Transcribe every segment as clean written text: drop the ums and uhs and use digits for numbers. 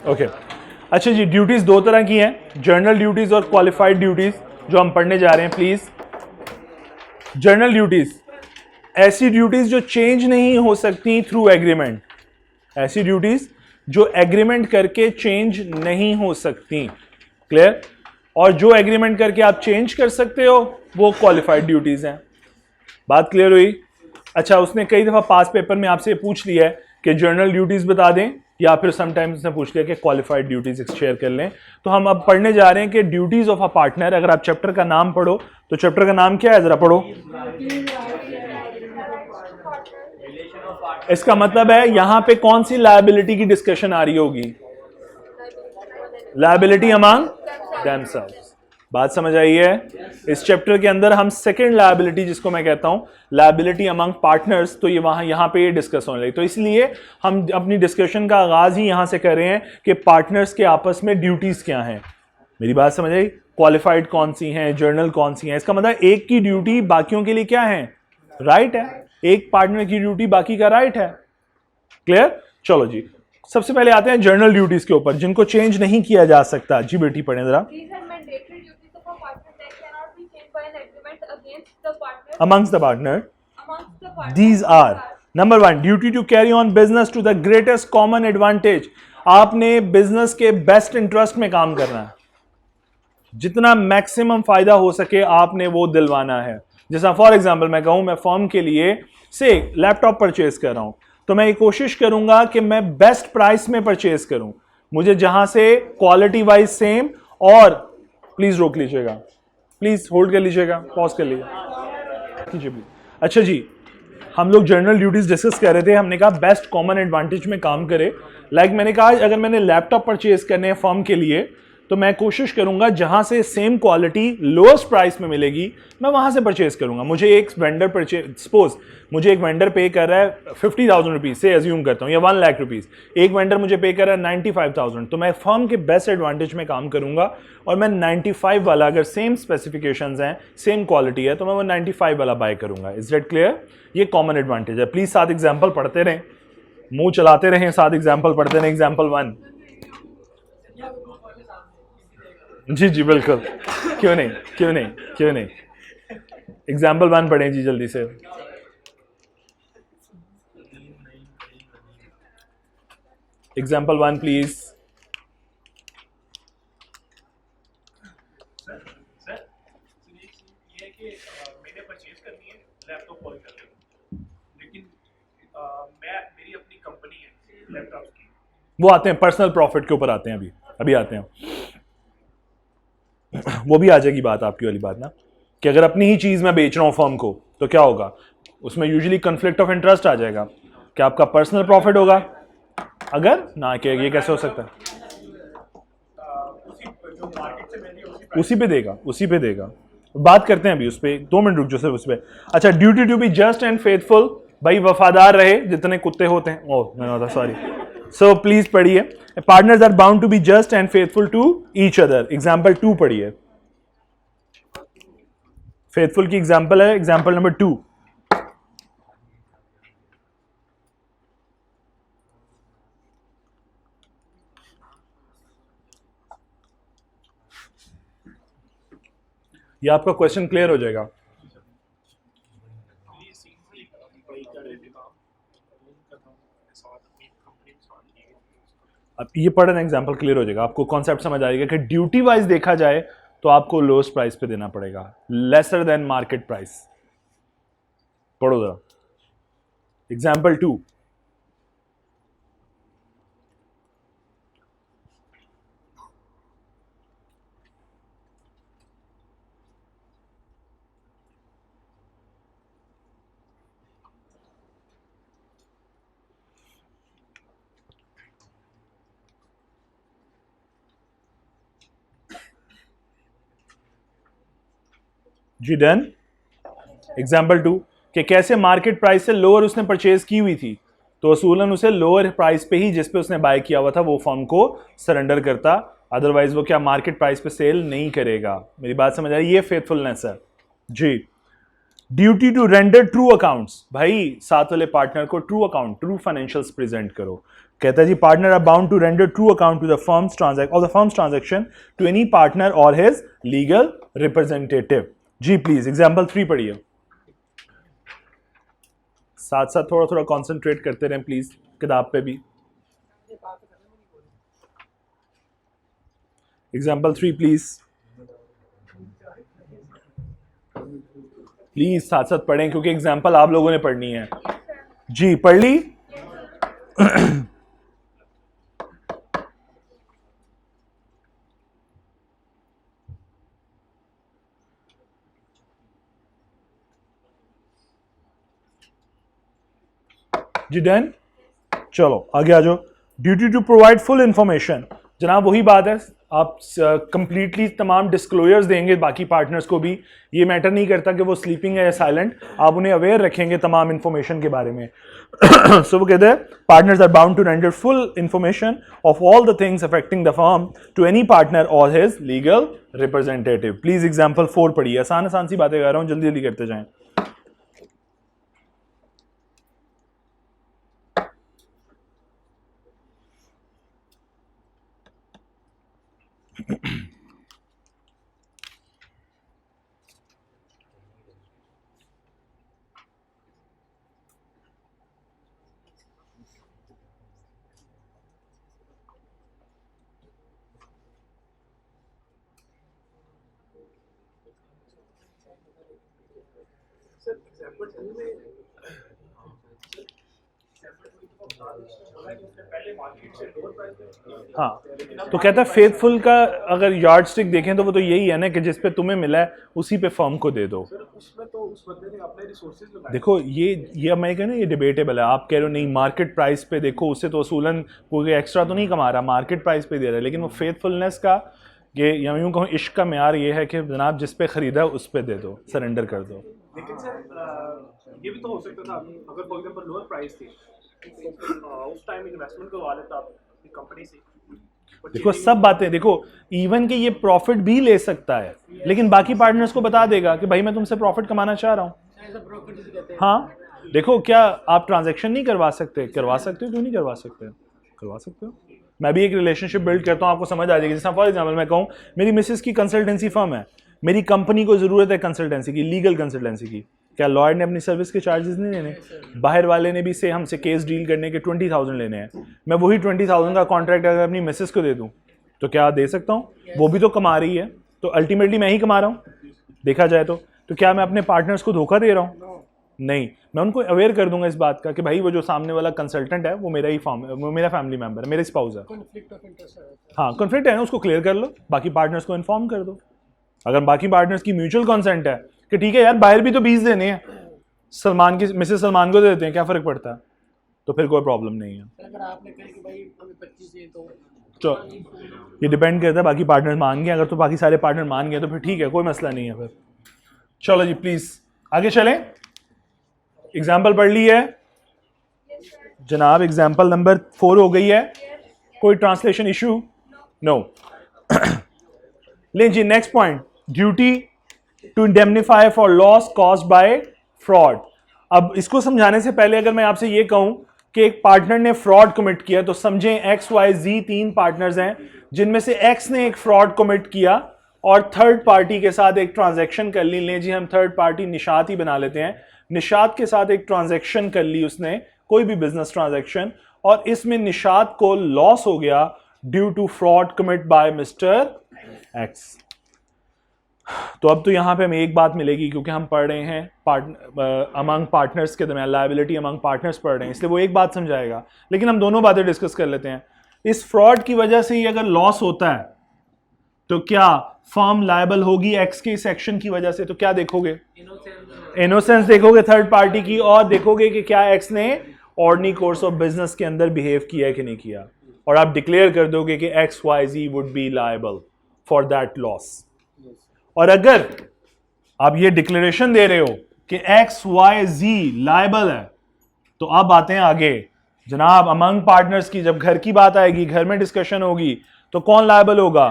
Okay अच्छा जी, duties दो तरह की हैं, जर्नल ड्यूटीज और क्वालिफाइड ड्यूटीज, जो हम पढ़ने जा रहे हैं। प्लीज, जर्नल ड्यूटीज ऐसी ड्यूटीज जो चेंज नहीं हो सकती थ्रू एग्रीमेंट, ऐसी ड्यूटीज जो एग्रीमेंट करके चेंज नहीं हो सकती, क्लियर। और जो एग्रीमेंट करके आप चेंज कर सकते हो वो क्वालिफाइड ड्यूटीज हैं। बात क्लियर हुई? अच्छा, उसने कई दफा पास पेपर में आपसे पूछ लिया है कि जर्नल ड्यूटीज बता दें, या फिर समटाइम्स उसने पूछ लिया कि क्वालिफाइड ड्यूटीज शेयर कर लें। तो हम अब पढ़ने जा रहे हैं कि ड्यूटीज ऑफ अ पार्टनर। अगर आप चैप्टर का नाम पढ़ो तो चैप्टर का नाम क्या है, जरा पढ़ो। इसका मतलब है यहां पे कौन सी लायबिलिटी की डिस्कशन आ रही होगी? Liability among themselves. बात समझ आई है? इस चैप्टर के अंदर हम सेकंड लायबिलिटी, जिसको मैं कहता हूं लायबिलिटी अमंग पार्टनर्स, तो ये यहां पे ये डिस्कस होने लगी। तो इसलिए हम अपनी डिस्कशन का आगाज ही यहां से कर रहे हैं कि पार्टनर्स के आपस में ड्यूटीज क्या हैं। मेरी बात समझ आई? क्वालिफाइड कौन सी हैं, जर्नल कौन सी हैं। इसका मतलब एक की ड्यूटी बाकियों के लिए क्या है? राइट है। एक पार्टनर की ड्यूटी बाकी का राइट है। क्लियर? चलो जी, सबसे पहले आते हैं जर्नल ड्यूटीज के ऊपर, जिनको चेंज नहीं किया जा सकता। जी बेटी पढ़ें जरा। Amongst the partner, these are number 1 duty to carry on business to the greatest common advantage। आपने बिजनेस के बेस्ट इंटरेस्ट में काम करना है, जितना मैक्सिमम फायदा हो सके आपने वो दिलवाना है। जैसा फॉर एग्जांपल मैं कहूं, मैं फर्म के लिए से लैपटॉप परचेज कर रहा हूं, तो मैं ये कोशिश करूंगा कि मैं बेस्ट प्राइस में परचेज करूं, मुझे जहां से क्वालिटी वाइज सेम। और प्लीज रोक लीजिएगा, प्लीज होल्ड कर लीजिएगा, पॉज कर लीजिएगा। अच्छा जी, हम लोग जर्नल ड्यूटीज डिस्कस कर रहे थे। हमने कहा बेस्ट कॉमन एडवांटेज में काम करे। लाइक मैंने कहा, अगर मैंने लैपटॉप परचेज करने हैं फर्म के लिए, तो मैं कोशिश करूंगा जहां से सेम क्वालिटी लोएस्ट प्राइस में मिलेगी मैं वहां से परचेज करूंगा। मुझे एक वेंडर सपोज मुझे एक वेंडर पे कर रहा है 50,000 रुपीज से एज्यूम करता हूं, या 1 लाख रुपीज, एक वेंडर मुझे पे कर रहा है 95,000, तो मैं फर्म के बेस्ट एडवांटेज में काम करूंगा और मैं 95 वाला, अगर सेम स्पेसिफिकेशंस हैं, सेम क्वालिटी है, तो मैं वो 95 वाला बाय करूंगा। Is that clear? ये कॉमन एडवांटेज है। प्लीज 7 एग्जाम्पल पढ़ते रहें, मुंह चलाते रहें, 7 एग्जाम्पल पढ़ते रहें। एग्जाम्पल 1। जी जी बिल्कुल, क्यों नहीं, क्यों नहीं, क्यों नहीं। एग्जाम्पल 1 पढ़ें जी जल्दी से। Example 1 please. मैंने परचेज करनी है लैपटॉप कॉल कर रहे हो, लेकिन मैं मेरी अपनी कंपनी है लैपटॉप की। वो आते हैं पर्सनल प्रॉफिट के ऊपर आते हैं, अभी आते हैं, वो भी आ जाएगी बात, आपकी वाली बात ना, कि अगर अपनी ही चीज मैं बेच रहा हूं फर्म को तो क्या होगा, उसमें यूजुअली कन्फ्लिक्ट ऑफ इंटरेस्ट आ जाएगा कि आपका पर्सनल प्रॉफिट होगा, अगर ना कि ये कैसे हो सकता है? उसी पे देगा, उसी पे देगा। बात करते हैं अभी उस पर, 2 मिनट रुक जाओ सिर्फ उस पर। अच्छा, duty to be just and faithful, भाई वफादार रहे, जितने कुत्ते होते हैं। ओह मैंने बता, सॉरी। सो प्लीज पढ़िए। Partners are bound to be just and faithful to each other. Example 2 पढ़िए। फेथफुल की एग्जाम्पल है एग्जाम्पल नंबर 2। ये आपका क्वेश्चन क्लियर हो जाएगा। अब ये पढ़ना एग्जाम्पल क्लियर हो जाएगा, आपको कॉन्सेप्ट समझ आएगा कि ड्यूटी वाइज देखा जाए तो आपको लोएस्ट प्राइस पे देना पड़ेगा, लेसर देन मार्केट प्राइस। पढ़ो जरा एग्जाम्पल 2। जी डन। एग्जाम्पल 2 कि कैसे मार्केट प्राइस से लोअर उसने परचेज की हुई थी, तो असूलन उसे लोअर प्राइस पे ही जिस पे उसने बाय किया हुआ था वो फर्म को सरेंडर करता, अदरवाइज वो क्या मार्केट प्राइस पे सेल नहीं करेगा। मेरी बात समझ आ रही है? ये फेथफुलनेस है जी। Duty to render true accounts, भाई साथ वाले पार्टनर को true account, true financials present करो। कहता है जी partner are bound to render true account to the firm's transaction to any partner or his legal representative. जी प्लीज एग्जांपल 3 पढ़िए, साथ साथ थोड़ा थोड़ा कॉन्सेंट्रेट करते रहें प्लीज किताब पे भी। एग्जांपल 3 प्लीज, प्लीज साथ साथ पढ़ें क्योंकि एग्जाम्पल आप लोगों ने पढ़नी है। जी पढ़ ली? जी डन, चलो आगे आ जाओ। Duty to provide full information, जनाब वही बात है, आप कंप्लीटली तमाम डिस्क्लोजर्स देंगे बाकी पार्टनर्स को भी, ये मैटर नहीं करता कि वो स्लीपिंग है या साइलेंट, आप उन्हें अवेयर रखेंगे तमाम इंफॉर्मेशन के बारे में। सो वो कहते हैं partners are bound to render full information of all the things affecting the firm to any partner or his legal representative. Please example 4 पढ़िए, आसान आसान सी बातें कर रहा हूँ, जल्दी जल्दी करते जाएं। सर एग्जांपल 2 में पहले मार्केट से लोअर प्राइस पे, हाँ तो कहता है फेथफुल का अगर यार्ड स्टिक देखें तो वो तो यही है ना कि जिस पे तुम्हें मिला है उसी पे फर्म को दे दो। सर उसमें तो उस बंदे ने अपने रिसोर्सेज लगाए। देखो ये मैं कह रहा हूँ ये डिबेटेबल है, आप कह रहे हो नहीं मार्केट प्राइस पे देखो, उससे तो असूलन कोई एक्स्ट्रा तो नहीं कमा रहा, मार्केट प्राइस पे दे रहा है, लेकिन वो फेथफुलनेस का ये या यूँ कहूँ इश्क का म्यार ये है कि जनाब जिस पे खरीदा उस पे दे दो, सरेंडर कर दो। लेकिन सर ये भी तो हो सकता था अगर फॉर एग्जांपल लोअर प्राइस थी उस टाइम इन्वेस्टमेंट करवा लेता आप कंपनी से। देखो सब बातें देखो, इवन कि ये प्रॉफिट भी ले सकता है लेकिन बाकी पार्टनर्स को बता देगा कि भाई मैं तुमसे प्रॉफिट कमाना चाह रहा हूँ। हाँ देखो क्या आप ट्रांजैक्शन नहीं करवा सकते? करवा सकते हो, क्यों नहीं करवा सकते? करवा सकते हो। मैं भी एक रिलेशनशिप बिल्ड करता हूँ, आपको समझ आ जाएगी। जैसे फॉर एग्जाम्पल मैं कहूँ मेरी मिसेस की कंसल्टेंसी फर्म है, मेरी कंपनी को जरूरत है कंसल्टेंसी की, लीगल कंसल्टेंसी की, क्या लॉयर ने अपनी सर्विस के चार्जेस नहीं लेने? बाहर वाले ने भी से हमसे केस डील करने के 20,000 लेने हैं, मैं वही 20,000 का कॉन्ट्रैक्ट अगर अपनी मिसेस को दे दूं तो क्या दे सकता हूं? वो भी तो कमा रही है, तो अल्टीमेटली मैं ही कमा रहा हूं देखा जाए तो क्या मैं अपने पार्टनर्स को धोखा दे रहा हूं? नहीं, मैं उनको अवेयर कर दूंगा इस बात का कि भाई वो जो सामने वाला कंसल्टेंट है वो मेरा ही वो मेरा फैमिली मेंबर है, मेरा स्पाउस है। हाँ कॉन्फ्लिक्ट है ना, उसको क्लियर कर लो, बाकी पार्टनर्स को इन्फॉर्म कर दो। अगर बाकी पार्टनर्स की म्यूचुअल कंसेंट है कि ठीक है यार बाहर भी तो 20 देने हैं, सलमान की मिसेस सलमान को दे देते हैं, क्या फर्क पड़ता है? तो फिर कोई प्रॉब्लम नहीं है। अगर आपने कहा कि भाई हमें 25 दे तो ये डिपेंड करता है बाकी पार्टनर मान गए, अगर तो बाकी सारे पार्टनर मान गए तो फिर ठीक है, कोई मसला नहीं है। फिर चलो जी प्लीज आगे चलें। एग्जाम्पल पढ़ ली है जनाब, एग्जाम्पल नंबर 4 हो गई है, कोई ट्रांसलेशन इशू? नो। ले जी next point, duty to indemnify for loss caused by fraud. अब इसको समझाने से पहले अगर मैं आपसे ये कहूं कि एक पार्टनर ने फ्रॉड कमिट किया तो समझें XYZ 3 पार्टनर्स हैं जिनमें से X ने एक फ्रॉड कमिट किया और थर्ड पार्टी के साथ एक ट्रांजैक्शन कर ली। लें जी हम थर्ड पार्टी निशात ही बना लेते हैं, निशात के साथ एक ट्रांजैक्शन कर ली उसने, कोई भी बिजनेस ट्रांजैक्शन, और इसमें निशात को लॉस हो गया due to fraud commit by mister X. तो अब तो यहां पे हमें एक बात मिलेगी क्योंकि हम पढ़ रहे हैं अमंग पार्टनर्स के दरमियान, लायबिलिटी अमंग पार्टनर्स पढ़ रहे हैं, इसलिए वो एक बात समझाएगा, लेकिन हम दोनों बातें डिस्कस कर लेते हैं। इस फ्रॉड की वजह से ही अगर लॉस होता है तो क्या फर्म लायबल होगी एक्स के सेक्शन की वजह से? तो क्या देखोगे? इनोसेंस देखोगे थर्ड पार्टी की, और देखोगे कि क्या एक्स ने ऑर्डिनरी कोर्स ऑफ बिजनेस के अंदर बिहेव किया है कि नहीं किया, और आप डिक्लेयर कर दोगे कि XYZ would be liable for that loss. और अगर आप ये डिक्लेरेशन दे रहे हो कि XYZ लायबल है तो अब आते हैं आगे जनाब अमंग पार्टनर्स की। जब घर की बात आएगी, घर में डिस्कशन होगी, तो कौन लायबल होगा?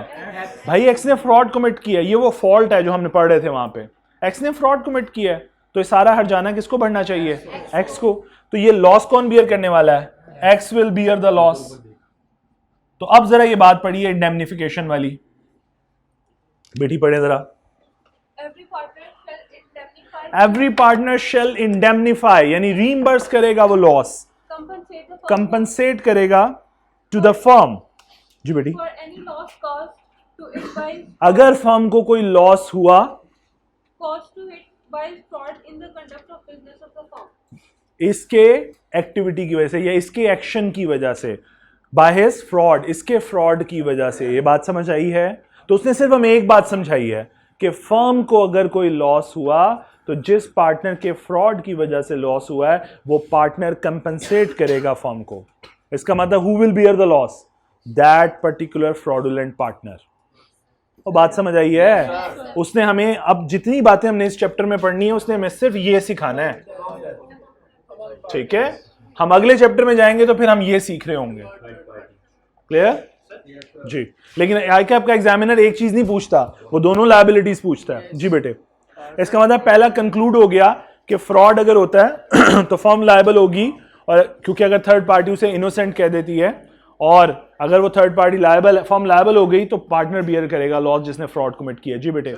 भाई एक्स ने फ्रॉड कमिट किया, ये वो फॉल्ट है जो हमने पढ़ रहे थे वहां पे, एक्स ने फ्रॉड कमिट किया है, तो ये सारा हर्जाना किसको बढ़ना चाहिए? x को। तो ये लॉस कौन बियर करने वाला है? x will bear the loss. तो अब जरा ये बात पढ़िए इंडेमनिफिकेशन वाली, बेटी पढ़े जरा। एवरी पार्टनर शेल इंडेमनिफाई यानी रीइंबर्स करेगा वो लॉस, कंपनसेट करेगा टू द फर्म। जी बेटी। अगर फर्म को कोई लॉस हुआ इसके एक्टिविटी की वजह से या इसके एक्शन की वजह से, बाय हिज फ्रॉड, इसके फ्रॉड की वजह से, ये बात समझ आई है? तो उसने सिर्फ हमें एक बात समझाई है कि फर्म को अगर कोई लॉस हुआ तो जिस पार्टनर के फ्रॉड की वजह से लॉस हुआ है वो पार्टनर कंपनसेट करेगा फर्म को। इसका मतलब who will bear the loss? That particular fraudulent partner. वो बात समझ आई है? उसने हमें, अब जितनी बातें हमने इस चैप्टर में पढ़नी है उसने हमें सिर्फ ये सिखाना है, ठीक है? हम अगले चैप्टर में जाएंगे तो फिर हम ये सीख रहे होंगे। क्लियर जी? लेकिन आईके आपका एग्जामिनर एक चीज नहीं पूछता, वो दोनों लायबिलिटीज पूछता है। जी बेटे, इसका मतलब पहला कंक्लूड हो गया कि फ्रॉड अगर होता है तो फर्म लायबल होगी, और क्योंकि अगर थर्ड पार्टी उसे इनोसेंट कह देती है और अगर वो third party liable, firm liable हो गई तो पार्टनर बियर करेगा लॉस जिसने फ्रॉड कमिट किया। जी बेटे। जी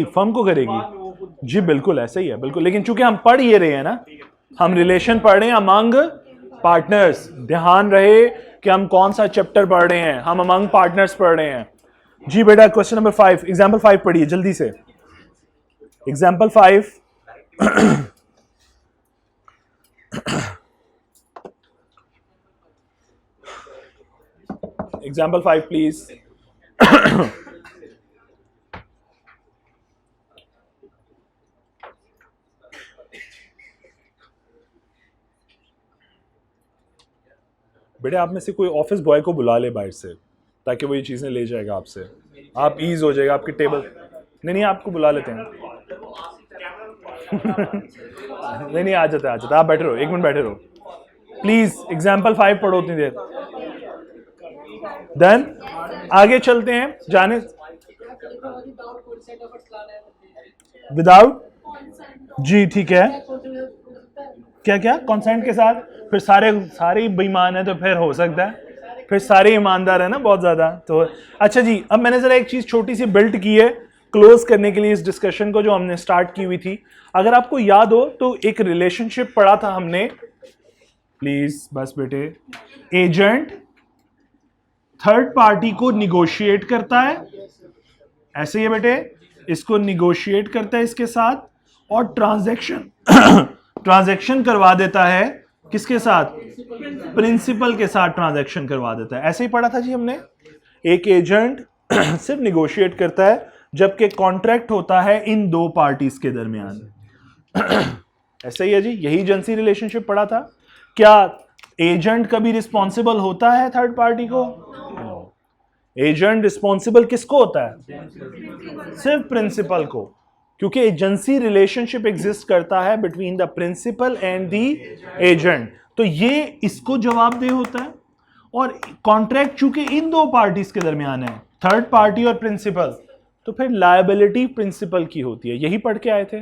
फर्म को करेगी। जी बिल्कुल ऐसा ही है, बिल्कुल। लेकिन चूंकि हम पढ़ ये रहे हैं ना, हम रिलेशन पढ़ रहे हैं अमंग पार्टनर्स, ध्यान रहे कि हम कौन सा चैप्टर पढ़ रहे हैं, हम अमंग पार्टनर्स पढ़ रहे हैं। जी बेटा, क्वेश्चन नंबर 5, एग्जाम्पल 5 पढ़िए जल्दी से। Example 5 example 5 please. बेटे आप में से कोई ऑफिस बॉय को बुला ले बाहर से, ताकि वो ये चीजें ले जाएगा आपसे, आप ईज हो जाएगा आपकी टेबल। नहीं आपको बुला लेते हैं। नहीं आ जाता आप बैठे रहो, 1 मिनट बैठे रहो प्लीज। एग्जाम्पल 5 पढ़ो उतनी देर, देन आगे चलते हैं। जाने विदाउट, जी ठीक है। क्या कंसेंट के साथ? फिर सारे ही बेईमान है तो फिर हो सकता है, फिर सारे ईमानदार है ना बहुत ज्यादा। तो अच्छा जी, अब मैंने जरा एक चीज छोटी सी बिल्ट की है क्लोज करने के लिए इस डिस्कशन को जो हमने स्टार्ट की हुई थी। अगर आपको याद हो तो एक रिलेशनशिप पढ़ा था हमने, प्लीज बस बेटे। एजेंट थर्ड पार्टी को निगोशिएट करता है, ऐसे ही है बेटे, इसको निगोशिएट करता है इसके साथ, और ट्रांजैक्शन करवा देता है किसके साथ? प्रिंसिपल के साथ ट्रांजैक्शन करवा देता है। ऐसे ही पढ़ा था जी हमने। एक एजेंट सिर्फ निगोशिएट करता है जबकि कॉन्ट्रैक्ट होता है इन दो पार्टीज के दरमियान। ऐसा ही है जी, यही एजेंसी रिलेशनशिप पढ़ा था। क्या एजेंट कभी रिस्पॉन्सिबल होता है थर्ड पार्टी को? एजेंट रिस्पॉन्सिबल किसको होता है? सिर्फ प्रिंसिपल को, क्योंकि एजेंसी रिलेशनशिप एग्जिस्ट करता है between the principal and the agent. तो ये इसको जवाबदेह होता है, और कॉन्ट्रैक्ट चूंकि इन दो पार्टीज के दरमियान है, थर्ड पार्टी और प्रिंसिपल, तो फिर लायबिलिटी प्रिंसिपल की होती है। यही पढ़ के आए थे।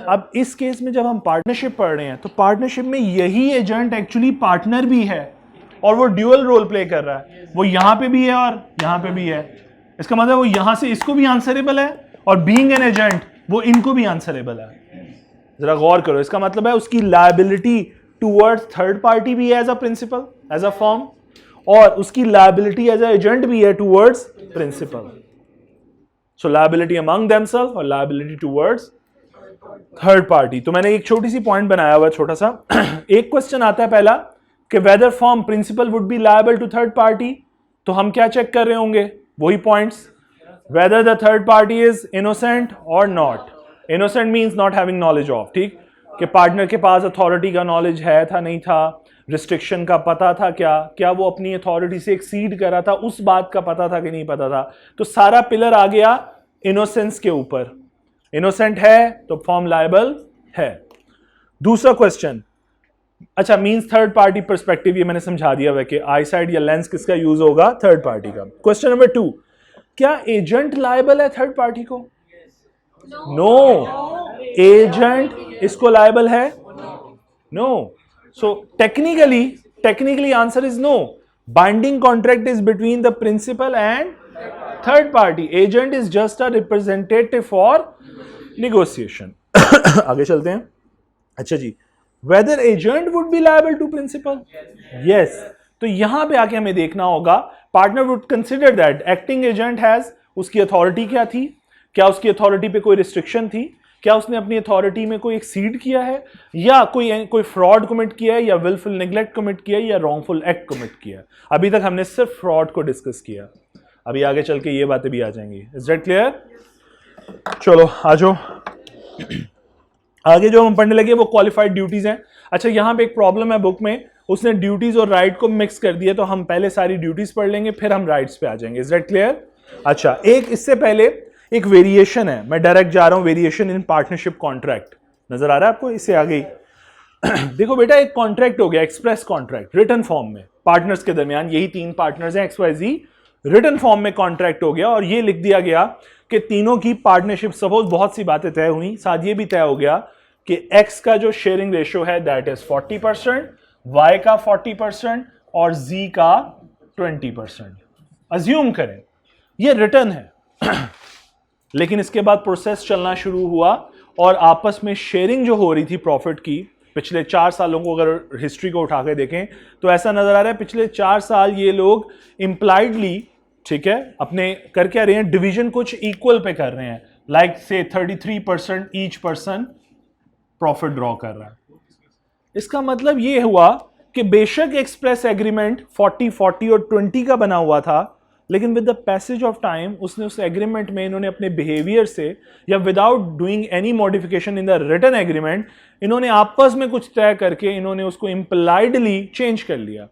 अब इस केस में जब हम पार्टनरशिप पढ़ रहे हैं तो पार्टनरशिप में यही एजेंट एक्चुअली पार्टनर भी है और वो ड्यूअल रोल प्ले कर रहा है। वो यहां पे भी है और यहां पे भी है। इसका मतलब वो यहां से इसको भी आंसरेबल है, और बीइंग एन एजेंट वो इनको भी आंसरेबल है। जरा गौर करो, इसका मतलब है उसकी लायबिलिटी टुवर्ड्स थर्ड पार्टी भी है as a principal, as a firm, और उसकी लायबिलिटी एज अ एजेंट भी है towards principal. So liability among themselves और लायबिलिटी टुवर्ड्स थर्ड पार्टी। तो मैंने एक छोटी सी पॉइंट बनाया हुआ छोटा सा। एक क्वेश्चन आता है पहला कि whether firm principal would be liable to third party, तो हम क्या चेक कर रहे होंगे? वही points, whether the third party is innocent or not. Innocent means not having knowledge of, ठीक? कि पार्टनर के पास अथॉरिटी का नॉलेज है था नहीं था, रिस्ट्रिक्शन का पता था क्या वो अपनी अथॉरिटी से एक्सीड कर रहा था, उस बात का पता था कि नहीं पता था। तो सारा पिलर आ गया इनोसेंस के ऊपर। इनोसेंट है तो फॉर्म लायबल है। दूसरा क्वेश्चन, अच्छा मींस थर्ड पार्टी पर्सपेक्टिव, ये मैंने समझा दिया है कि आई साइड या लेंस किसका यूज होगा? थर्ड पार्टी का। क्वेश्चन नंबर 2, क्या एजेंट लायबल है थर्ड पार्टी को? नो, एजेंट इसको लायबल है? No. So technically answer is no. Binding contract is between the principal and third party. Agent is just a representative for negotiation. आगे चलते हैं. अच्छा जी, whether agent would be liable to principal? Yes. तो यहां पे आके हमें देखना होगा, partner would consider that acting agent has, उसकी अथॉरिटी क्या थी, क्या उसकी अथॉरिटी पे कोई रिस्ट्रिक्शन थी, क्या उसने अपनी अथॉरिटी में कोई एक्सीड किया है, या कोई फ्रॉड कमिट किया है, या विलफुल नेग्लेक्ट कमिट किया है, या रॉन्गफुल एक्ट कमिट किया है. अभी तक हमने सिर्फ फ्रॉड को डिस्कस किया, अभी आगे चल के ये बातें भी आ जाएंगी. Is that clear? चलो आ जाओ. आगे जो हम पढ़ने लगे वो क्वालिफाइड ड्यूटीज हैं. अच्छा, यहां पे एक प्रॉब्लम है बुक में, उसने ड्यूटीज और राइट को मिक्स कर दिया, तो हम पहले सारी ड्यूटीज पढ़ लेंगे, फिर हम राइट्स पे आ जाएंगे. Is that clear? अच्छा, एक इससे पहले एक वेरिएशन है, मैं डायरेक्ट जा रहा हूं. वेरिएशन इन पार्टनरशिप कॉन्ट्रैक्ट नजर आ रहा है आपको? इससे आगे देखो बेटा, एक कॉन्ट्रैक्ट हो गया, एक्सप्रेस कॉन्ट्रैक्ट रिटन फॉर्म में पार्टनर्स के दरमियान, यही तीन पार्टनर्स हैं XYZ, रिटन फॉर्म में कॉन्ट्रैक्ट हो गया, और ये लिख दिया गया कि तीनों की पार्टनरशिप, सपोज बहुत सी बातें तय हुई, साथ ये भी तय हो गया कि X का जो शेयरिंग रेशियो है दैट इज 40%, Y का 40% और Z का 20%. अज्यूम करें ये रिटर्न है. लेकिन इसके बाद प्रोसेस चलना शुरू हुआ, और आपस में शेयरिंग जो हो रही थी प्रॉफिट की, पिछले 4 सालों को अगर हिस्ट्री को उठा के देखें तो ऐसा नजर आ रहा है पिछले 4 साल ये लोग इंप्लाइडली, ठीक है, अपने कर क्या रहे हैं, डिवीजन कुछ इक्वल पे कर रहे हैं. लाइक से 33% ईच पर्सन प्रॉफिट ड्रॉ कर रहा है. इसका मतलब ये हुआ कि बेशक एक्सप्रेस एग्रीमेंट 40-40 और 20 का बना हुआ था, लेकिन with the passage of time उसने उस एग्रीमेंट में इन्होंने अपने बिहेवियर से, या without doing any modification in the written agreement, इन्होंने आपस में कुछ तय करके इन्होंने उसको इंप्लाइडली चेंज कर लिया.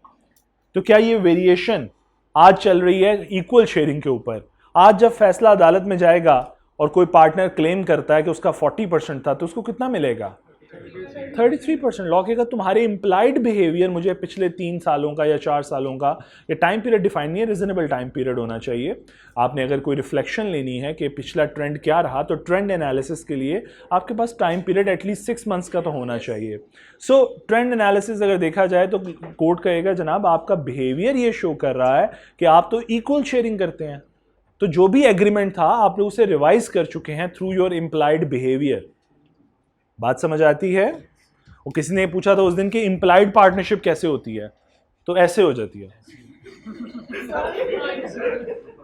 तो क्या ये वेरिएशन आज चल रही है इक्वल शेयरिंग के ऊपर? आज जब फैसला अदालत में जाएगा और कोई पार्टनर क्लेम करता है कि उसका 40% था, तो उसको कितना मिलेगा? 33%. लॉ कहेगा तुम्हारे इंप्लाइड बिहेवियर, मुझे पिछले 3 सालों का या 4 सालों का, ये टाइम पीरियड डिफाइन नहीं है, रीजनेबल टाइम पीरियड होना चाहिए. आपने अगर कोई रिफ्लेक्शन लेनी है कि पिछला ट्रेंड क्या रहा, तो ट्रेंड एनालिसिस के लिए आपके पास टाइम पीरियड एटलीस्ट 6 मंथ्स का तो होना चाहिए. सो ट्रेंड एनालिसिस अगर देखा जाए तो कोर्ट कहेगा जनाब आपका बिहेवियर ये शो कर रहा है कि आप तो इक्वल शेयरिंग करते हैं, तो जो भी एग्रीमेंट था आप लोग उसे रिवाइज कर चुके हैं थ्रू योर इंप्लाइड बिहेवियर. बात समझ आती है? वो किसी ने पूछा था उस दिन कि इंप्लाइड पार्टनरशिप कैसे होती है, तो ऐसे हो जाती है.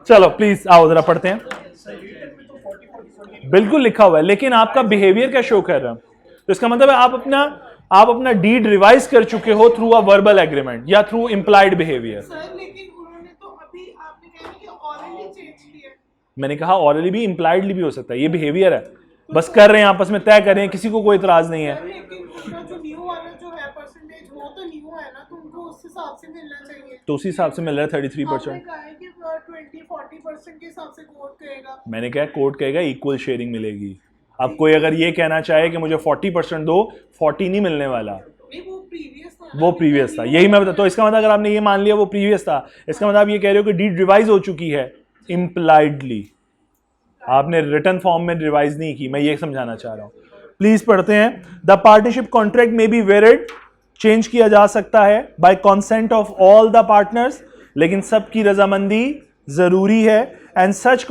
चलो प्लीज आओ जरा पढ़ते हैं. बिल्कुल लिखा हुआ है, लेकिन आपका बिहेवियर क्या शो कर रहा है? तो इसका मतलब है आप अपना डीड रिवाइज कर चुके हो थ्रू अ वर्बल एग्रीमेंट या थ्रू इंप्लाइड बिहेवियर. सर लेकिन उन्होंने तो अभी आपने कहा कि ऑलरेडी चेंज किया. मैंने कहा ऑलरेडी भी इंप्लाइडली भी हो सकता है, ये बिहेवियर है, बस कर रहे हैं आपस में, तय कर रहे हैं, किसी को कोई इतराज नहीं है. लेकिन उनका जो न्यू वाला जो है परसेंटेज वो तो न्यू है ना, तो उनको उस हिसाब से मिलना चाहिए. तो उसी हिसाब से मिल रहा है 33%. आपने कहा है कि 20-40% के हिसाब से कोर्ट करेगा. मैंने कहा कोर्ट कहेगा इक्वल शेयरिंग मिलेगी. अब कोई अगर ये कहना चाहे कि मुझे 40% दो, 40 नहीं मिलने वाला, नहीं वो प्रीवियस था. वो प्रीवियस था, यही मैं बता. तो इसका मतलब अगर आपने ये मान लिया वो प्रीवियस था, इसका मतलब आप ये कह रहे हो कि डीड रिवाइज हो चुकी है इंप्लाइडली, आपने रिटन फॉर्म में रिवाइज नहीं की. मैं ये समझाना चाह रहा हूं. प्लीज पढ़ते हैं. द पार्टनरशिप कॉन्ट्रैक्ट में बी वेरिड, चेंज किया जा सकता है bye consent of all the partners, लेकिन सबकी रजामंदी जरूरी है. एंड सच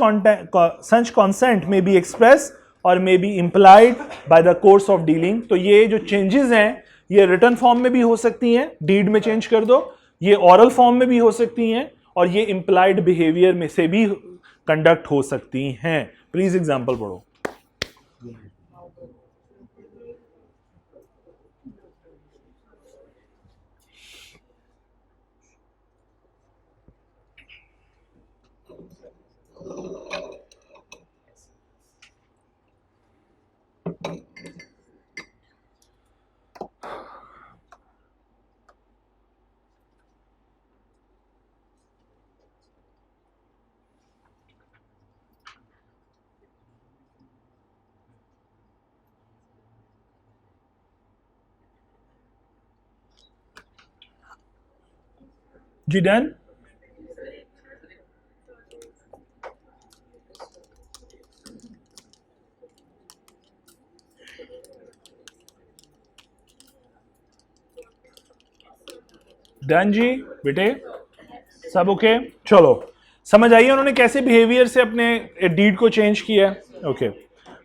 कंसेंट में बी एक्सप्रेस और may be implied by the course of dealing. तो ये जो चेंजेस हैं ये रिटन फॉर्म में भी हो सकती हैं, डीड में चेंज कर दो, ये ऑरल फॉर्म में भी हो सकती हैं, और ये इंप्लाइड बिहेवियर में से भी कंडक्ट हो सकती हैं. प्लीज एग्जांपल पढ़ो. जी डन. डन जी बेटे, सब ओके? चलो समझ आइए उन्होंने कैसे बिहेवियर से अपने डीड को चेंज किया है। ओके,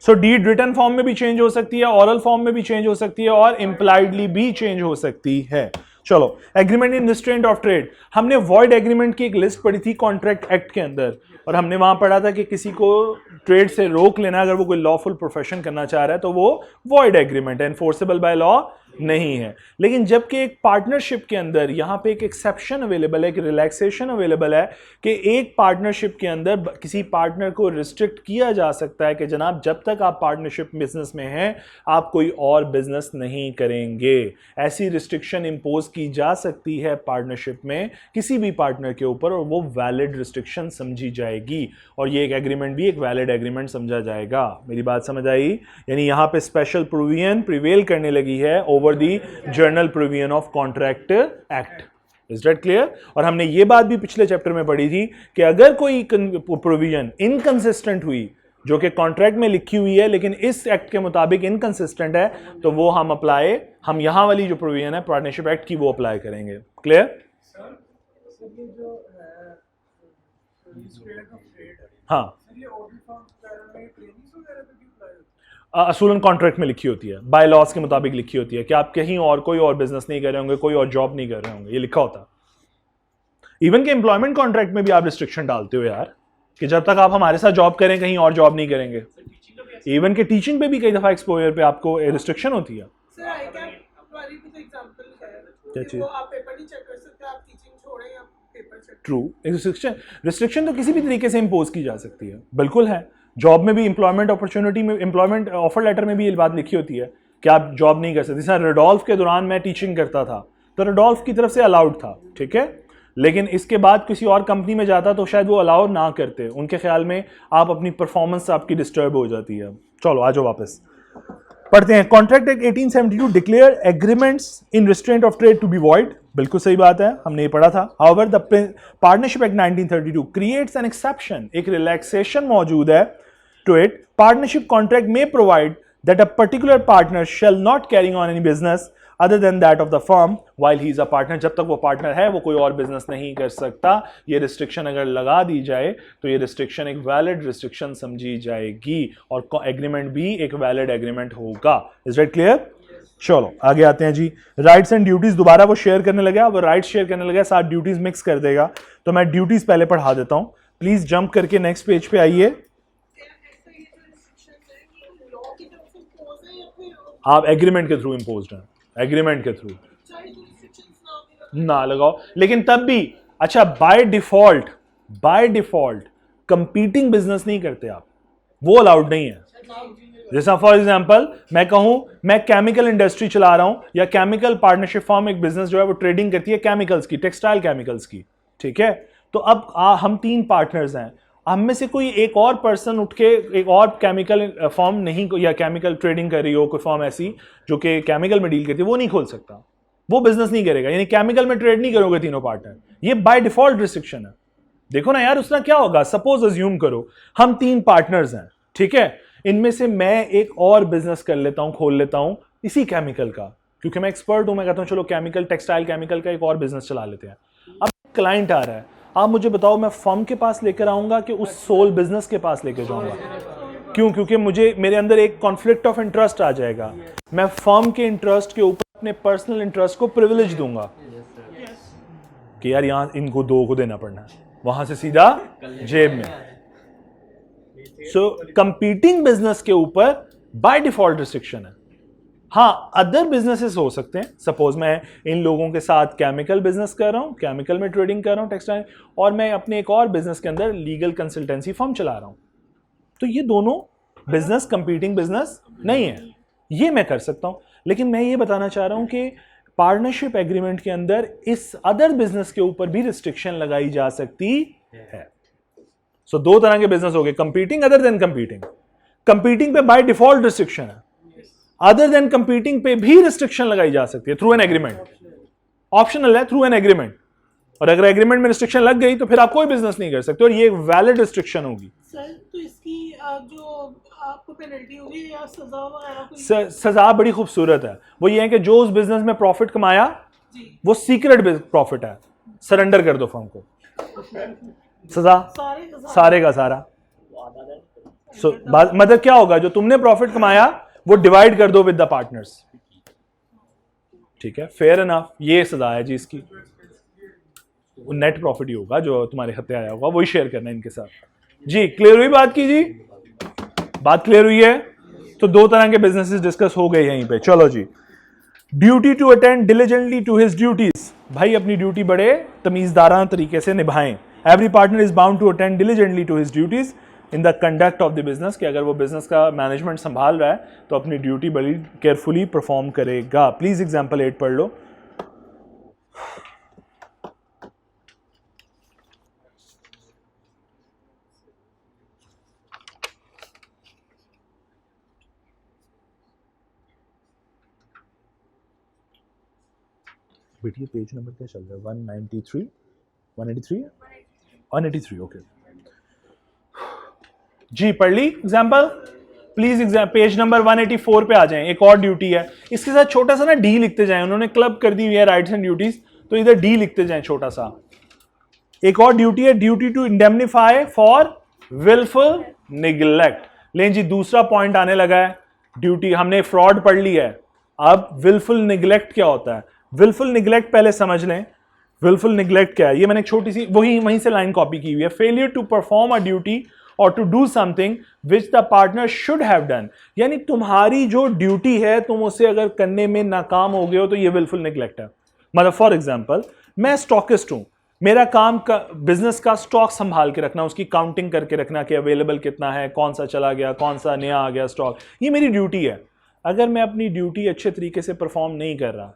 सो डीड रिटन फॉर्म में भी चेंज हो सकती है, ऑरल फॉर्म में भी चेंज हो सकती है और इम्प्लाइडली भी चेंज हो सकती है। चलो, agreement in restraint of trade, हमने वॉइड एग्रीमेंट की एक लिस्ट पढ़ी थी कॉन्ट्रैक्ट एक्ट के अंदर, और हमने वहां पढ़ा था कि किसी को ट्रेड से रोक लेना अगर वो कोई लॉफुल प्रोफेशन करना चाह रहा है तो वो वॉइड एग्रीमेंट है, एनफोर्सेबल बाय लॉ नहीं है। लेकिन जबकि एक पार्टनरशिप के अंदर यहां पे एक एक्सेप्शन अवेलेबल है, एक रिलैक्सेशन अवेलेबल है कि एक पार्टनरशिप के अंदर किसी पार्टनर को रिस्ट्रिक्ट किया जा सकता है कि जनाब जब तक आप पार्टनरशिप बिजनेस में हैं आप कोई और बिजनेस नहीं करेंगे। ऐसी रिस्ट्रिक्शन इंपोज की जा सकती है पार्टनरशिप में किसी भी पार्टनर के ऊपर, और वो वैलिड रिस्ट्रिक्शन समझी जाएगी और ये एक एग्रीमेंट भी एक वैलिड एग्रीमेंट समझा जाएगा। मेरी बात समझ आई? यानी यहां पे स्पेशल प्रोविजन प्रिवेल करने लगी है over the journal provision of contract act. Is that clear? और हमने ये बात भी पिछले चैप्टर में पढ़ी थी कि अगर कोई प्रोविजन इनकंसिस्टेंट हुई जो कि कॉन्ट्रैक्ट में लिखी हुई है लेकिन इस एक्ट के मुताबिक इनकंसिस्टेंट है, तो वो हम यहां वाली जो प्रोविजन है पार्टनरशिप एक्ट की वो अप्लाई करेंगे। क्लियर? हाँ, असूलन कॉन्ट्रैक्ट में लिखी होती है, बाय लॉज के मुताबिक लिखी होती है कि आप कहीं और कोई और बिजनेस नहीं कर रहे होंगे, कोई और जॉब नहीं कर रहे होंगे, ये लिखा होता है। इवन के एम्प्लॉयमेंट कॉन्ट्रैक्ट में भी आप रिस्ट्रिक्शन डालते हो यार कि जब तक आप हमारे साथ जॉब करें कहीं और जॉब नहीं करेंगे। इवन के टीचिंग पे भी कई दफा एक्सपोजर पे आपको रिस्ट्रिक्शन होती है। सर आई कैन हमारी भी तो एग्जांपल है कि वो आप पेपर नहीं चेक कर सकते, आप टीचिंग छोड़ें या पेपर चेक। ट्रू, रिस्ट्रिक्शन तो किसी भी तरीके से इंपोज की जा सकती है, बिल्कुल है। जॉब में भी एम्प्लॉयमेंट अपॉर्चुनिटी में, एम्प्लॉयमेंट ऑफर लेटर में भी ये बात लिखी होती है कि आप जॉब नहीं कर सकते। जैसे रेडोल्फ के दौरान मैं टीचिंग करता था तो रेडोल्फ की तरफ से अलाउड था, ठीक है, लेकिन इसके बाद किसी और कंपनी में जाता तो शायद वो अलाउ ना करते। उनके ख्याल में आप अपनी परफॉर्मेंस आपकी डिस्टर्ब हो जाती है। चलो आ जाओ वापस पढ़ते हैं। Contract act 1872 declare agreements in restraint of trade to be void. बिल्कुल सही बात है, हमने ये पढ़ा था। However the partnership act 1932 creates an exception, एक रिलैक्सेशन मौजूद है to it. Partnership contract may provide that a particular partner shall not carry on any business other than that of the firm while he is a partner. जब तक वो partner है वो कोई और बिजनेस नहीं कर सकता। ये रिस्ट्रिक्शन अगर लगा दी जाए तो ये रिस्ट्रिक्शन एक वैलिड रिस्ट्रिक्शन समझी जाएगी और एग्रीमेंट भी एक वैलिड एग्रीमेंट होगा। Is that clear? चलो आगे आते हैं जी। राइट्स एंड ड्यूटीज, दोबारा वो शेयर करने लगा, वो राइट्स शेयर करने लगा, साथ ड्यूटीज मिक्स कर देगा। तो मैं ड्यूटीज पहले पढ़ा देता हूं, प्लीज जंप करके नेक्स्ट पेज पे आइए। आप एग्रीमेंट के थ्रू इंपोज्ड हैं, एग्रीमेंट के थ्रू ना लगाओ, लेकिन तब भी अच्छा बाय डिफॉल्ट कंपीटिंग बिजनेस नहीं करते आप, वो अलाउड नहीं है। जैसा फॉर एग्जांपल मैं कहूं मैं केमिकल इंडस्ट्री चला रहा हूं या केमिकल पार्टनरशिप फॉर्म एक बिजनेस जो है वो ट्रेडिंग करती है केमिकल्स की, टेक्सटाइल केमिकल्स की, ठीक है। तो अब हम 3 पार्टनर्स हैं, हम में से कोई एक और पर्सन उठ के एक और केमिकल फॉर्म नहीं या केमिकल ट्रेडिंग कर रही हो, कोई फॉर्म ऐसी जो कि केमिकल में डील करती है, वो नहीं खोल सकता, वो बिजनेस नहीं करेगा। यानी केमिकल में ट्रेड नहीं करोगे तीनों पार्टनर, ये बाय डिफॉल्ट रिस्ट्रिक्शन है। देखो ना यार उसमें क्या होगा, सपोज अज्यूम करो हम 3 पार्टनर्स हैं, ठीक है, इनमें से मैं एक और बिजनेस कर लेता हूं, खोल लेता हूं इसी केमिकल का, क्योंकि मैं एक्सपर्ट हूं, मैं कहता हूं चलो केमिकल टेक्सटाइल केमिकल का एक और बिजनेस चला लेते हैं। अब क्लाइंट आ रहा है, आप मुझे बताओ मैं फर्म के पास लेकर आऊंगा कि उस सोल बिजनेस के पास लेकर जाऊंगा? क्यों? क्योंकि मुझे मेरे अंदर एक कॉन्फ्लिक्ट ऑफ इंटरेस्ट आ जाएगा। मैं फर्म के इंटरेस्ट के ऊपर अपने पर्सनल इंटरेस्ट को प्रिविलेज दूंगा कि यार यहां इनको 2 को देना पड़ना है, वहां से सीधा जेब में। सो कंपीटिंग बिजनेस के ऊपर बाय डिफॉल्ट रिस्ट्रिक्शन है। हाँ, अदर बिजनेसेस हो सकते हैं, सपोज मैं इन लोगों के साथ केमिकल बिजनेस कर रहा हूं, केमिकल में ट्रेडिंग कर रहा हूं टेक्सटाइल, और मैं अपने एक और बिजनेस के अंदर लीगल कंसल्टेंसी फर्म चला रहा हूं, तो ये दोनों बिजनेस कंपीटिंग बिजनेस नहीं है, ये मैं कर सकता हूं। लेकिन मैं ये बताना चाह रहा हूं कि पार्टनरशिप एग्रीमेंट के अंदर इस अदर बिजनेस के ऊपर भी रिस्ट्रिक्शन लगाई जा सकती है। सो 2 तरह के बिजनेस हो गए, competing, other than competing. Competing पे बाय डिफॉल्ट रिस्ट्रिक्शन है, अदर देन कंपीटिंग पे भी रिस्ट्रिक्शन लगाई जा सकती है थ्रू एन एग्रीमेंट, ऑप्शनल है, थ्रू एन एग्रीमेंट। और अगर एग्रीमेंट में रिस्ट्रिक्शन लग गई तो फिर आप कोई बिजनेस नहीं कर सकते, और ये एक वैलिड रिस्ट्रिक्शन होगी। सर तो इसकी जो आपको पेनल्टी होगी या सजा वगैरह? सजा बड़ी खूबसूरत है, वो ये है कि जो उस बिजनेस में प्रॉफिट कमाया वो सीक्रेट प्रॉफिट है, सरेंडर कर दो फर्म को, सजा सारे का सारा। मतलब क्या होगा, जो तुमने प्रॉफिट कमाया वो डिवाइड कर दो विद द पार्टनर्स। ठीक है, फेयर इनफ, ये सजा है जी इसकी। नेट प्रॉफिट ही होगा जो तुम्हारे खाते आया होगा, वही शेयर करना है इनके साथ। जी क्लियर हुई बात की जी? बात क्लियर हुई है? तो दो तरह के बिजनेसेस डिस्कस हो गए यहीं पे। चलो जी, duty to attend diligently to his duties, भाई अपनी ड्यूटी बड़े तमीजदाराना तरीके से निभाएं। Every partner is bound to attend diligently to his duties in the conduct of the business, कि अगर वो बिजनेस का मैनेजमेंट संभाल रहा है तो अपनी ड्यूटी बड़ी केयरफुली परफॉर्म करेगा। प्लीज एग्जाम्पल 8 पढ़ लो। बेटी पेज नंबर क्या चल रहा है? 193 183 183 ओके जी, पढ़ ली एग्जाम्पल? प्लीज पेज नंबर 184 पे आ जाएं। एक और ड्यूटी है, इसके साथ छोटा सा ना डी लिखते जाएं, उन्होंने क्लब कर दी हुई है राइट्स एंड ड्यूटीज, तो इधर डी लिखते जाएं छोटा सा। एक और ड्यूटी है, duty to indemnify for wilful neglect. लेकिन जी दूसरा पॉइंट आने लगा है, ड्यूटी हमने फ्रॉड पढ़ ली है, अब विलफुल निग्लेक्ट क्या होता है? विलफुल निग्लेक्ट पहले समझ लें। विलफुल निग्लेक्ट क्या है? ये मैंने एक छोटी सी वहीं से लाइन कॉपी की हुई है। Failure to perform a duty or to do something which the partner should have done, यानी तुम्हारी जो ड्यूटी है तुम उसे अगर करने में नाकाम हो गए हो तो ये विलफुल निग्लेक्ट है। मतलब फॉर एग्जांपल, मैं स्टॉकिस्ट हूं, मेरा काम का बिजनेस का स्टॉक संभाल के रखना, उसकी काउंटिंग करके रखना कि अवेलेबल कितना है, कौन सा चला गया, कौन सा नया आ गया स्टॉक, ये मेरी ड्यूटी है। अगर मैं अपनी ड्यूटी अच्छे तरीके से परफॉर्म नहीं कर रहा,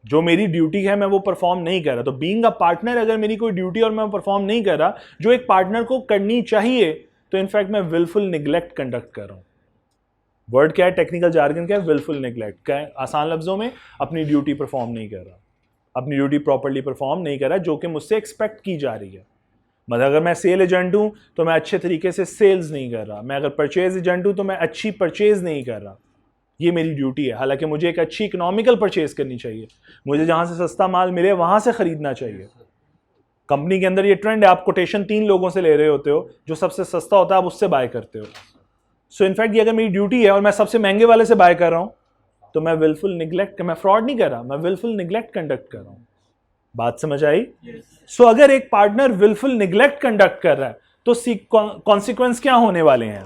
जो मेरी ड्यूटी है मैं वो परफॉर्म नहीं कर रहा, तो बीइंग अ पार्टनर अगर मेरी कोई ड्यूटी और मैं परफॉर्म नहीं कर रहा जो एक पार्टनर को करनी चाहिए, तो इनफैक्ट मैं विलफुल निग्लेक्ट कंडक्ट कर रहा हूं। वर्ड क्या है, टेक्निकल जार्गन क्या है? Wilful neglect. क्या है आसान लफ्जों में? अपनी ड्यूटी परफॉर्म नहीं कर रहा, अपनी ड्यूटी प्रॉपर्ली परफॉर्म नहीं कर रहा जो कि मुझसे एक्सपेक्ट की जा रही है। मतलब अगर मैं सेल एजेंट हूं तो मैं अच्छे तरीके से सेल्स नहीं कर रहा, मैं अगर परचेज एजेंट हूं तो मैं अच्छी परचेज नहीं कर रहा, ये मेरी ड्यूटी है। हालांकि मुझे एक अच्छी इकोनॉमिकल परचेज करनी चाहिए, मुझे जहां से सस्ता माल मिले वहां से खरीदना चाहिए। कंपनी के अंदर ये ट्रेंड है, आप कोटेशन 3 लोगों से ले रहे होते हो, जो सबसे सस्ता होता है आप उससे बाय करते हो। सो इनफैक्ट ये अगर मेरी ड्यूटी है और मैं सबसे महंगे वाले से बाय कर रहा हूं तो मैं विलफुल निग्लेक्ट, मैं फ्रॉड नहीं कर रहा, मैं विलफुल निग्लेक्ट कंडक्ट कर रहा हूं। बात समझ आई? सो अगर एक पार्टनर विलफुल निग्लेक्ट कंडक्ट कर रहा है तो कॉन्सिक्वेंस क्या होने वाले हैं?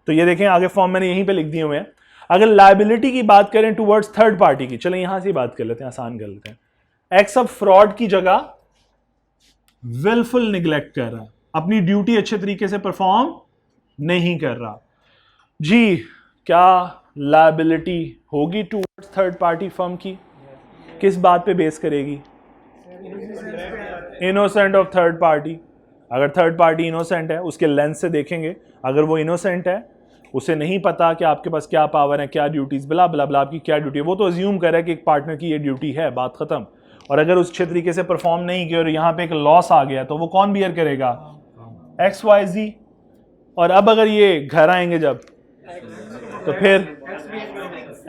तो ये देखें आगे फॉर्म मैंने यहीं पे लिख दिए हुए हैं। अगर लायबिलिटी की बात करें टुवर्ड्स थर्ड पार्टी की, चलें यहां से बात कर लेते हैं, आसान कर लेते हैं। एक्स अब फ्रॉड की जगह विलफुल निग्लेक्ट कर रहा है, अपनी ड्यूटी अच्छे तरीके से परफॉर्म नहीं कर रहा जी, क्या लायबिलिटी होगी टुवर्ड्स थर्ड पार्टी फर्म की? किस बात पे बेस करेगी? Innocent of third party. अगर थर्ड पार्टी इनोसेंट है, उसके लेंस से देखेंगे, अगर वो इनोसेंट है, उसे नहीं पता कि आपके पास क्या पावर है, क्या ड्यूटीज, बला बला बला, आपकी क्या ड्यूटी है, वो तो अज्यूम करे कि एक पार्टनर की ये ड्यूटी है, बात खत्म। और अगर उस अच्छे तरीके से परफॉर्म नहीं किया और यहाँ पे एक लॉस आ गया तो वो कौन बियर करेगा? एक्स वाई जी। और अब अगर ये घर आएंगे जब, तो फिर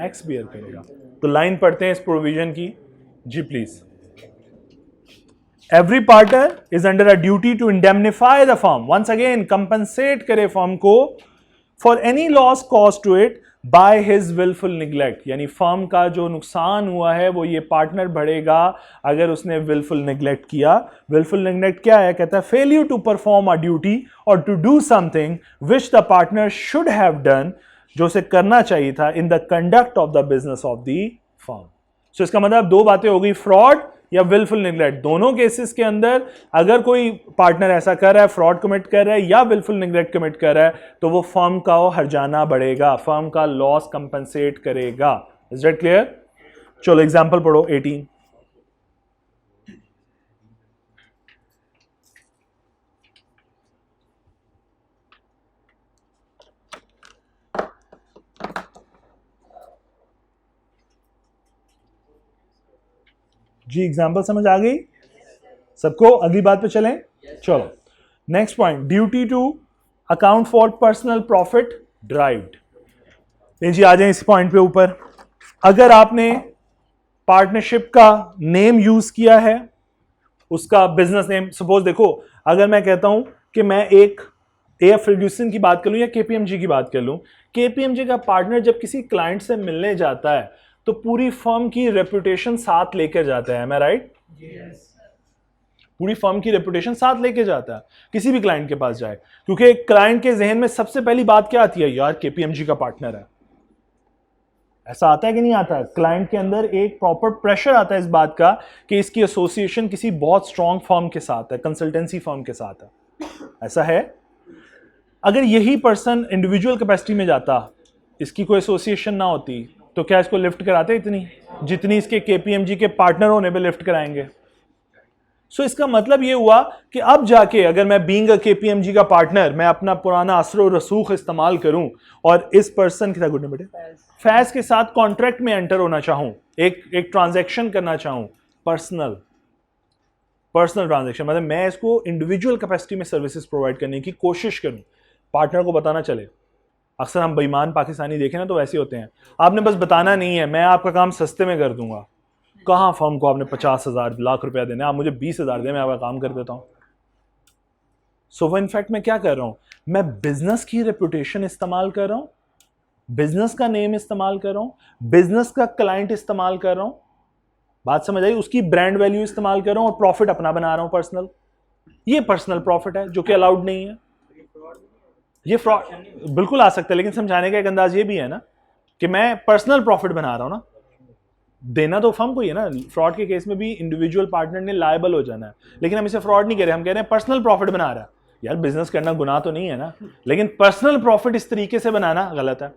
एक्स बियर करेगा। तो लाइन पढ़ते हैं इस प्रोविजन की जी please. Every partner is under a duty to indemnify the firm, once again compensate करे फर्म को for any loss cause to it by his wilful neglect, यानी फर्म का जो नुकसान हुआ है वो ये पार्टनर भरेगा अगर उसने विलफुल निग्लेक्ट किया। विलफुल निग्लेक्ट क्या है? कहता है failure to perform a duty or to do something which the partner should have done, जो उसे करना चाहिए था in the conduct of the business of the firm. So इसका मतलब दो बातें हो गई, फ्रॉड या विलफुल निग्लेक्ट। दोनों केसेस के अंदर अगर कोई पार्टनर ऐसा कर रहा है, फ्रॉड कमिट कर रहा है या विलफुल निग्लेक्ट कमिट कर रहा है, तो वो फर्म का हर्जाना बढ़ेगा, फर्म का लॉस कंपनसेट करेगा। Is that clear? चलो एग्जांपल पढ़ो 18। जी एग्जाम्पल समझ आ गई सबको? अगली बात पे चलें। चलो next point, duty to account for personal profit derived. जी आ जाए इस पॉइंट पे ऊपर। अगर आपने पार्टनरशिप का नेम यूज किया है, उसका बिजनेस नेम। सपोज देखो, अगर मैं कहता हूं कि मैं एक एयर फिल्ड्यूसन की बात कर लूं या केपीएमजी की बात कर लूं, केपीएमजी का पार्टनर जब किसी क्लाइंट से मिलने जाता है तो पूरी फर्म की रेपुटेशन साथ लेकर जाता है। एम आई राइट? पूरी फर्म की रेपुटेशन साथ लेके जाता है किसी भी क्लाइंट के पास जाए, क्योंकि क्लाइंट के जहन में सबसे पहली बात क्या आती है? यार केपीएमजी का पार्टनर है। ऐसा आता है कि नहीं आता है? क्लाइंट के अंदर एक प्रॉपर प्रेशर आता है इस बात का कि इसकी एसोसिएशन किसी बहुत स्ट्रांग फर्म के साथ है, कंसल्टेंसी फर्म के साथ है। ऐसा है। अगर यही पर्सन इंडिविजुअल कैपेसिटी में जाता, इसकी कोई एसोसिएशन ना होती, तो क्या इसको लिफ्ट कराते इतनी जितनी इसके केपीएमजी के पार्टनर होने पे लिफ्ट कराएंगे? सो इसका मतलब ये हुआ कि अब जाके अगर मैं बीइंग अ केपीएमजी का पार्टनर, मैं अपना पुराना असर रसूख इस्तेमाल करूं और इस पर्सन के साथ, गुड बेटे, फैज के साथ कॉन्ट्रैक्ट में एंटर होना चाहूं, एक ट्रांजैक्शन करना चाहूं, पर्सनल ट्रांजैक्शन, मतलब मैं इसको इंडिविजुअल कैपेसिटी में सर्विसेज प्रोवाइड करने की कोशिश करूं, पार्टनर को बताना चले। अक्सर हम बेईमान पाकिस्तानी देखें ना तो वैसे होते हैं, आपने बस बताना नहीं है, मैं आपका काम सस्ते में कर दूंगा। कहाँ फर्म को आपने 50,000 लाख रुपया देने, आप मुझे 20,000 दें, मैं आपका काम कर देता हूं। सो इनफैक्ट मैं क्या कर रहा हूं? मैं बिजनेस की रेपुटेशन इस्तेमाल कर रहा हूं, बिजनेस का नेम इस्तेमाल कर रहा हूं, बिजनेस का क्लाइंट इस्तेमाल कर रहा हूं, बात समझ आई? उसकी ब्रांड वैल्यू इस्तेमाल कर रहा हूं और प्रॉफिट अपना बना रहा हूं पर्सनल। ये पर्सनल प्रॉफिट है जो कि अलाउड नहीं है। ये फ्रॉड बिल्कुल आ सकता है, लेकिन समझाने का एक अंदाज ये भी है ना कि मैं पर्सनल प्रॉफिट बना रहा हूं ना, देना तो फर्म को ही है ना। फ्रॉड के केस में भी इंडिविजुअल पार्टनर ने लायबल हो जाना है, लेकिन हम इसे फ्रॉड नहीं कह रहे, हम कह रहे हैं पर्सनल प्रॉफिट बना रहा है। यार बिजनेस करना गुनाह तो नहीं है ना, लेकिन पर्सनल प्रॉफिट इस तरीके से बनाना गलत है।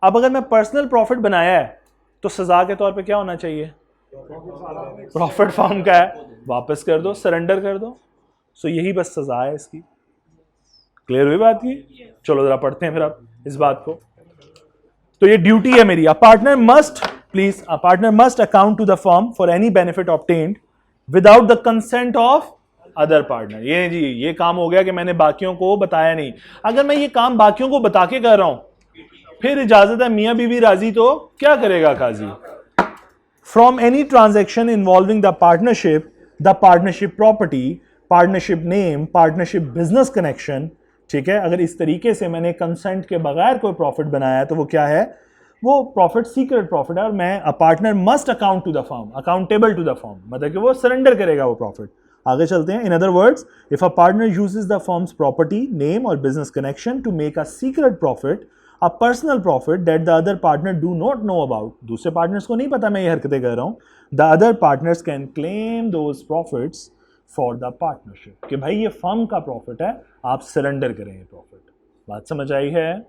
अब अगर मैं पर्सनल प्रॉफिट बनाया है तो सजा के तौर पे क्या होना चाहिए? प्रॉफिट फर्म का है, वापस कर दो, सरेंडर कर दो। सो यही बस सजा है इसकी। क्लियर हुई बात की? चलो जरा पढ़ते हैं फिर आप इस बात को। तो ये ड्यूटी है मेरी। A partner must account to the firm for any benefit obtained without the consent of other partner। ये जी, ये काम हो गया कि मैंने बाकियों को बताया नहीं। अगर मैं ये काम बाकियों को बता के कर रहा हूं, फिर इजाजत है मियां बीवी राजी तो क्या करेगा काजी? From any transaction involving the partnership property, partnership name, partnership business connection, ठीक है, अगर इस तरीके से मैंने कंसेंट के बगैर कोई प्रॉफिट बनाया है तो वो क्या है? वो प्रॉफिट सीक्रेट प्रॉफिट है। और मैं a partner must account to the firm, accountable to the firm, मतलब कि वो सरेंडर करेगा वो प्रॉफिट। आगे चलते हैं। In other words, if a partner uses the firm's property, name or business connection to make a secret profit, a personal profit that the other partner do not know about, दूसरे partners को नहीं पता मैं ये हरकतें कर रहा हूं, the other partners can claim those profits for the partnership, कि भाई ये फर्म का प्रॉफिट है, आप सरेंडर करें ये प्रॉफिट। बात समझ आई है?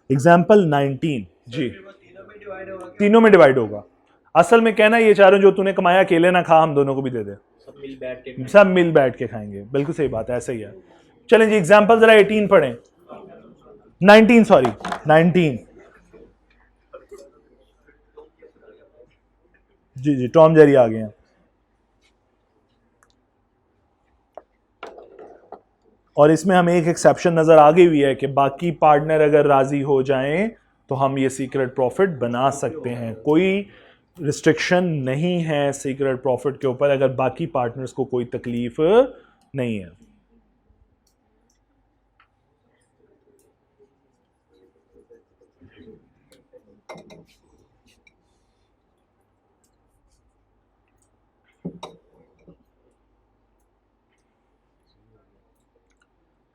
एग्जाम्पल 19 जी, तीनों में डिवाइड होगा। असल में कहना ये चाह रहा हूं, जो तूने कमाया अकेले ना खा, हम दोनों को भी दे दे, सब मिल बैठ के खाएंगे। बिल्कुल सही बात है, ऐसा ही है। चलें जी, एग्जाम्पल जरा 18 पढ़ें, 19 जी जी, टॉम जेरी आ गए हैं। और इसमें हमें एक एक्सेप्शन नजर आ गई हुई है कि बाकी पार्टनर अगर राजी हो जाएं तो हम ये सीक्रेट प्रॉफिट बना सकते हैं। कोई रिस्ट्रिक्शन नहीं है सीक्रेट प्रॉफिट के ऊपर, अगर बाकी पार्टनर्स को कोई तकलीफ नहीं है।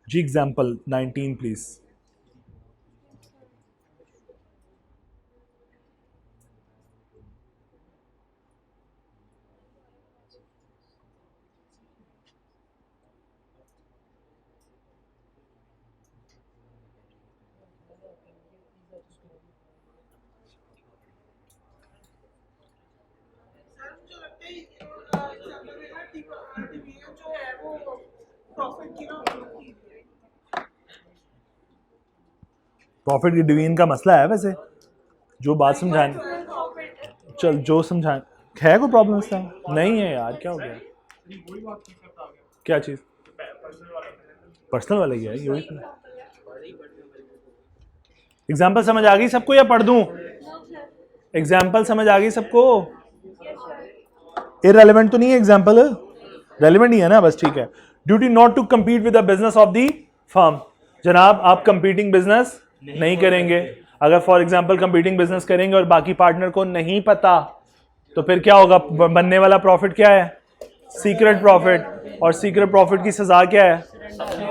जी, एग्जाम्पल 19 प्लीज। प्रॉफिट की डिवीजन का मसला है वैसे, जो बात समझाने, चल जो समझाने है, कोई प्रॉब्लम इसका नहीं है यार। क्या हो गया? क्या चीज? पर्सनल वाला ही है ये। एग्जाम्पल समझ आ गई सबको या पढ़ दूं? एग्जाम्पल समझ आ गई सबको? इररेलेवेंट तो नहीं है एग्जाम्पल, रेलिवेंट ही है ना, बस ठीक है। Duty not to compete with the business of the firm, जनाब आप कंपीटिंग बिजनेस नहीं करेंगे। अगर फॉर एग्जाम्पल कंपीटिंग बिजनेस करेंगे और बाकी पार्टनर को नहीं पता तो फिर क्या होगा, बनने वाला प्रॉफिट क्या है, सीक्रेट प्रॉफिट, और सीक्रेट प्रॉफिट की सजा क्या है,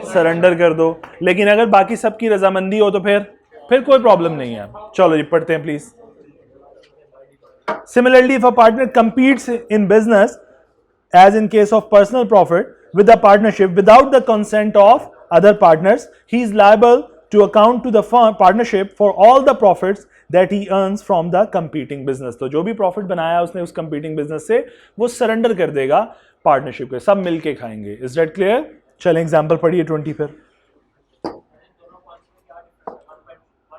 सरेंडर कर दो। लेकिन अगर बाकी सबकी रजामंदी हो तो फिर कोई प्रॉब्लम नहीं है। चलो जी पढ़ते हैं please. Similarly, if a partner competes in business, as in case of personal profit, with the partnership without the consent of other partners, he is liable to account to the partnership for all the profits that he earns from the competing business. तो जो भी profit बनाया उसने उस competing business से वो surrender कर देगा पार्टनरशिप के, सब मिलके खाएंगे। Is that clear? चलें एग्जाम्पल पढ़िए 20 फिर।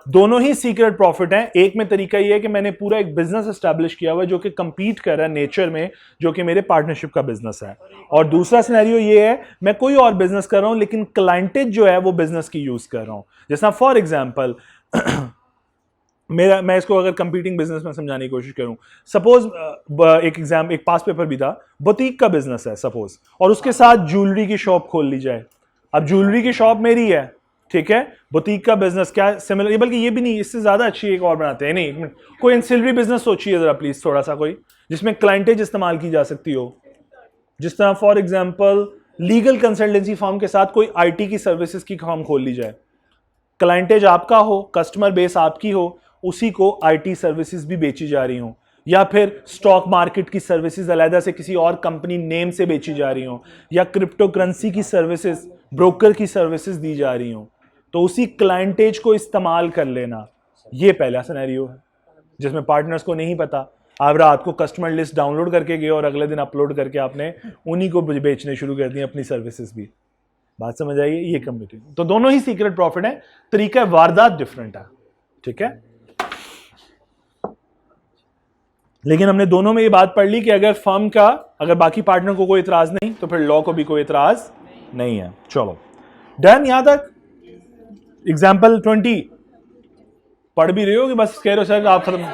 दोनों ही सीक्रेट प्रॉफिट हैं। एक में तरीका ये है कि मैंने पूरा एक बिजनेस एस्टैब्लिश किया हुआ है जो कि कंपीट कर रहा है नेचर में, जो कि मेरे पार्टनरशिप का बिजनेस है। और दूसरा सिनेरियो ये है मैं कोई और बिजनेस कर रहा हूं लेकिन क्लाइंटेज जो है वो बिजनेस की यूज कर रहा हूं। जैसा फॉर एग्जांपल मैं इसको अगर कंपीटिंग बिजनेस में समझाने की कोशिश करूं, सपोज एक पास पेपर भी था, बुटीक का बिजनेस है सपोज, और उसके साथ ज्वेलरी की शॉप खोल ली जाए। अब ज्वेलरी की शॉप मेरी है, ठीक है, बुटीक का बिजनेस क्या सिमिलर, बल्कि ये भी नहीं, इससे ज्यादा अच्छी एक और बनाते हैं। नहीं एक मिनट, कोई एंसिलरी बिजनेस सोचिए जरा प्लीज थोड़ा सा, कोई जिसमें क्लाइंटेज इस्तेमाल की जा सकती हो। जिस तरह for example legal consultancy firm के साथ कोई आईटी की सर्विसेज की फर्म खोल ली जाए, क्लाइंटेज आपका हो, कस्टमर बेस आपकी हो, उसी को आईटी सर्विसेज भी बेची जा रही हो, या फिर स्टॉक मार्केट की सर्विसेज अलहदा से किसी और कंपनी नेम से बेची जा रही हो, या क्रिप्टो करेंसी की सर्विसेज, ब्रोकर की सर्विसेज दी जा रही हो, तो उसी क्लाइंटेज को इस्तेमाल कर लेना। ये पहला सिनेरियो है जिसमें पार्टनर्स को नहीं पता, आप रात को कस्टमर लिस्ट डाउनलोड करके गए और अगले दिन अपलोड करके आपने उन्हीं को बेचने शुरू कर दी अपनी सर्विसेज भी। बात समझ आइए? ये कम्युनिटी, तो दोनों ही सीक्रेट प्रॉफिट है, तरीका वारदात डिफरेंट है, ठीक है। लेकिन हमने दोनों में ये बात पढ़ ली कि अगर फर्म का, अगर बाकी पार्टनर को कोई इतराज नहीं तो फिर लॉ को भी कोई इतराज नहीं है। चलो डन, यहां तक। एग्जाम्पल 20 पढ़ भी रहे हो कि बस कह रहे हो सर आप खत्म?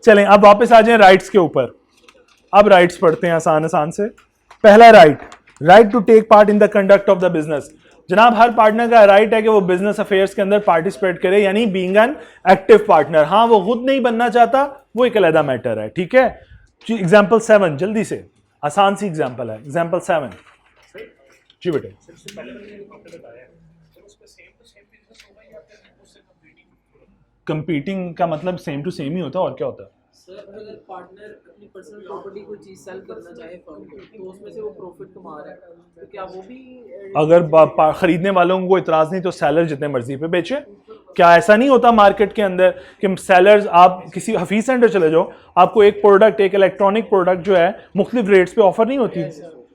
चलें अब वापस आ जाएं राइट्स के ऊपर। अब राइट्स पढ़ते हैं आसान आसान से। पहला right to take part in the conduct of the business. जनाब हर पार्टनर का राइट है कि वो बिजनेस अफेयर्स के अंदर पार्टिसिपेट करे, यानी बीइंग एन एक्टिव पार्टनर। हाँ वो खुद नहीं बनना चाहता, वो एक अलग मैटर है, ठीक है। एग्जाम्पल 7 जल्दी से, आसान सी एग्जाम्पल है, एग्जाम्पल 7 जी बेटे। कंपीटिंग का मतलब सेम टू सेम ही होता है, और क्या होता है सर? अगर पार्टनर अपनी पर्सनल प्रॉपर्टी को चीज सेल करना चाहे फर्म को, तो उसमें से वो प्रॉफिट कमा रहा है, तो क्या वो भी अगर खरीदने वालों को इतराज नहीं तो सेलर जितने मर्जी पे बेचे? क्या ऐसा नहीं होता मार्केट के अंदर कि सेलर्स, आप किसी हफीज सेंटर चले जाओ, आपको एक प्रोडक्ट, एक इलेक्ट्रॉनिक प्रोडक्ट जो है मुख्तलिफ रेट्स पे ऑफर नहीं होती,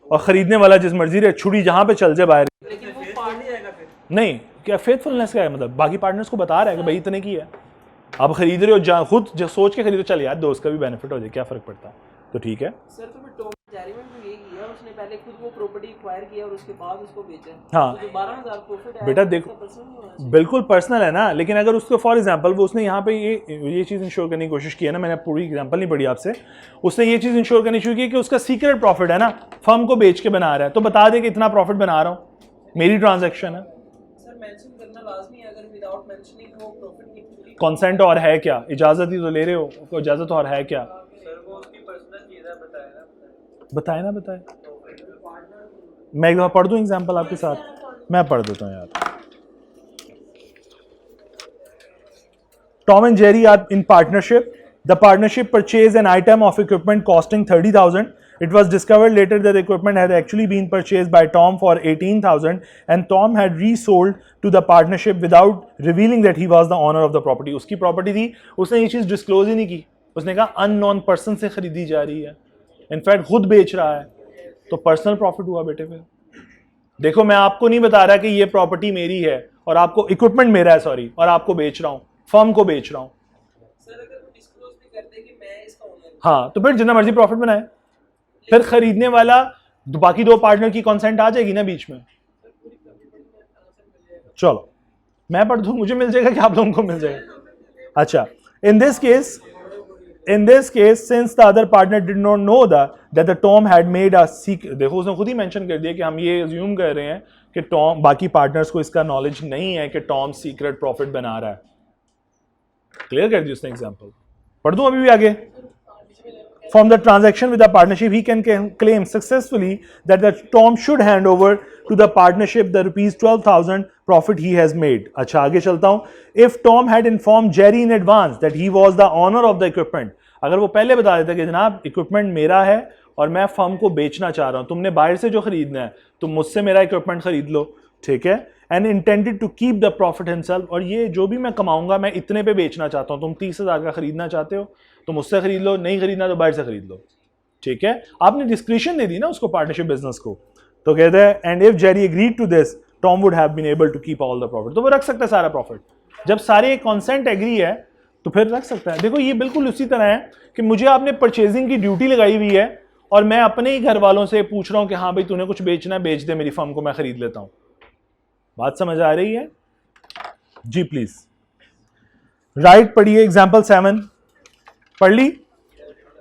और खरीदने वाला जिस मर्जी रेट छुड़ी जहां पे चल जाए बाहर, लेकिन वो पार्टनर जाएगा फिर नहीं। क्या फेथफुलनेस का है मतलब? बाकी पार्टनर्स को बता रहा है कि भाई इतने की है, आप खरीद रहे हो, खुद जो सोच के खरीदो, चल यार दोस्त का भी बेनिफिट हो जाए, क्या फर्क पड़ता है, तो ठीक है। सर तो फिर टॉम जेरी में भी यही किया, उसने पहले खुद वो प्रॉपर्टी एक्वायर किया और उसके बाद उसको बेचा। हाँ तो जो 12,000 प्रॉफिट है बेटा देखो, बिल्कुल पर्सनल है ना, लेकिन अगर उसको फॉर एग्जांपल वो उसने यहाँ पे ये चीज़ इंश्योर करने की कोशिश की है ना, मैंने पूरी एग्जांपल नहीं पढ़ी आपसे, उसने ये चीज़ इंश्योर करनी शुरू की कि उसका सीक्रेट प्रॉफिट है ना, फर्म को बेच के बना रहा है, तो बता दे कि इतना प्रॉफिट बना रहा हूँ, मेरी ट्रांजेक्शन है। सर मेंशन करना लाजमी है, अगर विदाउट मेंशनिंग वो प्रॉफिट की पूरी कंसेंट और है क्या, इजाजत ही तो ले रहे हो, कोई इजाजत और है क्या? सर वो उसकी पर्सनल चीज है, बताए ना बताए। मैं एक दफा पढ़ दूं एग्जांपल आपके साथ, मैं पढ़ देता हूं यार। Tom and Jerry are in partnership. The partnership purchased an item of equipment costing 30,000. It was discovered later that the equipment had actually been purchased by Tom for 18,000 and Tom had resold to the partnership without revealing that he was the owner of the property. उसकी property थी, उसने ये चीज़ disclose ही नहीं की, उसने कहा unknown person से खरीदी जा रही है, इनफैक्ट खुद बेच रहा है, तो पर्सनल प्रॉफिट हुआ बेटे। फिर देखो मैं आपको नहीं बता रहा कि ये प्रॉपर्टी मेरी है और आपको इक्विपमेंट मेरा है, सॉरी, और आपको बेच रहा हूँ, फर्म को बेच रहा हूँ। सर अगर वो डिस्क्लोज भी कर दे कि मैं इसका ओनर हूं, हाँ तो फिर जितना मर्जी प्रॉफिट बनाए, फिर खरीदने वाला बाकी दो पार्टनर की कंसेंट आ जाएगी ना बीच में। चलो मैं पढ़ दूं, मुझे मिल जाएगा कि आप लोगों को मिल जाएगा? अच्छा, in this case in this case, since the other partner did not know that the Tom had made a secret, देखो उसने खुद ही मेंशन कर दिया कि हम ये assume कर रहे हैं कि टॉम, बाकी पार्टनर्स को इसका नॉलेज नहीं है कि टॉम सीक्रेट प्रॉफिट बना रहा है. क्लियर कर दी उसने एग्जांपल. पढ़ दूं अभी भी आगे. From the transaction with the partnership, he can claim successfully that the Tom should hand over to the partnership the rupees 12,000 profit he has made. अच्छा आगे चलता हूँ. If Tom had informed Jerry in advance that he was the owner of the equipment, अगर वो पहले बता देता कि जनाब इक्विपमेंट मेरा है और मैं फर्म को बेचना चाह रहा हूँ, तुमने बाहर से जो खरीदना है तुम मुझसे मेरा इक्विपमेंट खरीद लो, ठीक है. And intended to keep the profit himself, और ये जो भी मैं कमाऊंगा मैं इतने पे बेचना चाहता हूँ, तुम 30,000 का खरीदना चाहते हो तो मुझसे खरीद लो, नहीं खरीदना तो बाहर से खरीद लो, ठीक है. आपने डिस्क्रिप्शन दे दी ना उसको पार्टनरशिप बिजनेस को. तो कहते हैं and if Jerry agreed to this Tom would have been able to keep all the profit. तो वो रख सकता है सारा प्रॉफिट. जब सारे कॉन्सेंट एग्री है तो फिर रख सकता है. देखो ये बिल्कुल उसी तरह है कि मुझे आपने परचेजिंग की ड्यूटी लगाई हुई है और मैं अपने ही घर वालों से पूछ रहा हूं कि हाँ भाई तूने कुछ बेचना है, बेच दे मेरी फर्म को, मैं खरीद लेता हूं. बात समझ आ रही है जी? प्लीज राइट पढ़िए. एग्जाम्पल 7 पढ़ ली.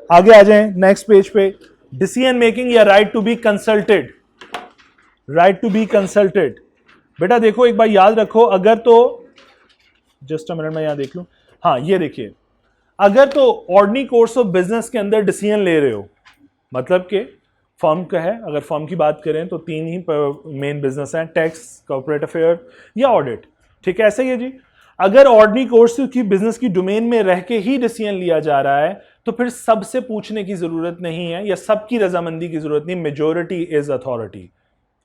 आगे आ जाएं नेक्स्ट पेज पे. डिसीजन मेकिंग या right to be consulted. Right to be consulted. बेटा देखो एक बार याद रखो, अगर तो जस्ट अ मिनट में यहां देख लूं. हाँ ये देखिए, अगर तो ऑर्डिनरी कोर्स ऑफ बिजनेस के अंदर डिसीजन ले रहे हो, मतलब कि फर्म का है, अगर फर्म की बात करें तो 3 ही मेन बिजनेस हैं, टैक्स, कॉर्पोरेट अफेयर या ऑडिट, ठीक है. ऐसा ही है जी. अगर ऑर्डिनरी कोर्स की बिजनेस की डोमेन में रह के ही डिसीजन लिया जा रहा है तो फिर सबसे पूछने की जरूरत नहीं है या सबकी रजामंदी की जरूरत नहीं. Majority is authority.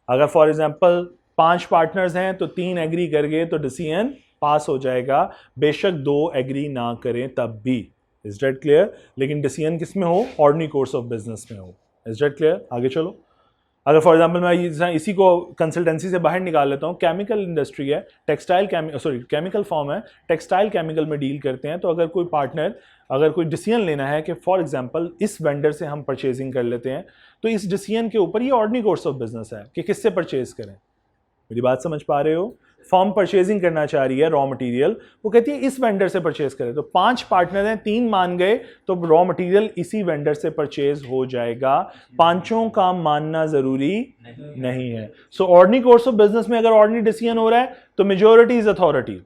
अगर फॉर एग्जांपल 5 पार्टनर्स हैं तो 3 एग्री कर गए तो डिसीजन पास हो जाएगा, बेशक 2 एग्री ना करें तब भी. Is that clear? लेकिन डिसीजन किस में हो? ऑर्डिनरी कोर्स ऑफ बिजनेस में हो. Is that clear? आगे चलो. अगर फॉर एग्जांपल मैं इसी को कंसल्टेंसी से बाहर निकाल लेता हूँ, केमिकल इंडस्ट्री है, केमिकल फॉर्म है, टेक्सटाइल केमिकल में डील करते हैं, तो अगर कोई पार्टनर अगर कोई डिसीजन लेना है कि फॉर एग्जांपल इस वेंडर से हम परचेजिंग कर लेते हैं, तो इस डिसीजन के ऊपर ये ऑर्डिनरी कोर्स ऑफ बिजनेस है कि किससे परचेज करें. मेरी बात समझ पा रहे हो? फर्म परचेजिंग करना चाह रही है रॉ मटेरियल, वो कहती है इस वेंडर से परचेज करें, तो 5 पार्टनर हैं, 3 मान गए तो रॉ मटेरियल इसी वेंडर से परचेज हो जाएगा. 5 का मानना जरूरी नहीं है. सो ऑर्डिनरी कोर्स ऑफ बिजनेस में अगर ऑर्डिनरी डिसीजन हो रहा है तो मेजोरिटी इज अथॉरिटी.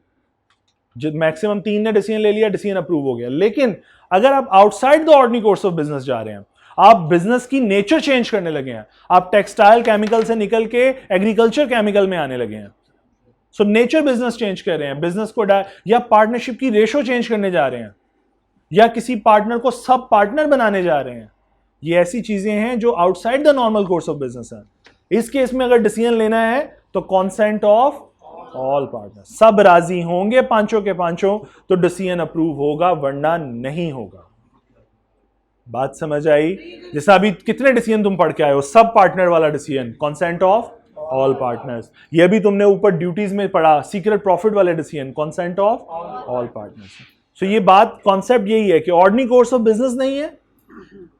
मैक्सिमम 3 ने डिसीजन ले लिया, डिसीजन अप्रूव हो गया. लेकिन अगर आप outside the ordinary course of business जा रहे हैं, आप बिजनेस की नेचर चेंज करने लगे हैं, आप टेक्सटाइल केमिकल से निकल के एग्रीकल्चर केमिकल में आने लगे हैं, सो नेचर बिजनेस चेंज कर रहे हैं, बिजनेस को या पार्टनरशिप की रेशो चेंज करने जा रहे हैं, या किसी पार्टनर को सब पार्टनर बनाने जा रहे हैं, ये ऐसी चीजें हैं जो outside the normal course of business है. इस केस में अगर डिसीजन लेना है तो कॉन्सेंट ऑफ ऑल पार्टनर, सब राजी होंगे 5 के 5 तो डिसीजन अप्रूव होगा, वरना नहीं होगा. बात समझ आई? जैसा अभी कितने डिसीजन तुम पढ़ के आए हो, सब पार्टनर वाला decision, consent of all partners. ये भी तुमने ऊपर ड्यूटीज में पढ़ा, सीक्रेट प्रॉफिट वाले decision, consent of all partners. So ये बात कॉन्सेप्ट यही है कि ऑर्डिनरी कोर्स ऑफ बिजनेस नहीं है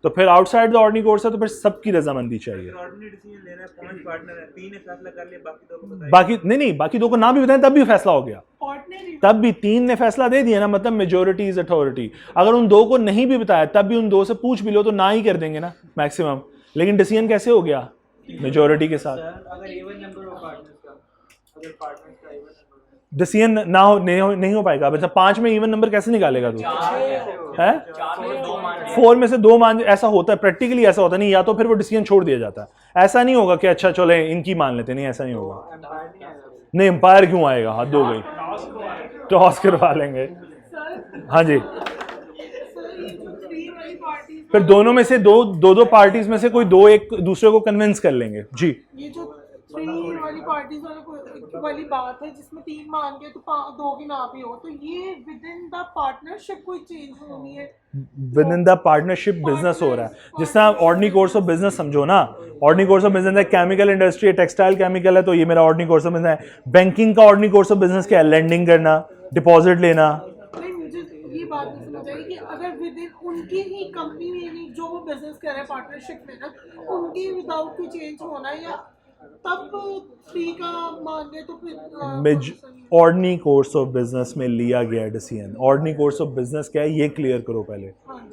तो फिर आउटसाइड द ऑर्डिनरी कोर्स है तो फिर सबकी रजामंदी चाहिए. ऑर्डिनरी डिसीजन लेना है, 5 पार्टनर है, 3 ने फैसला कर लिया, बाकी 2 को बताइए. बाकी नहीं, बाकी 2 को ना भी बताएं तब भी फैसला हो गया, ऑर्डिनरी तब भी 3 ने फैसला दे दिया ना, मतलब मेजोरिटी इज अथॉरिटी. अगर उन 2 को नहीं भी बताया तब भी उन 2 से पूछ भी लो तो ना ही कर देंगे ना मैक्सिमम. लेकिन डिसीजन कैसे हो गया? मेजोरिटी के साथ. अगर इवन नंबर हो पार्टनर्स का, अगर पार्टनर्स का इवन नंबर डिसीजन ना हो नहीं हो पाएगा. मतलब 5 में इवन नंबर कैसे निकालेगा तू? है 4 में से 2 मान. ऐसा होता है प्रैक्टिकली, ऐसा होता नहीं, या तो फिर वो डिसीजन छोड़ दिया जाता है. ऐसा नहीं होगा कि अच्छा चले इनकी मान लेते, नहीं ऐसा नहीं होगा. नहीं एम्पायर क्यों आएगा? हद हो गई, टॉस करवा लेंगे. हाँ जी, फिर दोनों में से दो पार्टीज में से कोई 2 एक दूसरे को कन्विंस कर लेंगे जी. ये जो 3 वाली पार्टीज वाली बात है जिसमें 3 मान गए तो 2 की ना भी हो, तो ये विद इन द पार्टनरशिप कोई चेंज होनी है? With in the partnership business हो रहा है. जिस तरह ऑर्डिनरी कोर्स ऑफ बिजनेस समझो ना, ऑर्डिनरी कोर्स ऑफ बिजनेस है केमिकल इंडस्ट्री है, टेक्सटाइल केमिकल है, तो ये मेरा ऑर्डिनरी कोर्स ऑफ बिजनेस है. बैंकिंग का ऑर्डिनरी कोर्स ऑफ बिजनेस क्या है? लेंडिंग करना, डिपॉजिट लेना. नहीं, मुझे ये बात नहीं समझ आई कि अगर विद इन उनकी ही कंपनी में जो वो बिजनेस कर रहे हैं पार्टनरशिप में ना, उनकी विदाउट कोई चेंज होना है या तब 3 का मान गए तो मिज फिर ऑर्डनरी कोर्स ऑफ बिजनेस में लिया गया decision. Ordinary course of business क्या है ये क्लियर करो पहले।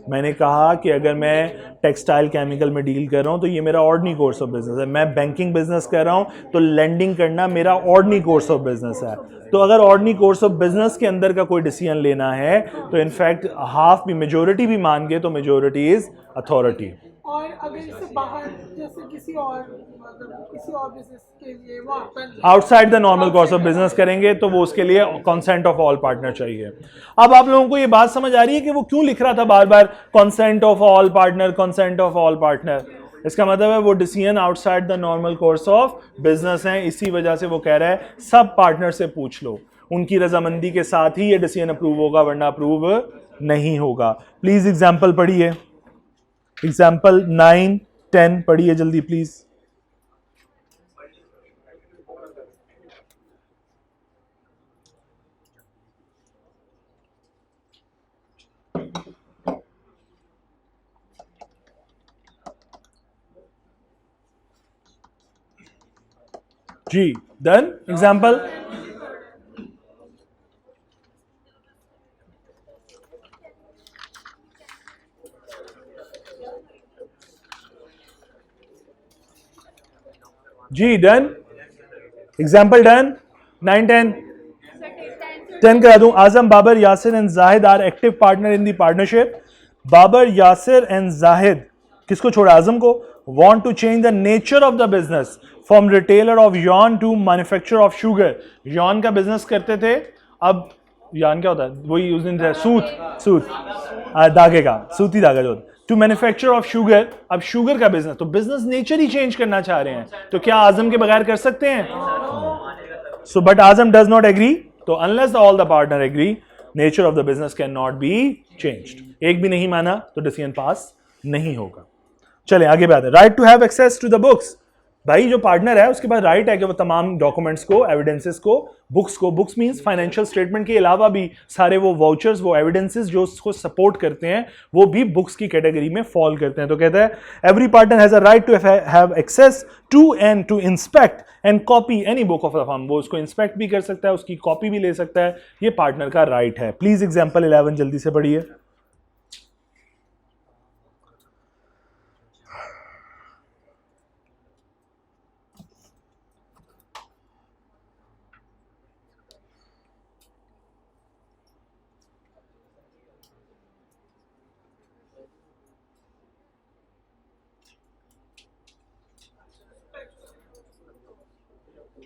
मैंने कहा कि अगर मैं टेक्सटाइल केमिकल में डील कर रहा हूं तो ये मेरा ऑर्डनरी कोर्स ऑफ बिजनेस है। मैं बैंकिंग बिजनेस कर रहा हूं तो लेंडिंग करना मेरा ऑर्डनरी कोर्स ऑफ बिजनेस है। तो अगर ऑर्डनरी कोर्स ऑफ बिजनेस के अंदर का कोई डिसीजन लेना है तो इनफैक्ट हाफ भी मेजोरिटी भी मान गए तो मेजोरिटी इज अथॉरिटी। और अगर इससे बाहर जैसे किसी और बिजनेस के लिए वो outside the normal course of business करेंगे तो वो उसके लिए कंसेंट ऑफ ऑल पार्टनर चाहिए। अब आप लोगों को ये बात समझ आ रही है कि वो क्यों लिख रहा था बार बार consent of all partner, consent of all partner. इसका मतलब है वो decision outside the normal course of business है, इसी वजह से वो कह रहा है सब पार्टनर से पूछ लो, उनकी रजामंदी के साथ ही ये डिसीजन अप्रूव होगा वरना अप्रूव नहीं होगा। प्लीज एग्जाम्पल पढ़िए, एग्जाम्पल 9, 10 पढ़िए जल्दी प्लीज। जी डन। एग्जाम्पल जी डन। Example done. 9, 10 10 करा दूं। Azam, Babar, Yasir and Zahid are active partner in the partnership. Babar, Yasir and Zahid, किसको छोड़ा? आजम को। want to change the nature of the business from retailer of yarn to manufacturer of sugar। yarn का business करते थे, अब yarn क्या होता है? वही उस दिन सूत धागे का, सूती धागा जो होता है। टू मैन्युफैक्चर ऑफ शुगर, अब शुगर का बिजनेस, तो बिजनेस नेचर ही चेंज करना चाह रहे हैं, तो क्या आजम के बगैर कर सकते हैं? So but Azam does not agree, तो unless all the partner agree nature of the business can not be changed. एक भी नहीं माना तो डिसीजन पास नहीं होगा। चले आगे बात है। Right to have access to the books, भाई जो पार्टनर है उसके पास राइट है कि वो तमाम डॉक्यूमेंट्स को, एविडेंसेस को, बुक्स मींस फाइनेंशियल स्टेटमेंट के अलावा भी सारे वो वाउचर्स, वो एविडेंसेस जो उसको सपोर्ट करते हैं वो भी बुक्स की कैटेगरी में फॉल करते हैं। तो कहता है every partner has a right to have access to and to inspect and copy any book of the firm. वो उसको इंस्पेक्ट भी कर सकता है, उसकी कॉपी भी ले सकता है, ये पार्टनर का राइट है। प्लीज एग्जाम्पल 11 जल्दी से पढ़िए।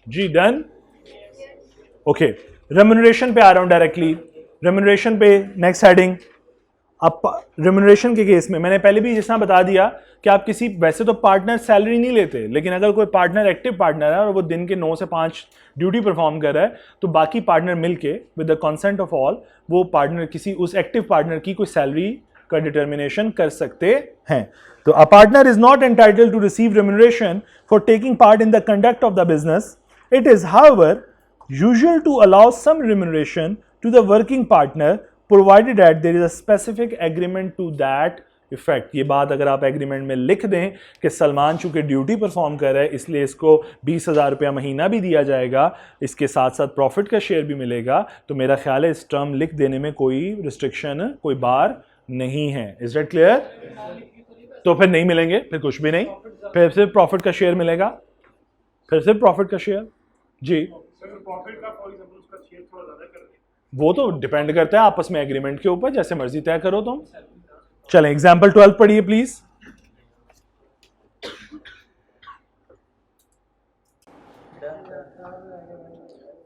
जी डन। ओके, रेम्यूनरेशन पे आ रहा हूं डायरेक्टली। रेम्यूनरेशन पे नेक्स्ट हेडिंग। अब रेम्यूनरेशन के केस में मैंने पहले भी जितना बता दिया कि आप किसी, वैसे तो पार्टनर सैलरी नहीं लेते, लेकिन अगर कोई पार्टनर एक्टिव पार्टनर है और वो दिन के 9 से 5 ड्यूटी परफॉर्म कर रहा है तो बाकी पार्टनर मिलके with the consent of all वो पार्टनर किसी उस एक्टिव पार्टनर की कोई सैलरी का डिटर्मिनेशन कर सकते हैं। तो a partner is not entitled to receive remuneration for taking part in the conduct of the business. It is, however, usual to allow some remuneration to the working partner provided that there is a specific agreement to that effect। ये बात अगर आप agreement में लिख दें कि सलमान चूंकि duty perform कर रहा है इसलिए इसको 20,000 रुपया महीना भी दिया जाएगा, इसके साथ साथ प्रॉफिट का शेयर भी मिलेगा, तो मेरा ख्याल है इस टर्म लिख देने में कोई रिस्ट्रिक्शन, कोई बार नहीं है। Is that clear? तो फिर नहीं मिलेंगे, फिर कुछ भी नहीं, फिर सिर्फ प्रॉफिट का शेयर मिलेगा, फिर सिर्फ प्रॉफिट का शेयर। जी प्रॉफिट का फॉर एग्जांपल उसका शेयर थोड़ा ज्यादा कर दे, वो तो डिपेंड करता है आपस में एग्रीमेंट के ऊपर, जैसे मर्जी तय करो तुम। चलें एग्जांपल 12 पढ़िए प्लीज।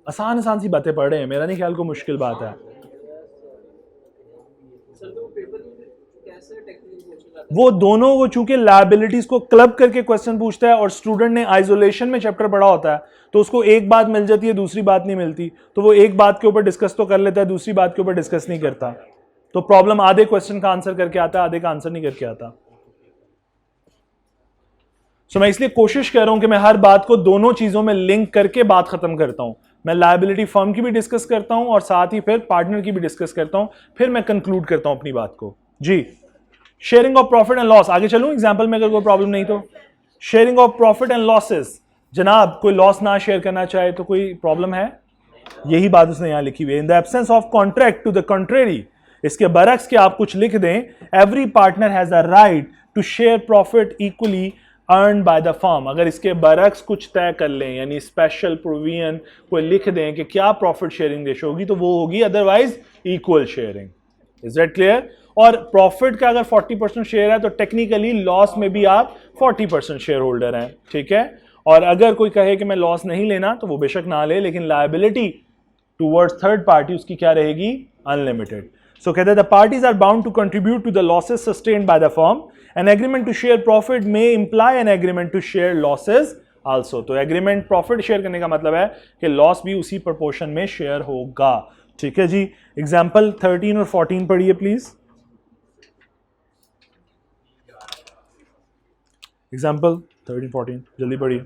आसान आसान सी बातें पढ़ रहे हैं, मेरा नहीं ख्याल को मुश्किल बात है। सर तो पेपर में कैसे टेक्निकल क्वेश्चन आता है? वो दोनों, वो चूंकि लायबिलिटीज को क्लब करके क्वेश्चन पूछता है और स्टूडेंट ने आइसोलेशन में चैप्टर पढ़ा होता है तो उसको एक बात मिल जाती है, दूसरी बात नहीं मिलती, तो वो एक बात के ऊपर डिस्कस तो कर लेता है, दूसरी बात के ऊपर डिस्कस नहीं करता, तो प्रॉब्लम आधे क्वेश्चन का आंसर करके आता है, आधे का आंसर नहीं करके आता। सो मैं इसलिए कोशिश कर रहा हूं कि मैं हर बात को दोनों चीजों में लिंक करके बात खत्म करता हूं। मैं लायबिलिटी फर्म की भी डिस्कस करता हूं और साथ ही फिर पार्टनर की भी डिस्कस करता हूं, फिर मैं कंक्लूड करता हूं अपनी बात को। जी sharing of profit and loss, आगे चलूं एग्जांपल में अगर कोई प्रॉब्लम नहीं तो। Sharing of profit and losses, जनाब कोई लॉस ना शेयर करना चाहे तो कोई प्रॉब्लम है? यही बात उसने यहां लिखी हुई है, in the absence of contract to the contrary, इसके बरक्स के आप कुछ लिख दें, every partner has a right to share profit equally earn by the firm. अगर इसके बरक्स कुछ तय कर लें, यानी स्पेशल प्रोविजन कोई लिख दें कि क्या प्रॉफिट शेयरिंग रेशो होगी, तो वो होगी otherwise equal sharing. Is that clear? और प्रॉफिट का अगर 40% शेयर है तो टेक्निकली लॉस में भी आप 40% शेयर होल्डर हैं, ठीक है। और अगर कोई कहे कि मैं लॉस नहीं लेना तो वो बेशक ना ले, लेकिन लायबिलिटी टूवर्ड्स थर्ड पार्टी उसकी क्या रहेगी? अनलिमिटेड। सो कहते हैं the parties are bound to contribute to the losses sustained by the firm. An agreement to share profit may imply an agreement to share losses also. तो agreement profit share करने का मतलब है कि loss भी उसी प्रोपोर्शन में share होगा, ठीक है जी। एग्जाम्पल 13 और 14 पढ़िए प्लीज। एग्जाम्पल 13 14 जल्दी पढ़िए।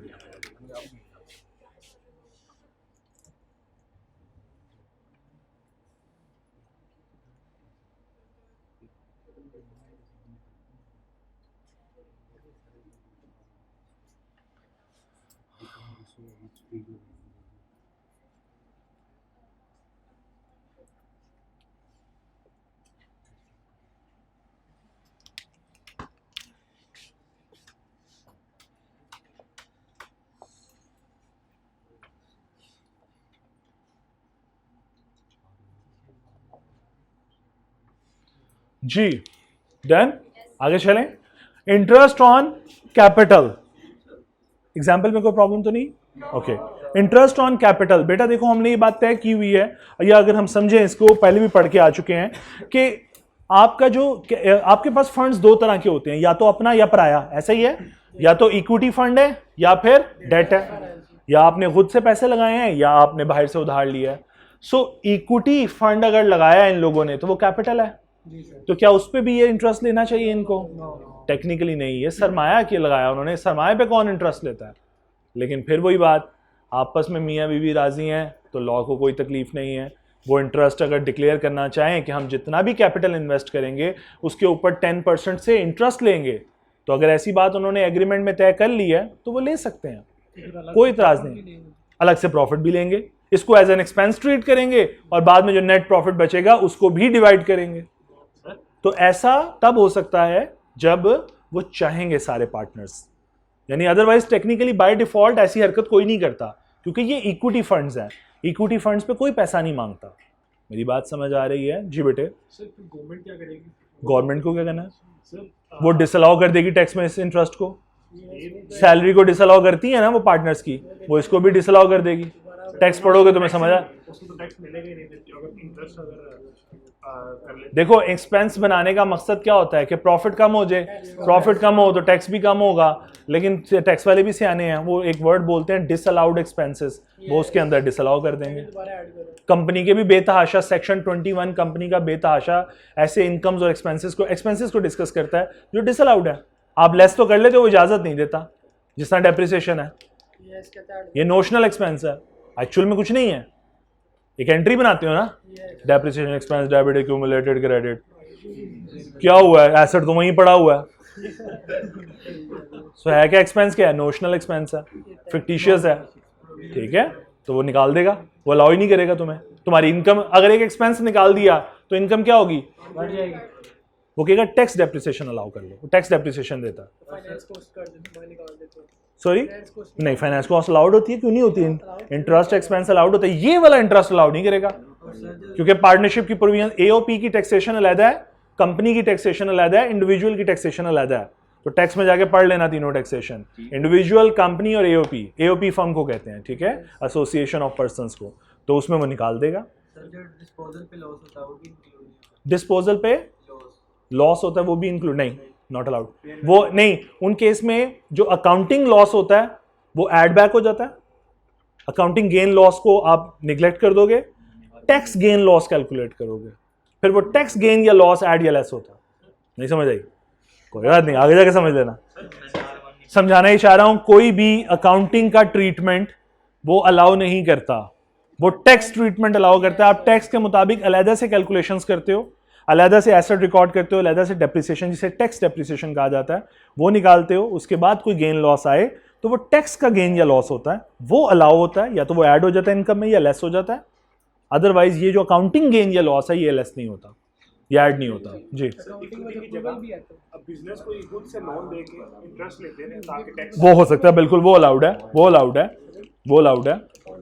जी डन, आगे चलें। इंटरेस्ट ऑन कैपिटल, एग्जाम्पल में कोई प्रॉब्लम तो नहीं? ओके। इंटरेस्ट ऑन कैपिटल, बेटा देखो हमने ये बात तय की हुई है, या अगर हम समझें इसको, पहले भी पढ़ के आ चुके हैं कि आपका जो आपके पास फंड्स दो तरह के होते हैं, या तो अपना या पराया, ऐसा ही है। या तो इक्विटी फंड है या फिर डेट है, या आपने खुद से पैसे लगाए हैं या आपने बाहर से उधार लिया है। सो इक्विटी फंड अगर लगाया इन लोगों ने तो वो कैपिटल है, तो क्या उस पर भी ये इंटरेस्ट लेना चाहिए इनको? टेक्निकली नहीं, ये सरमाया के लगाया उन्होंने, सरमाए पे कौन इंटरेस्ट लेता है? लेकिन फिर वही बात, आपस में मियाँ बीवी राजी हैं तो लॉ को कोई तकलीफ नहीं है। वो इंटरेस्ट अगर डिक्लेयर करना चाहें कि हम जितना भी कैपिटल इन्वेस्ट करेंगे उसके ऊपर 10% से इंटरेस्ट लेंगे, तो अगर ऐसी बात उन्होंने एग्रीमेंट में तय कर ली है तो वो ले सकते हैं, कोई इतराज नहीं। अलग से प्रॉफिट भी लेंगे, इसको एज एन एक्सपेंस ट्रीट करेंगे और बाद में जो नेट प्रॉफिट बचेगा उसको भी डिवाइड करेंगे। तो ऐसा तब हो सकता है जब वो चाहेंगे सारे पार्टनर्स, यानी अदरवाइज टेक्निकली बाय डिफॉल्ट ऐसी हरकत कोई नहीं करता, क्योंकि ये इक्विटी फंड्स हैं, इक्विटी फंड्स पे कोई पैसा नहीं मांगता। मेरी बात समझ आ रही है जी बेटे? सर गवर्नमेंट क्या करेगी? गवर्नमेंट को क्या करना है? सर वो डिसअलाउ कर देगी टैक्स में इस इंटरेस्ट को। सैलरी को डिसअलाउ करती है ना वो पार्टनर्स की, वो इसको भी डिसअलाउ कर देगी। टैक्स पढ़ोगे तो मैं समझा। उसको तो टैक्स मिलेगा ही नहीं, अगर इंटरेस्ट अगर कर ले। देखो एक्सपेंस बनाने का मकसद क्या होता है कि प्रॉफिट कम हो जाए, प्रॉफिट कम हो तो टैक्स भी कम होगा, लेकिन टैक्स वाले भी सियाने हैं, वो एक वर्ड बोलते हैं डिसअलाउड एक्सपेंसेस, वो उसके अंदर डिसअलाउ कर देंगे। कंपनी के भी बेतहाशा सेक्शन 21 कंपनी का बेतहाशा ऐसे इनकम्स और एक्सपेंसेस को डिस्कस करता है जो डिसअलाउड है। आप लेस तो कर लेते हो, वो इजाजत नहीं देता, जिस तरह डेप्रिसिएशन है, ये नोशनल एक्सपेंस है, एक्चुअल में कुछ नहीं है। एक एंट्री बनाते हो ना, depreciation expense, debit, accumulated credit, क्या हुआ है? एसेट तो वहीं पड़ा हुआ है। सो है क्या एक्सपेंस? क्या है? नोशनल एक्सपेंस है, फिक्टिशियस है, ठीक है, तो वो निकाल देगा, वो अलाउ ही नहीं करेगा तुम्हें। तुम्हारी इनकम अगर एक एक्सपेंस निकाल दिया तो इनकम क्या होगी? बढ़ जाएगी। वो कहेगा टैक्स डेप्रिसिएशन अलाउ कर लो, वो टैक्स डेप्रिसिएशन देता है। फाइनेंस कॉस्ट कर देते हैं, निकाल देते हैं। सॉरी नहीं, फाइनेंस कॉस्ट अलाउड होती है, क्यों नहीं होती है? इंटरेस्ट एक्सपेंस अलाउड होता है, ये वाला इंटरेस्ट अलाउड नहीं करेगा, क्योंकि पार्टनरशिप की प्रोविजन, एओपी की टैक्सेशन अलग है, कंपनी की टैक्सेशन अलग है, इंडिविजुअल की टैक्सेशन अलग है। तो टैक्स में जाके पढ़ लेना तीनों टैक्सेशन, इंडिविजुअल, कंपनी और एओपी। एओपी फर्म को कहते हैं, ठीक है, एसोसिएशन ऑफ पर्संस को, तो उसमें वो निकाल देगा। सर जो डिस्पोजल पे लॉस होता है वो भी इंक्लूड नहीं डिस्पोजल पे लॉस होता है वो भी इंक्लूड नहीं, नॉट अलाउड। वो नहीं, उन केस में जो अकाउंटिंग लॉस होता है वो ऐड बैक हो जाता है। अकाउंटिंग गेन लॉस को आप निग्लेक्ट कर दोगे, टैक्स गेन लॉस कैलकुलेट करोगे, फिर वो टैक्स गेन या लॉस ऐड या लेस होता है। नहीं समझ आई? कोई बात नहीं, आगे जाके समझ लेना। समझाना ही चाह रहा हूं, कोई भी अकाउंटिंग का ट्रीटमेंट वो अलाउ नहीं करता, वो टैक्स ट्रीटमेंट अलाउ करता है। आप टैक्स के मुताबिक अलहदा से कैलकुलेशंस करते हो, अलहदा से एसेट रिकॉर्ड करते हो, अलहदा से डेप्रिसिएशन, जिसे टैक्स डेप्रिसिएशन कहा जाता है, वो निकालते हो। उसके बाद कोई गेन लॉस आए तो वो टैक्स का गेन या लॉस होता है, वो अलाउ होता है, या तो वो ऐड हो जाता है इनकम में या लेस हो जाता है। अदरवाइज ये जो अकाउंटिंग गेन या लॉस है ये लेस नहीं होता, ये ऐड नहीं होता। जी इक्विटी की जगह अब बिजनेस को खुद से लोन देके इंटरेस्ट लेते हैं ताकि टैक्स वो हो सकता है, बिल्कुल वो अलाउड है, वो अलाउड है, वो अलाउड है।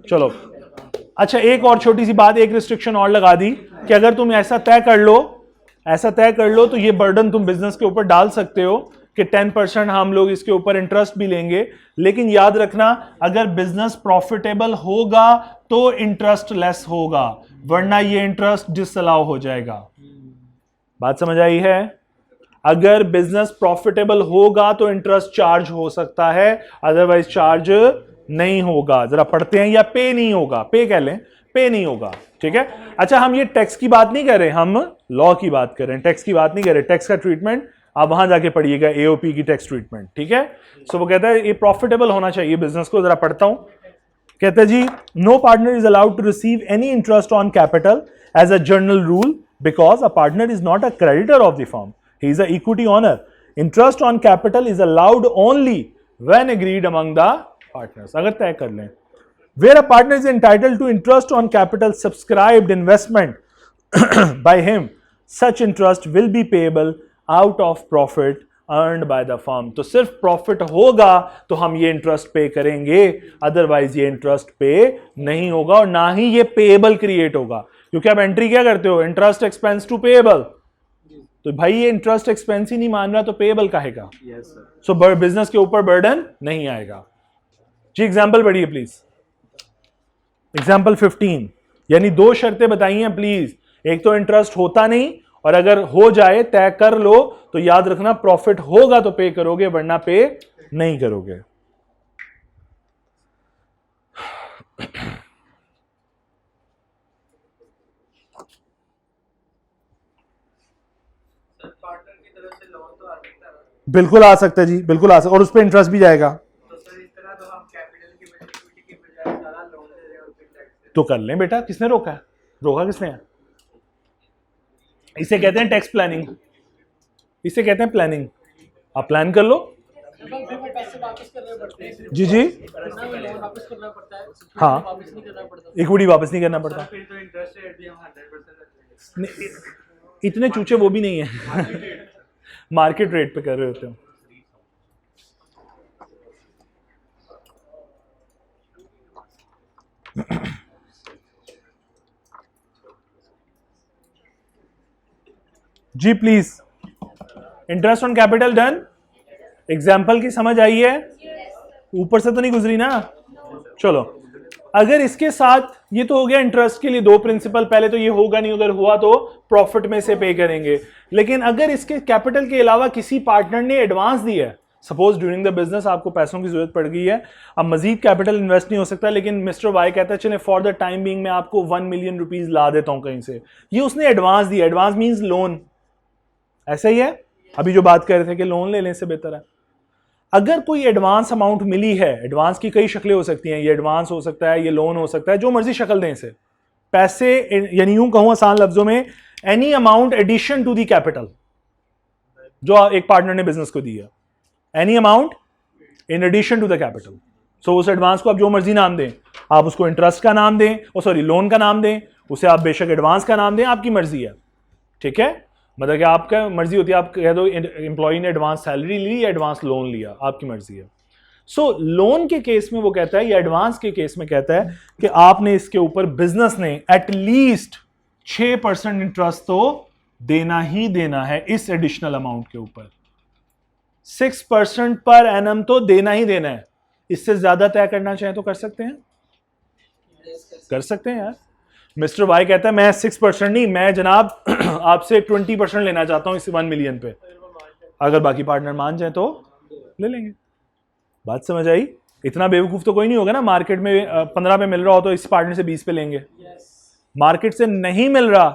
चलो अच्छा, एक और छोटी सी बात, एक रिस्ट्रिक्शन और लगा दी कि अगर तुम ऐसा तय कर लो, ऐसा तय कर लो तो ये बर्डन तुम बिजनेस के ऊपर डाल सकते हो कि 10% हम लोग इसके ऊपर इंटरेस्ट भी लेंगे, लेकिन याद रखना अगर बिजनेस प्रॉफिटेबल होगा तो इंटरेस्ट लेस होगा, वरना ये इंटरेस्ट डिसअलाउ हो जाएगा। बात समझ आई है? अगर बिजनेस प्रॉफिटेबल होगा तो इंटरेस्ट चार्ज हो सकता है, अदरवाइज चार्ज नहीं होगा। जरा पढ़ते हैं, या पे नहीं होगा, पे कह लें, पे नहीं होगा। ठीक है, अच्छा हम ये टैक्स की बात नहीं कर रहे, हम लॉ की बात कर रहे हैं, टैक्स की बात नहीं कर रहे। टैक्स का ट्रीटमेंट आप वहां जाके पढ़िएगा, एओपी की टैक्स ट्रीटमेंट। ठीक है, सो वो कहता है ये प्रॉफिटेबल होना चाहिए बिजनेस को। जरा पढ़ता हूं, कहता है जी, no partner is allowed to receive any interest on capital as a general rule because a partner is not a creditor of the firm, he is a equity owner. Interest on capital is allowed only when agreed among the partners. अगर तय कर लें, where a partner is entitled to interest on capital subscribed investment by him, such interest will be payable out of profit earned by the firm। तो सिर्फ profit होगा तो हम ये इंटरेस्ट पे करेंगे, अदरवाइज ये इंटरेस्ट पे नहीं होगा और ना ही ये पेएबल क्रिएट होगा, क्योंकि आप एंट्री क्या करते हो, इंटरेस्ट एक्सपेंस टू पेएबल। तो भाई ये इंटरेस्ट एक्सपेंस ही नहीं मान रहा तो पेएबल काहे का? सो बिजनेस के ऊपर बर्डन नहीं आएगा। जी एग्जाम्पल बढ़िए प्लीज, एग्जाम्पल 15, यानी दो शर्तें बताई हैं प्लीज। एक तो इंटरेस्ट होता नहीं, और अगर हो जाए तय कर लो तो याद रखना प्रॉफिट होगा तो पे करोगे, वरना पे नहीं करोगे। पार्टनर की तरफ से लोन तो आ सकता है, बिल्कुल आ सकता है जी, बिल्कुल आ सकता है, और उस पर इंटरेस्ट भी जाएगा। तो सर इस तरह तो हम कैपिटल की बजाय इक्विटी की बजाय सारा लोन ले रहे हैं और फिर टैक्स तो कर लें बेटा, किसने रोका है? रोका किसने है? इसे कहते हैं टैक्स प्लानिंग, इसे कहते हैं प्लानिंग। आप प्लान कर लो। फिर वो पैसे वापस करने पड़ते हैं, जी जी, लोन वापस करना पड़ता है, हाँ, वापस नहीं करना पड़ता। इक्विटी वापस नहीं करना पड़ता। फिर तो इंटरेस्ट रेट भी हम 100% नहीं, इतने चूचे वो भी नहीं है मार्केट रेट पे कर रहे होते हो। जी please, interest on capital done. Example की समझ आई है? ऊपर से तो नहीं गुजरी ना? चलो, अगर इसके साथ ये तो हो गया इंटरेस्ट के लिए दो प्रिंसिपल, पहले तो ये होगा नहीं, अगर हुआ तो प्रॉफिट में से पे करेंगे। लेकिन अगर इसके कैपिटल के अलावा किसी पार्टनर ने एडवांस दिया है, सपोज ड्यूरिंग द बिजनेस आपको पैसों की जरूरत पड़ गई है, अब मजीद कैपिटल इन्वेस्ट नहीं हो सकता, लेकिन मिस्टर वाई कहता है चले फॉर द टाइम बीइंग मैं आपको 1 मिलियन रुपीज ला देता हूं कहीं से। ये उसने एडवांस दिया, एडवांस मीन्स लोन, ऐसा ही है अभी जो बात कर रहे थे कि लोन ले लेने से बेहतर है। अगर कोई एडवांस अमाउंट मिली है, एडवांस की कई शक्लें हो सकती हैं, ये एडवांस हो सकता है, ये लोन हो सकता है, जो मर्जी शक्ल दें इसे, पैसे, यानी यूं कहूं आसान लफ्जों में, any amount addition to the capital जो एक पार्टनर ने बिजनेस को दी है, any amount in addition to the capital. So उस एडवांस को आप जो मर्जी नाम दें, आप उसको इंटरेस्ट का नाम दें, सॉरी लोन का नाम दें, उसे आप बेशक एडवांस का नाम दें, आपकी मर्जी है। ठीक है, मतलब कि आपका मर्जी होती है, आप कह दो एम्प्लॉय ने एडवांस सैलरी ली या एडवांस लोन लिया, आपकी मर्जी है। सो लोन के केस में वो कहता है, या एडवांस के केस में कहता है कि आपने इसके ऊपर, बिजनेस ने एटलीस्ट 6% इंटरेस्ट तो देना ही देना है इस एडिशनल अमाउंट के ऊपर। 6% पर एनम तो देना ही देना है। इससे ज्यादा तय करना चाहे तो कर सकते हैं, कर सकते हैं यार। मिस्टर वाई कहता है मैं 6% नहीं, मैं जनाब आपसे 20% लेना चाहता हूं इस 1 मिलियन पे, अगर बाकी पार्टनर मान जाए तो ले लेंगे। बात समझ आई? इतना बेवकूफ तो कोई नहीं होगा ना, मार्केट में 15 पे मिल रहा हो तो इस पार्टनर से 20 पे लेंगे, मार्केट से नहीं मिल रहा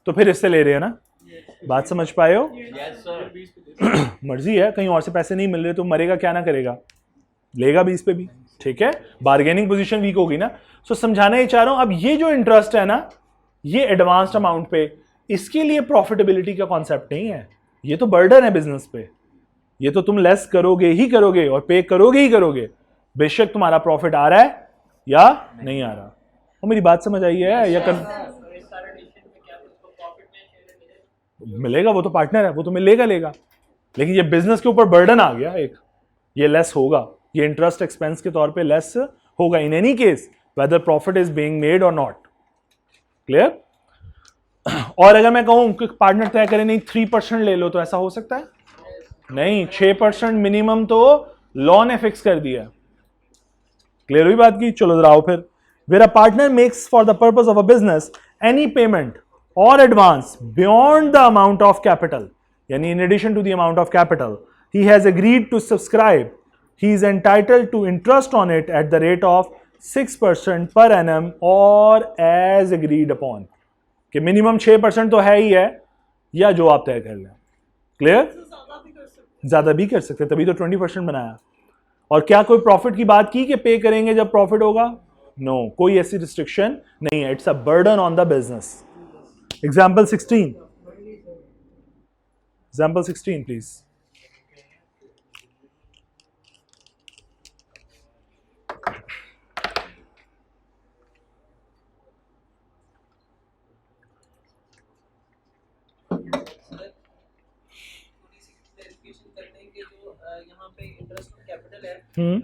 तो फिर इससे ले रहे हैं ना। बात समझ पाए हो? मर्जी है, कहीं और से पैसे नहीं मिल रहे तो मरेगा क्या ना करेगा, लेगा 20 पे भी। ठीक है, बार्गेनिंग पोजीशन वीक होगी ना। सो समझाना ही चाह रहा हूं, अब ये जो इंटरेस्ट है ना, ये एडवांस्ड अमाउंट पे, इसके लिए प्रॉफिटेबिलिटी का कॉन्सेप्ट नहीं है, ये तो बर्डन है बिजनेस पे। ये तो तुम लेस करोगे ही करोगे और पे करोगे ही करोगे, बेशक तुम्हारा प्रॉफिट आ रहा है या नहीं आ रहा। और मेरी बात समझ आई है या मिलेगा, वो तो पार्टनर है, वो तो मिलेगा लेगा, लेकिन ये बिजनेस के ऊपर बर्डन आ गया एक, ये लेस होगा, ये इंटरेस्ट एक्सपेंस के तौर पे लेस होगा in any case weather profit is being made और नॉट। क्लियर? और अगर मैं कहूं कि पार्टनर तय करे नहीं 3% ले लो, तो ऐसा हो सकता है? नहीं, 6% मिनिमम तो लॉ ने फिक्स कर दिया। क्लियर हुई बात की? चलो जरा आओ फिर। Where a partner makes for the purpose of a business any payment or advance beyond the amount of capital, yani in addition to the amount of capital he has agreed to subscribe, he is entitled to interest on it at the rate of 6% per annum or as agreed upon, कि minimum 6% तो है ही है, या जो आप तय कर लें। क्लियर? ज्यादा भी कर सकते, तभी तो 20% बनाया। और क्या कोई प्रॉफिट की बात की कि पे करेंगे जब प्रॉफिट होगा? नो, कोई ऐसी रिस्ट्रिक्शन नहीं है। It's a burden on the business. Example 16. Example 16, please.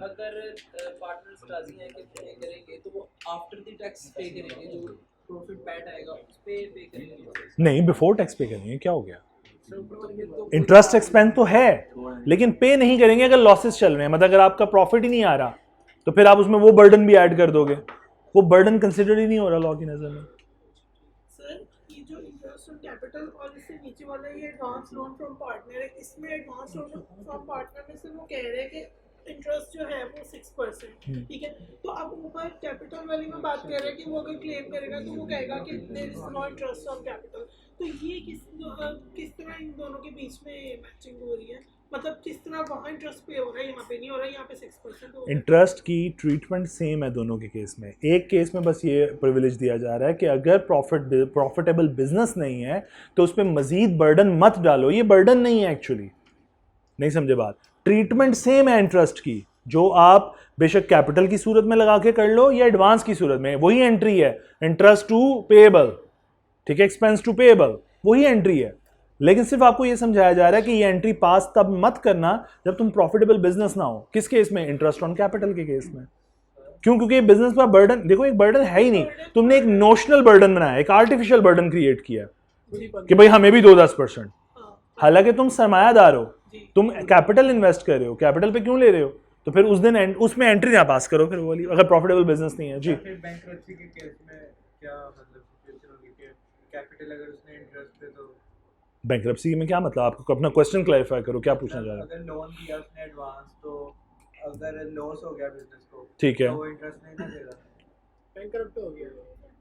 अगर पार्टनर्स राजी हैं कि पे करेंगे तो वो आफ्टर द टैक्स पे करेंगे, जो प्रॉफिट पैट आएगा उस पे करेंगे? नहीं, बिफोर टैक्स पे करेंगे। क्या हो गया? इंटरेस्ट एक्सपेंस तो है, लेकिन पे नहीं करेंगे अगर लॉसेस चल रहे हैं। मतलब अगर आपका प्रॉफिट ही नहीं आ रहा तो फिर आप उसमें वो बर्डन भी ऐड कर दोगे, वो बर्डन कंसिडर ही नहीं हो रहा लॉ की नजर में। सर, ये जो इंटरेस्ट ऑन कैपिटल और इससे नीचे वाला ये एडवांस लोन फ्रॉम पार्टनर है, इसमें एडवांस लोन फ्रॉम पार्टनर में से वो कह रहे हैं कि इंटरेस्ट जो है वो 6%, ठीक है। तो अब ऊपर कैपिटल वाली में बात कर रहे हैं कि वो अगर क्लेम करेगा तो वो कहेगा कि there is no interest on capital. तो ये किस तरह इन दोनों के बीच में मैचिंग हो रही है? मतलब किस तरह वहाँ इंटरेस्ट पे हो रहा है, यहाँ पे नहीं हो रहा है, यहाँ पे 6% हो रहा है। इंटरेस्ट की ट्रीटमेंट सेम है दोनों के केस में। एक केस में बस ये प्रिविलेज दिया जा रहा है कि अगर प्रॉफिटेबल बिजनेस नहीं है तो उस पर मजीद बर्डन मत डालो। ये बर्डन नहीं है एक्चुअली, नहीं समझे बात। ट्रीटमेंट सेम है इंटरेस्ट की, जो आप बेशक कैपिटल की सूरत में लगा के कर लो या एडवांस की सूरत में, वही एंट्री है। इंटरेस्ट टू पेएबल, ठीक है, एक्सपेंस टू पेएबल, वही एंट्री है। लेकिन सिर्फ आपको ये समझाया जा रहा है कि ये एंट्री पास तब मत करना जब तुम प्रॉफिटेबल बिजनेस ना हो। किस केस में? इंटरेस्ट ऑन कैपिटल के केस में। क्यों? क्योंकि बिजनेस का बर्डन, देखो एक बर्डन है ही नहीं, तुमने एक नोशनल बर्डन बनाया, एक आर्टिफिशियल बर्डन क्रिएट किया कि भाई हमें भी दो 10%। हालांकि तुम सरमायादार हो, तुम कैपिटल इन्वेस्ट कर रहे हो, कैपिटल पे क्यों ले रहे हो? तो फिर उस दिन उसमें एंट्री ना पास करो फिर वो वाली, अगर प्रॉफिटेबल बिजनेस नहीं है। जी, बैंकरप्सी के केस में क्या मतलब सिचुएशन होगी कि कैपिटल अगर उसने इंटरेस्ट पे, तो बैंकरप्सी में क्या मतलब? आपको अपना क्वेश्चन क्लैरिफाई करो, क्या पूछना चाह रहे हो? अगर लोन दिया उसने एडवांस, तो अगर लॉस हो गया बिजनेस को, ठीक है, तो वो इंटरेस्ट नहीं ना देगा, बैंकरप्ट हो गया।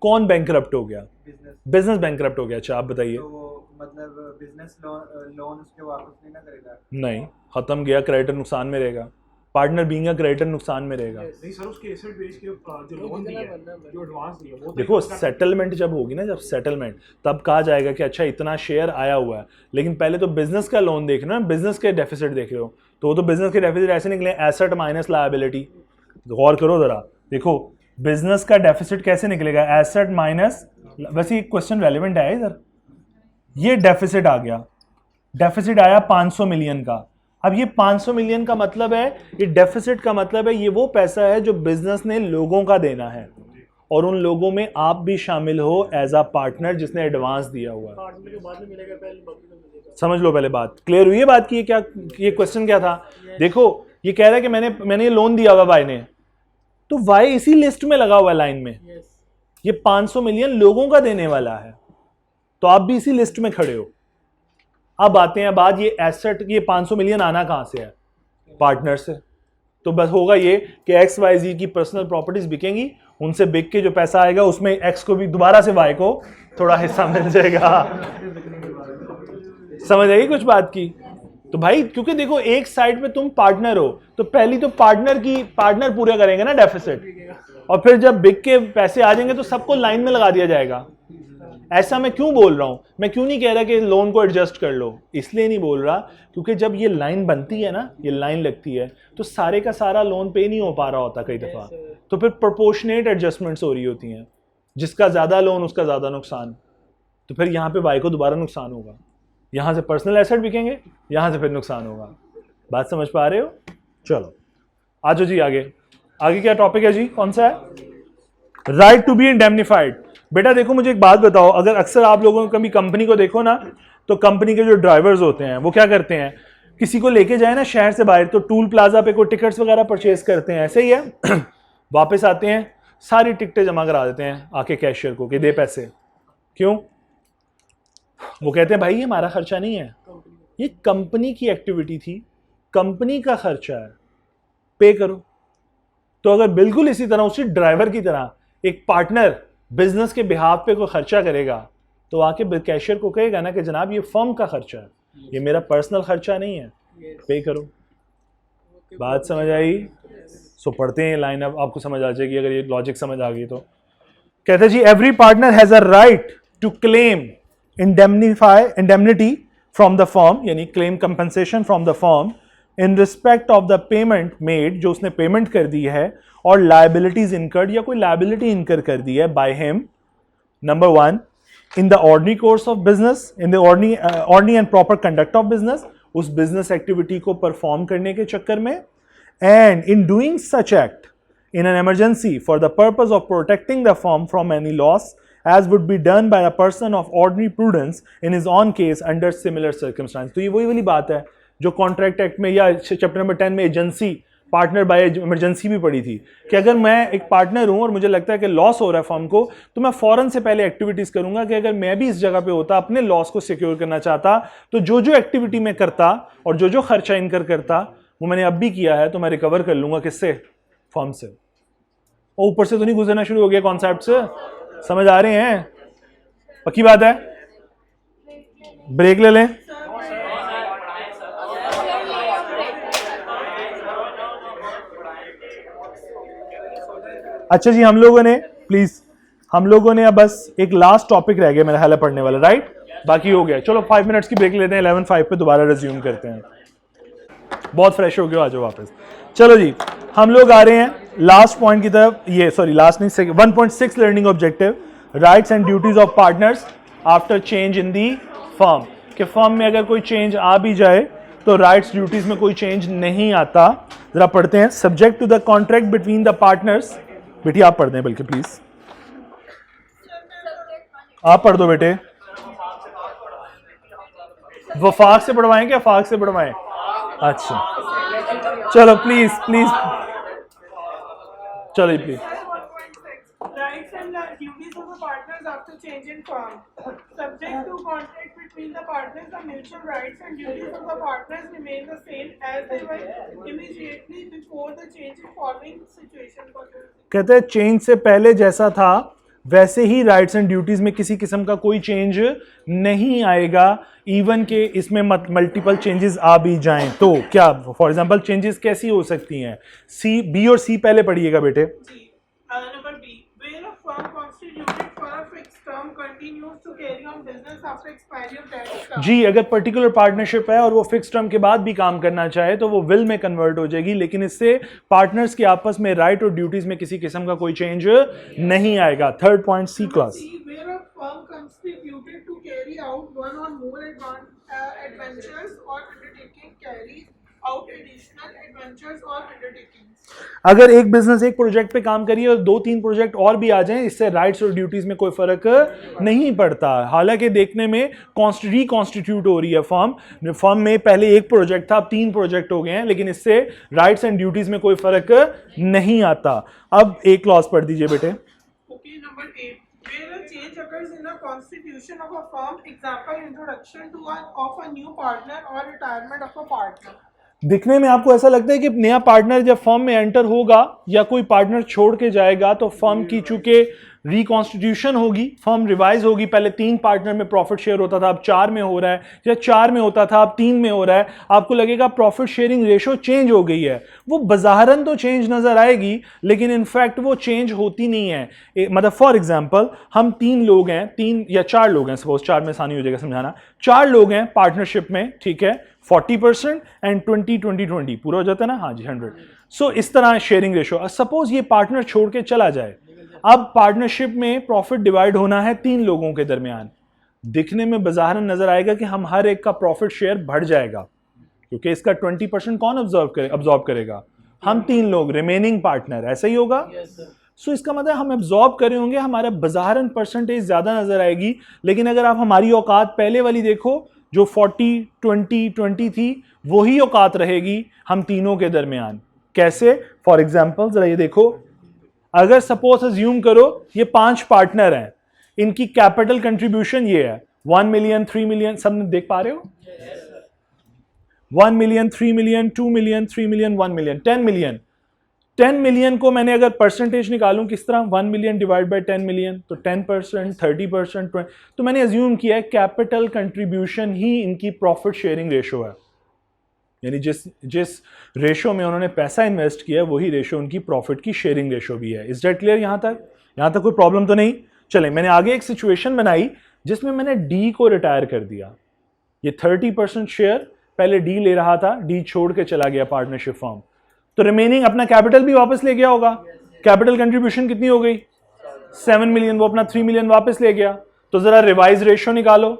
कौन बैंकरप्ट हो गया? बिजनेस बिजनेस बैंकरप्ट हो गया। अच्छा आप बताइए। तो वो मतलब बिजनेस लोन उसके वापस नहीं ना करेगा? नहीं, खत्म गया, क्रेडिटर नुकसान में रहेगा। पार्टनर बीइंग अ क्रेडिटर नुकसान में रहेगा। नहीं सर, उसके एसेट बेस के जो लोन दिया है, जो एडवांस दिया वो तो देखो सेटलमेंट जब होगी ना, जब सेटलमेंट, तब कहा जाएगा कि अच्छा इतना शेयर आया हुआ है, लेकिन पहले तो बिजनेस का लोन देख रहे हो ना, बिजनेस के डेफिसिट देख रहे हो, तो वो तो बिजनेस के डेफिसिट ऐसे निकले एसेट माइनस लायबिलिटी। गौर करो जरा, देखो बिजनेस का डेफिसिट कैसे निकलेगा? एसेट माइनस, वैसे ये क्वेश्चन रेलिवेंट है इधर। ये डेफिसिट आ गया, डेफिसिट आया 500 मिलियन का। अब ये 500 मिलियन का मतलब है, ये डेफिसिट का मतलब है ये वो पैसा है जो बिजनेस ने लोगों का देना है, और उन लोगों में आप भी शामिल हो एज अ पार्टनर जिसने एडवांस दिया हुआ है। समझ लो पहले बात क्लियर हुई है बात की। क्या ये क्वेश्चन क्या था? देखो ये कह रहा है कि मैंने ये लोन दिया हुआ वाई ने, तो वाई इसी लिस्ट में लगा हुआ है लाइन में। ये 500 मिलियन लोगों का देने वाला है, तो आप भी इसी लिस्ट में खड़े हो। अब आते हैं बाद, ये एसेट, ये 500 मिलियन आना कहां से है? पार्टनर से। तो बस होगा ये कि एक्स वाई जी की पर्सनल प्रॉपर्टीज बिकेंगी, उनसे बिक के जो पैसा आएगा उसमें एक्स को भी दोबारा से वाई को थोड़ा हिस्सा मिल जाएगा। समझ आई कुछ बात की? तो भाई क्योंकि देखो एक साइड पे तुम पार्टनर हो, तो पहली तो पार्टनर पूरे करेंगे ना डेफिसिट, और फिर जब बिक के पैसे आ जाएंगे तो सबको लाइन में लगा दिया जाएगा। ऐसा मैं क्यों बोल रहा हूं, मैं क्यों नहीं कह रहा कि लोन को एडजस्ट कर लो, इसलिए नहीं बोल रहा क्योंकि जब ये लाइन बनती है ना, ये लाइन लगती है तो सारे का सारा लोन पे नहीं हो पा रहा होता कई दफा, तो फिर प्रोपोर्शनेट एडजस्टमेंट्स हो रही होती हैं, जिसका ज्यादा लोन उसका ज्यादा नुकसान, तो फिर यहाँ पे वाई को दोबारा नुकसान होगा, यहाँ से पर्सनल एसेट बिकेंगे, यहाँ से फिर नुकसान होगा। बात समझ पा रहे हो? चलो आ जाओ जी आगे। आगे क्या टॉपिक है जी, कौन सा है? Right to be indemnified. बेटा देखो मुझे एक बात बताओ, अगर अक्सर आप लोगों को कभी कंपनी को देखो ना, तो कंपनी के जो ड्राइवर्स होते हैं वो क्या करते हैं, किसी को लेके जाए ना शहर से बाहर, तो टूल प्लाजा पे कोई टिकट्स वगैरह परचेज करते हैं, ऐसे ही है वापस आते हैं सारी टिकटें जमा करा देते हैं आके कैशियर को कि दे पैसे। क्यों? वो कहते हैं भाई ये हमारा खर्चा नहीं है, ये कंपनी की एक्टिविटी थी, कंपनी का खर्चा है, पे करो। तो अगर बिल्कुल इसी तरह उसी ड्राइवर की तरह एक पार्टनर बिजनेस के बिहाफ पे कोई खर्चा करेगा, तो आके कैशियर को कहेगा ना कि जनाब ये फर्म का खर्चा है, ये मेरा पर्सनल खर्चा नहीं है, पे करो। बात समझ आई? सो पढ़ते हैं लाइन, अब आपको समझ आ जाएगी अगर ये लॉजिक समझ आ गई तो। कहते हैं जी every partner has a right to claim indemnity from the firm, यानी claim compensation from the firm in respect of the payment made, जो उसने पेमेंट कर दी है, और लायबिलिटीज इनकर्ड, या कोई लायबिलिटी इनकर कर दी है by him. Number 1 in the ordinary course of business, in the ordinary and proper conduct of business, उस बिजनेस एक्टिविटी को परफॉर्म करने के चक्कर में, and in doing such act in an emergency for the purpose of protecting the firm from any loss, as would be done by a person of ordinary prudence in his own case under similar circumstances। तो ये वही वाली बात है जो contract act में या chapter number 10 में एजेंसी पार्टनर बाय इमरजेंसी भी पड़ी थी, कि अगर मैं एक पार्टनर हूं और मुझे लगता है कि लॉस हो रहा है फर्म को, तो मैं फौरन से पहले एक्टिविटीज करूंगा कि अगर मैं भी इस जगह पे होता, अपने लॉस को सिक्योर करना चाहता, तो जो जो एक्टिविटी में करता और जो जो खर्चा इनकर करता वो मैंने अब भी किया है, तो मैं रिकवर कर लूंगा किससे? फर्म से। और ऊपर से तो नहीं गुजरना शुरू हो गया कॉन्सेप्ट से? समझ आ रहे हैं? पक्की बात है? ब्रेक ले लें। अच्छा जी, हम लोगों ने प्लीज, हम लोगों ने अब बस एक लास्ट टॉपिक रह गया मेरा ख्याल है पढ़ने वाला, राइट? बाकी हो गया। चलो 5 मिनट्स की ब्रेक लेते हैं, 11:05 पे दोबारा रिज्यूम करते हैं। बहुत फ्रेश हो गया, आ जाओ वापस। चलो जी, हम लोग आ रहे हैं लास्ट पॉइंट की तरफ। ये सॉरी लास्ट नहीं, 1.6 learning objective, rights and duties of partners after change in the firm. कि फर्म में अगर कोई चेंज आ भी जाए तो राइट्स ड्यूटीज में कोई चेंज नहीं आता। जरा पढ़ते हैं। Subject to the contract between the partners, बेटी आप पढ़ दें बल्कि प्लीज, आप पढ़ दो बेटे। वफाक से पढ़वाएं क्या फाक से पढ़वाएं? अच्छा चलो प्लीज प्लीज, चलो please. Rights and duties of the partners after change in firm. Subject to contract between the partners, the mutual rights and duties of the partners remain the same as they were immediately before the change in following situation. कहते हैं change से पहले जैसा था वैसे ही rights and duties में किसी किस्म का कोई चेंज नहीं आएगा, इवन के इसमें मल्टीपल चेंजेस आ भी जाएं तो। क्या फॉर एग्जांपल चेंजेस कैसी हो सकती हैं? सी, बी और सी पहले पढ़िएगा बेटे। Number B, where a firm constituted for a fixed term continues to carry on business after expiry of that term. जी, अगर पर्टिकुलर पार्टनरशिप है और वो फिक्स टर्म के बाद भी काम करना चाहे तो वो विल में कन्वर्ट हो जाएगी, लेकिन इससे पार्टनर्स के आपस में राइट और ड्यूटीज में किसी किस्म का कोई चेंज नहीं आएगा। Third point C class. Where a firm constituted to carry out one or more adventures or undertaking carries out additional adventures or undertakings. अगर एक बिजनेस एक प्रोजेक्ट पे काम करिए और 2-3 प्रोजेक्ट और भी आ जाएं, इससे राइट्स और ड्यूटीज में कोई फर्क नहीं पड़ता। हालांकि देखने में रिकॉन्स्टिट्यूट हो रही है फर्म में पहले एक प्रोजेक्ट था, अब 3 प्रोजेक्ट हो गए हैं, लेकिन इससे राइट्स एंड ड्यूटीज में कोई फर्क नहीं आता। अब एक क्लॉज पढ़ दीजिए बेटे। Okay, number 8. Where a change occurs in the constitution of a firm, example introduction of a new partner or retirement of a partner. दिखने में आपको ऐसा लगता है कि नया पार्टनर जब फर्म में एंटर होगा या कोई पार्टनर छोड़ के जाएगा तो फर्म की चूंकि रिकॉन्स्टिट्यूशन होगी, फर्म रिवाइज होगी, पहले 3 पार्टनर में प्रॉफिट शेयर होता था, अब 4 में हो रहा है, या 4 में होता था अब 3 में हो रहा है, आपको लगेगा प्रॉफिट शेयरिंग रेशो चेंज हो गई है। वो बज़ाहरन तो चेंज नजर आएगी लेकिन इनफैक्ट वो चेंज होती नहीं है। मतलब फॉर एग्जांपल हम 3 लोग हैं, 3 या 4 लोग हैं, सपोज 4 में आसानी हो जाएगा समझाना, 4 लोग हैं पार्टनरशिप में, ठीक है, 40% एंड 20-20-20 पूरा हो जाता है ना, हाँ जी 100। सो इस तरह शेयरिंग रेशो। सपोज ये पार्टनर छोड़ के चला जाए, अब पार्टनरशिप में प्रॉफिट डिवाइड होना है 3 लोगों के दरमियान। दिखने में बाज़ारन नजर आएगा कि हम हर एक का प्रॉफिट शेयर बढ़ जाएगा क्योंकि इसका 20% कौन अब्जॉर्ब करेगा, हम 3 लोग रिमेनिंग पार्टनर, ऐसा ही होगा। सो इसका मतलब हम एब्जॉर्ब करे होंगे, हमारा बाज़ारन परसेंटेज ज्यादा नजर आएगी। लेकिन अगर आप हमारी औकात पहले वाली देखो जो 40-20-20 थी, वही औकात रहेगी हम तीनों के दरमियान। कैसे? फॉर एग्जाम्पल जरा ये देखो, अगर सपोज अज्यूम करो ये 5 पार्टनर हैं, इनकी कैपिटल कंट्रीब्यूशन ये है 1 मिलियन, 3 मिलियन, सब देख पा रहे हो, 1 million, 3 million, 2 million, 3 million, 1 million, 10 million. 10 million को मैंने अगर परसेंटेज निकालूं किस तरह, 1 मिलियन डिवाइड बाय 10 मिलियन, तो 10%, 30%, 20। तो मैंने अज्यूम किया है कैपिटल कंट्रीब्यूशन ही इनकी प्रॉफिट शेयरिंग रेशो है, यानी जिस रेशो में उन्होंने पैसा इन्वेस्ट किया है वही रेशो उनकी प्रॉफिट की शेयरिंग रेशो भी है। Is that clear? यहां तक कोई प्रॉब्लम तो नहीं? चले, मैंने आगे एक सिचुएशन बनाई जिसमें मैंने डी को रिटायर कर दिया। ये 30% शेयर पहले डी ले रहा था, डी छोड़ के चला गया पार्टनरशिप फर्म, तो रिमेनिंग अपना कैपिटल भी वापस ले गया होगा। कैपिटल कंट्रीब्यूशन कितनी हो गई? 7 मिलियन, वो अपना 3 मिलियन वापस ले गया। तो जरा रिवाइज रेशो निकालो,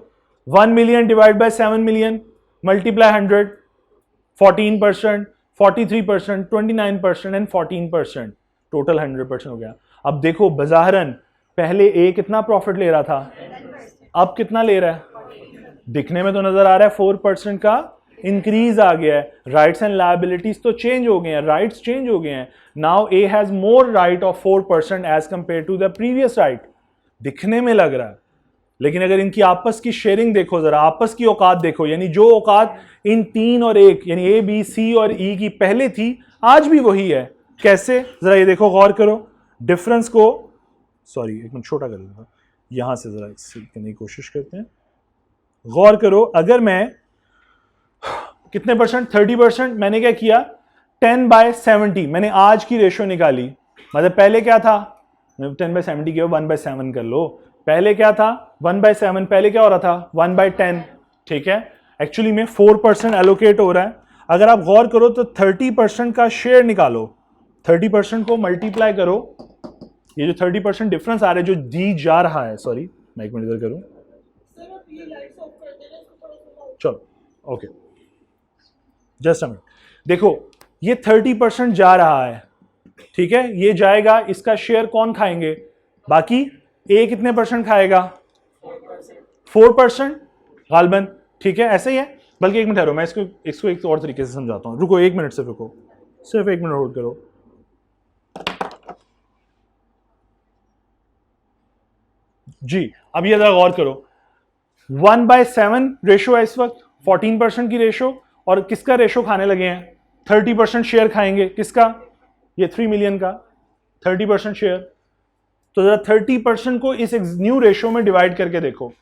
1 million divide by 7 million multiply 100, 14%, 43%, 29% and 14%, total 100% हो गया। अब देखो बाज़ारन पहले ए कितना प्रॉफिट ले रहा था, अब कितना ले रहा है? दिखने में तो नजर आ रहा है 4% का इंक्रीज आ गया है। राइट्स एंड लायबिलिटीज तो चेंज हो गए हैं, राइट्स चेंज हो गए हैं। Now A has more right of 4% as compare to the previous right, दिखने में लग रहा है। लेकिन अगर इनकी आपस की शेयरिंग देखो, जरा आपस की औकात देखो, यानी जो औकात इन 3 और 1 यानी ए बी सी और ई की पहले थी, आज भी वही है। कैसे? जरा ये देखो, गौर करो डिफरेंस को। सॉरी एक मिनट छोटा कर लूंगा, यहां से जरा करने की कोशिश करते हैं। गौर करो, अगर मैं कितने परसेंट, 30%, मैंने क्या किया 10/70, मैंने आज की रेशो निकाली। मतलब पहले क्या था, 10/70 के 1/7 कर लो। पहले क्या था 1/7, पहले क्या हो रहा था 1/10, ठीक है। एक्चुअली में 4% एलोकेट हो रहा है। अगर आप गौर करो तो 30% का शेयर निकालो, 30% को मल्टीप्लाई करो, ये जो 30% डिफरेंस आ रहा है जो दी जा रहा है, सॉरी मैं एक मिनट इधर करूं, चलो ओके जस्ट अ मिनट। देखो ये 30% जा रहा है, ठीक है, ये जाएगा, इसका शेयर कौन खाएंगे? बाकी ए कितने परसेंट खाएगा? 4% गालबन, ठीक है, ऐसे ही है। बल्कि एक मिनट ठहरो, मैं इसको एक और तरीके से समझाता हूं। रुको 1 मिनट, सिर्फ रुको, सिर्फ 1 मिनट होल्ड करो। जी अब ये जरा गौर करो, 1/7 रेशो है इस वक्त, 14% की रेशो, और किसका रेशो खाने लगे हैं? 30% शेयर खाएंगे, किसका? ये 3 मिलियन का 30% शेयर। तो जरा 30% को इस न्यू रेशो में डिवाइड करके देखो।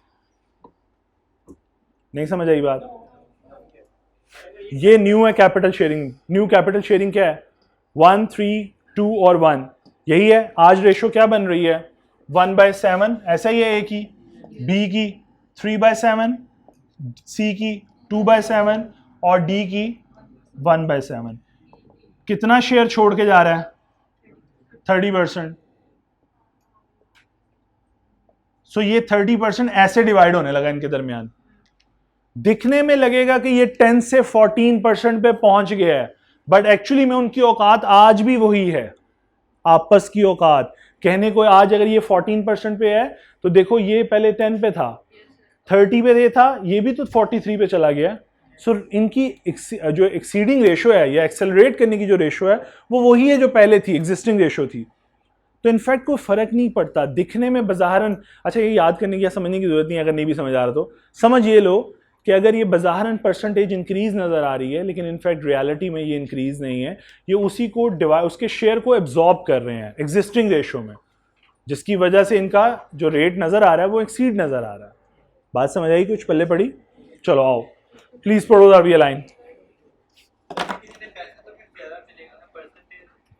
नहीं समझ आई बात? ये न्यू है capital sharing. New capital sharing क्या है? 1, 3, 2 और 1, यही है। आज रेशो क्या बन रही है? 1/7, ऐसा ही है। ए की, बी की 3/7, सी की 2/7 और डी की 1/7। कितना शेयर छोड़ के जा रहा है? 30%। सो ये 30% ऐसे डिवाइड होने लगा इनके दरमियान। दिखने में लगेगा कि ये 10 से 14% पे पहुंच गया है, बट एक्चुअली में उनकी औकात आज भी वही है, आपस की औकात। कहने को आज अगर ये 14% पे है तो देखो ये पहले 10 पे था, 30 पे ये था, ये भी तो 43 पे चला गया। सो इनकी जो एक्सीडिंग रेशो है या एक्सेलरेट करने की जो रेशो है वो वही है जो पहले थी, एग्जिस्टिंग रेशो थी। तो इनफैक्ट कोई फर्क नहीं पड़ता दिखने में बज़ाहरन। अच्छा ये याद करने की या समझने की जरूरत नहीं, अगर नहीं भी समझ आ रहा तो समझ ये लो कि अगर ये बाज़ाहरन परसेंटेज इंक्रीज नज़र आ रही है लेकिन इनफैक्ट रियलिटी में ये इंक्रीज नहीं है, ये उसी को उसके शेयर को एब्जॉर्ब कर रहे हैं एग्जिस्टिंग रेशो में, जिसकी वजह से इनका जो रेट नज़र आ रहा है वो एक्सीड नज़र आ रहा है। बात समझ आई? कुछ पल्ले पड़ी? चलो आओ प्लीज़ पढ़ो अभी लाइन।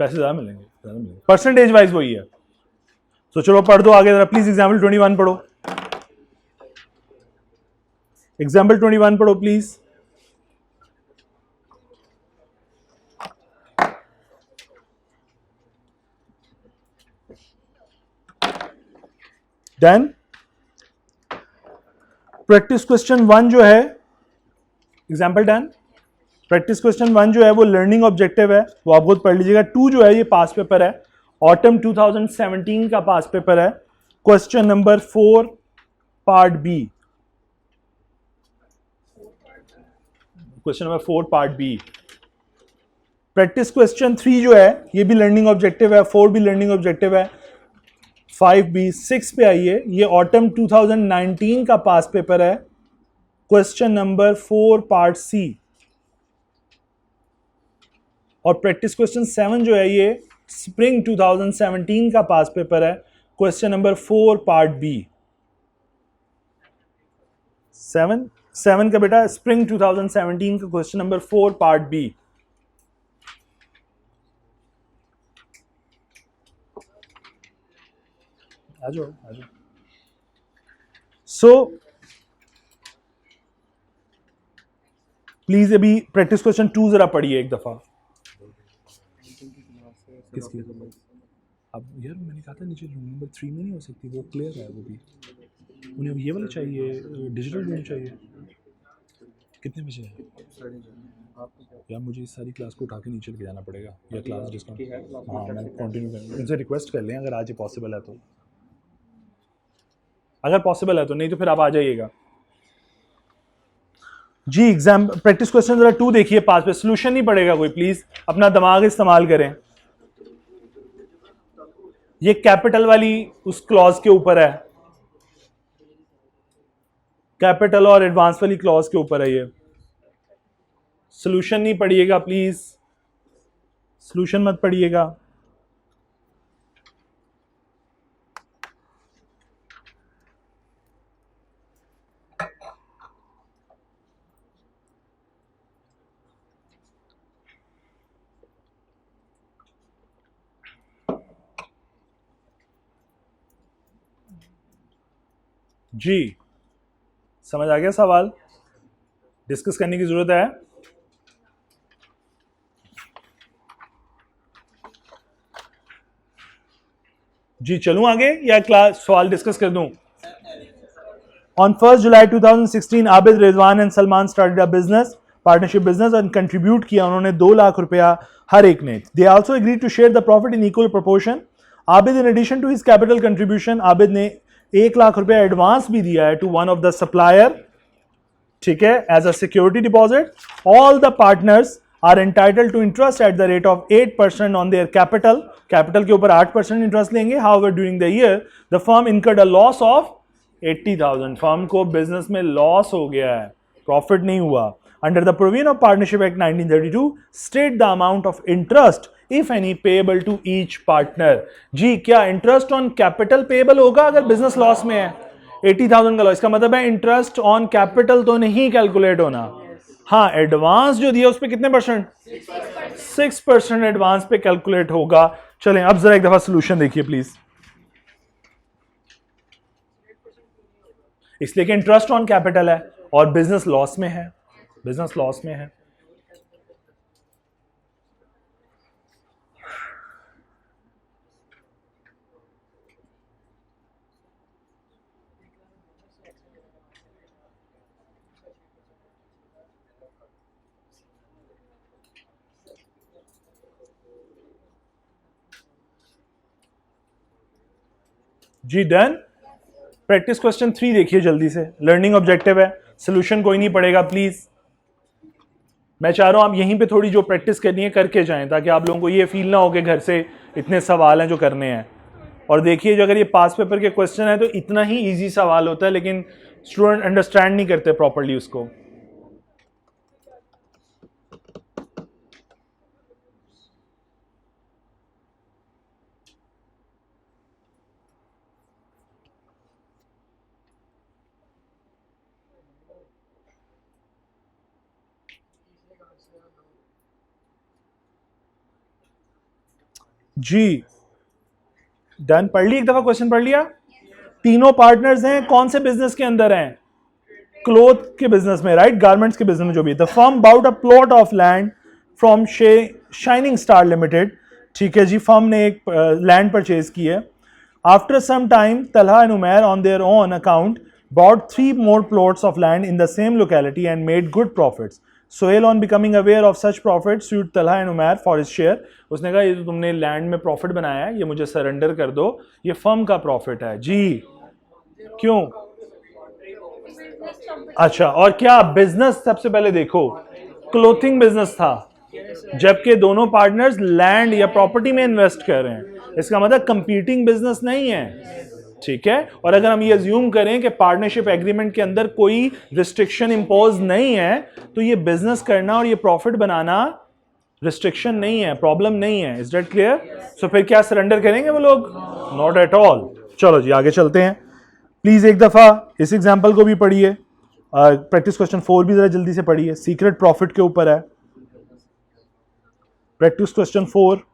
पैसे ज़्यादा मिलेंगे, परसेंटेज वाइज वही है। तो चलो पढ़ दो आगे जरा प्लीज। एग्जाम्पल 21 पढ़ो, एग्जाम्पल 21 पढ़ो प्लीज। डन। प्रैक्टिस क्वेश्चन 1 जो है, एग्जाम्पल डन। प्रैक्टिस क्वेश्चन 1 जो है वो लर्निंग ऑब्जेक्टिव है, वो आप खुद पढ़ लीजिएगा। 2 जो है ये पास पेपर है, ऑटम 2017 का पास पेपर है। Question number 4 part B, question number 4 part B. Practice question 3 जो है ये भी लर्निंग ऑब्जेक्टिव है, 4 भी लर्निंग ऑब्जेक्टिव है। 5B 6 पे आइए, ये ऑटम 2019 का पास पेपर है। Question number 4 part C. और प्रैक्टिस क्वेश्चन 7 जो है ये स्प्रिंग 2017 का पास पेपर है। Question number 4 part B. 7 का बेटा स्प्रिंग 2017 का क्वेश्चन नंबर 4 पार्ट बी। आ जाओ। सो प्लीज अभी प्रैक्टिस क्वेश्चन 2 जरा पढ़िए एक दफा। किसकी? अब यार मैंने कहा था नीचे रूम नंबर 3 में नहीं हो सकती, वो क्लियर है। वो भी उन्हें अब ये वाला चाहिए, डिजिटल रूम चाहिए। कितने बजे है यार? मुझे इस सारी क्लास को उठा के नीचे लेके जाना पड़ेगा या क्लास डिस्काउंट। हाँ मैं कंटिन्यू करूँगा, उनसे रिक्वेस्ट कर लें अगर आज ये पॉसिबल है तो, अगर पॉसिबल है तो, नहीं तो फिर आप आ जाइएगा जी। एग्जाम प्रैक्टिस क्वेश्चन जरा 2 देखिए पास पे, सोल्यूशन नहीं पड़ेगा कोई, प्लीज अपना दिमाग इस्तेमाल करें। ये कैपिटल वाली उस क्लॉज के ऊपर है, कैपिटल और एडवांस वाली क्लॉज के ऊपर है ये। सोल्यूशन नहीं पढ़िएगा प्लीज, सोल्यूशन मत पढ़िएगा। जी समझ आ गया सवाल? डिस्कस करने की जरूरत है? जी चलूं आगे या क्लास सवाल डिस्कस कर दूं? On 1st July 2016, Abid, Rizwan and Salman started a business, partnership business, और कंट्रीब्यूट किया उन्होंने 2 लाख रुपया हर एक ने। They also agreed to share the profit in equal proportion. Abid in addition to his capital contribution, Abid ने 1 लाख रुपया एडवांस भी दिया है to one of the supplier, ठीक है, as a security deposit. All the partners are entitled to interest at the rate of 8% on their capital, capital के ऊपर 8% interest लेंगे। However during the year the firm incurred a loss of 80,000, firm को business में loss हो गया है, profit नहीं हुआ। Under the provision of partnership act 1932 state the amount of interest if any payable to each partner. जी क्या interest on capital payable होगा अगर बिजनेस लॉस में है? 80,000 का लॉस, इसका मतलब है इंटरेस्ट ऑन कैपिटल तो नहीं कैलकुलेट होना। हाँ एडवांस जो दिया उस पर कितने परसेंट? 6% एडवांस पे कैलकुलेट होगा। चलें अब जरा एक दफा सोल्यूशन देखिए प्लीज। इसलिए कि इंटरेस्ट ऑन कैपिटल है और बिजनेस लॉस में है, बिजनेस लॉस में है। जी डन। प्रैक्टिस क्वेश्चन 3 देखिए जल्दी से, लर्निंग ऑब्जेक्टिव है, सोल्यूशन कोई नहीं पड़ेगा प्लीज। मैं चाह रहा हूं आप यहीं पे थोड़ी जो प्रैक्टिस करनी है करके जाएं, ताकि आप लोगों को ये फील ना हो कि घर से इतने सवाल हैं जो करने हैं। और देखिए जो अगर ये पास पेपर के क्वेश्चन है तो इतना ही इजी सवाल होता है, लेकिन स्टूडेंट अंडरस्टैंड नहीं करते प्रॉपरली उसको। जी डन, पढ़ ली एक दफा क्वेश्चन पढ़ लिया। तीनों पार्टनर्स हैं, कौन से बिजनेस के अंदर हैं? क्लोथ के बिजनेस में, राइट, गारमेंट्स के बिजनेस में जो भी। The firm bought a plot of land from shining star limited, ठीक है जी, फर्म ने एक लैंड परचेज की है। After some time Talha and Umair on their own account bought 3 more plots of land in the same locality and made good profits. Sohail on becoming aware of such profits sued Talha and Umair for his share. उसने कहा ये तो तुमने land में profit बनाया है, ये मुझे सरेंडर कर दो, ये फर्म का प्रॉफिट है। जी क्यों? अच्छा, और क्या बिजनेस? सबसे पहले देखो क्लोथिंग बिजनेस था, जबकि दोनों पार्टनर्स लैंड या प्रॉपर्टी में इन्वेस्ट कर रहे हैं। इसका मतलब कंपीटिंग बिजनेस नहीं है, ठीक है। और अगर हम ये अज्यूम करें कि पार्टनरशिप एग्रीमेंट के अंदर कोई रिस्ट्रिक्शन इंपोज नहीं है, तो ये बिजनेस करना और ये प्रॉफिट बनाना रिस्ट्रिक्शन नहीं है, प्रॉब्लम नहीं है। Is that clear? सो फिर क्या सरेंडर करेंगे वो लोग? Not at all. चलो जी आगे चलते हैं। प्लीज एक दफा इस एग्जाम्पल को भी पढ़िए, प्रैक्टिस क्वेश्चन 4 भी जरा जल्दी से पढ़िए, सीक्रेट प्रॉफिट के ऊपर है। Practice question 4।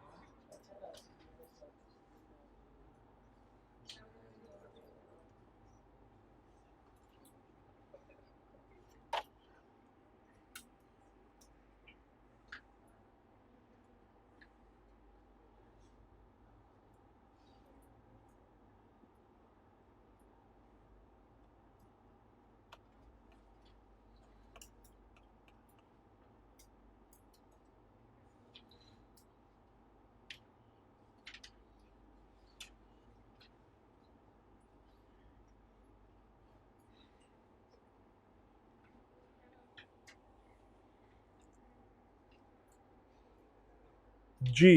जी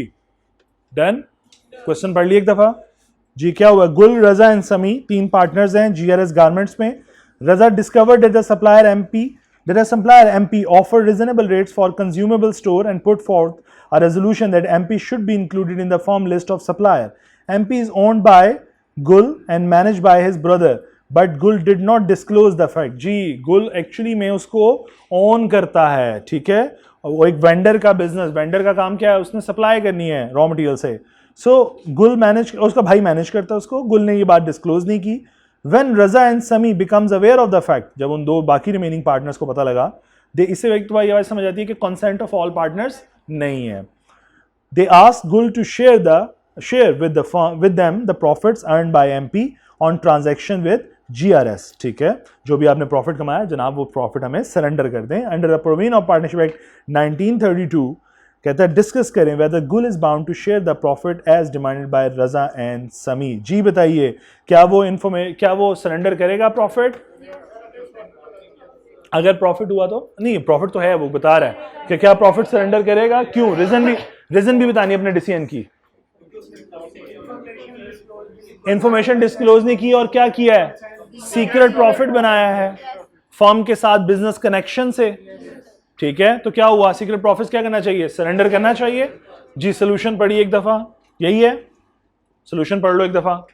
डन, क्वेश्चन पढ़ लिया एक दफा। जी क्या हुआ? गुल, रजा एंड समी 3 पार्टनर्स हैं जीआरएस गारमेंट्स में। Raza discovered that the supplier MP offer reasonable rates for consumable store and put forth a resolution that MP should be included in the firm list of supplier. MP is owned by Gul and managed by his brother, but Gul did not disclose the fact. जी गुल actually में उसको own करता है, ठीक है। वो एक vendor का बिजनेस, वेंडर का काम क्या है? उसने सप्लाई करनी है रॉ मटेरियल से। सो गुल मैनेज, उसका भाई मैनेज करता है उसको। गुल ने ये बात डिस्क्लोज नहीं की। When Raza and Sami becomes aware of the fact, जब उन दो बाकी रिमेनिंग पार्टनर्स को पता लगा, इससे व्यक्ति को ये बात समझ आती है कि कंसेंट ऑफ ऑल पार्टनर्स नहीं है। They asked Gul to share with them the profits earned by MP on transaction with GRS, ठीक है। जो भी आपने प्रॉफिट कमाया जनाब, वो प्रॉफिट हमें सरेंडर कर दें। Under the provision of partnership act 1932 कहता है डिस्कस करें whether Gul is bound to share the profit as demanded by Raza and Sami. जी बताइए, क्या वो सरेंडर करेगा प्रॉफिट? अगर प्रॉफिट हुआ तो नहीं, प्रॉफिट तो है, वो बता रहा है कि क्या प्रॉफिट सरेंडर करेगा। क्यों? रीजन भी बतानी अपने डिसीजन की। इंफॉर्मेशन डिस्क्लोज नहीं की और क्या किया है? सीक्रेट प्रॉफिट बनाया है फर्म के साथ बिजनेस कनेक्शन से, ठीक है। तो क्या हुआ? सीक्रेट प्रॉफिट क्या करना चाहिए? सरेंडर करना चाहिए। जी सोल्यूशन पढ़िए एक दफा, यही है, सोल्यूशन पढ़ लो एक दफा।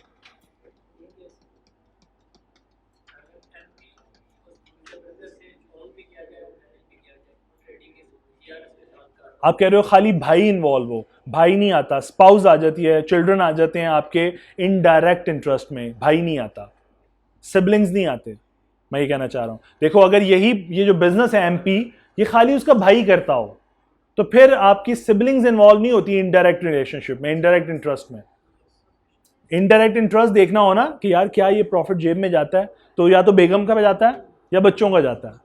आप कह रहे हो खाली भाई इन्वॉल्व हो, भाई नहीं आता, स्पाउस आ जाती है, चिल्ड्रन आ जाते हैं आपके इनडायरेक्ट इंटरेस्ट में, भाई नहीं आता, सिबलिंग्स नहीं आते। मैं ये कहना चाह रहा हूं, देखो अगर ये जो बिजनेस है एमपी, ये खाली उसका भाई करता हो तो फिर आपकी सिबलिंग्स इन्वॉल्व नहीं होती इनडायरेक्ट रिलेशनशिप में, इनडायरेक्ट इंटरेस्ट में। इनडायरेक्ट इंटरेस्ट देखना हो ना कि यार क्या ये प्रॉफिट जेब में जाता है, तो या तो बेगम का जाता है या बच्चों का जाता है।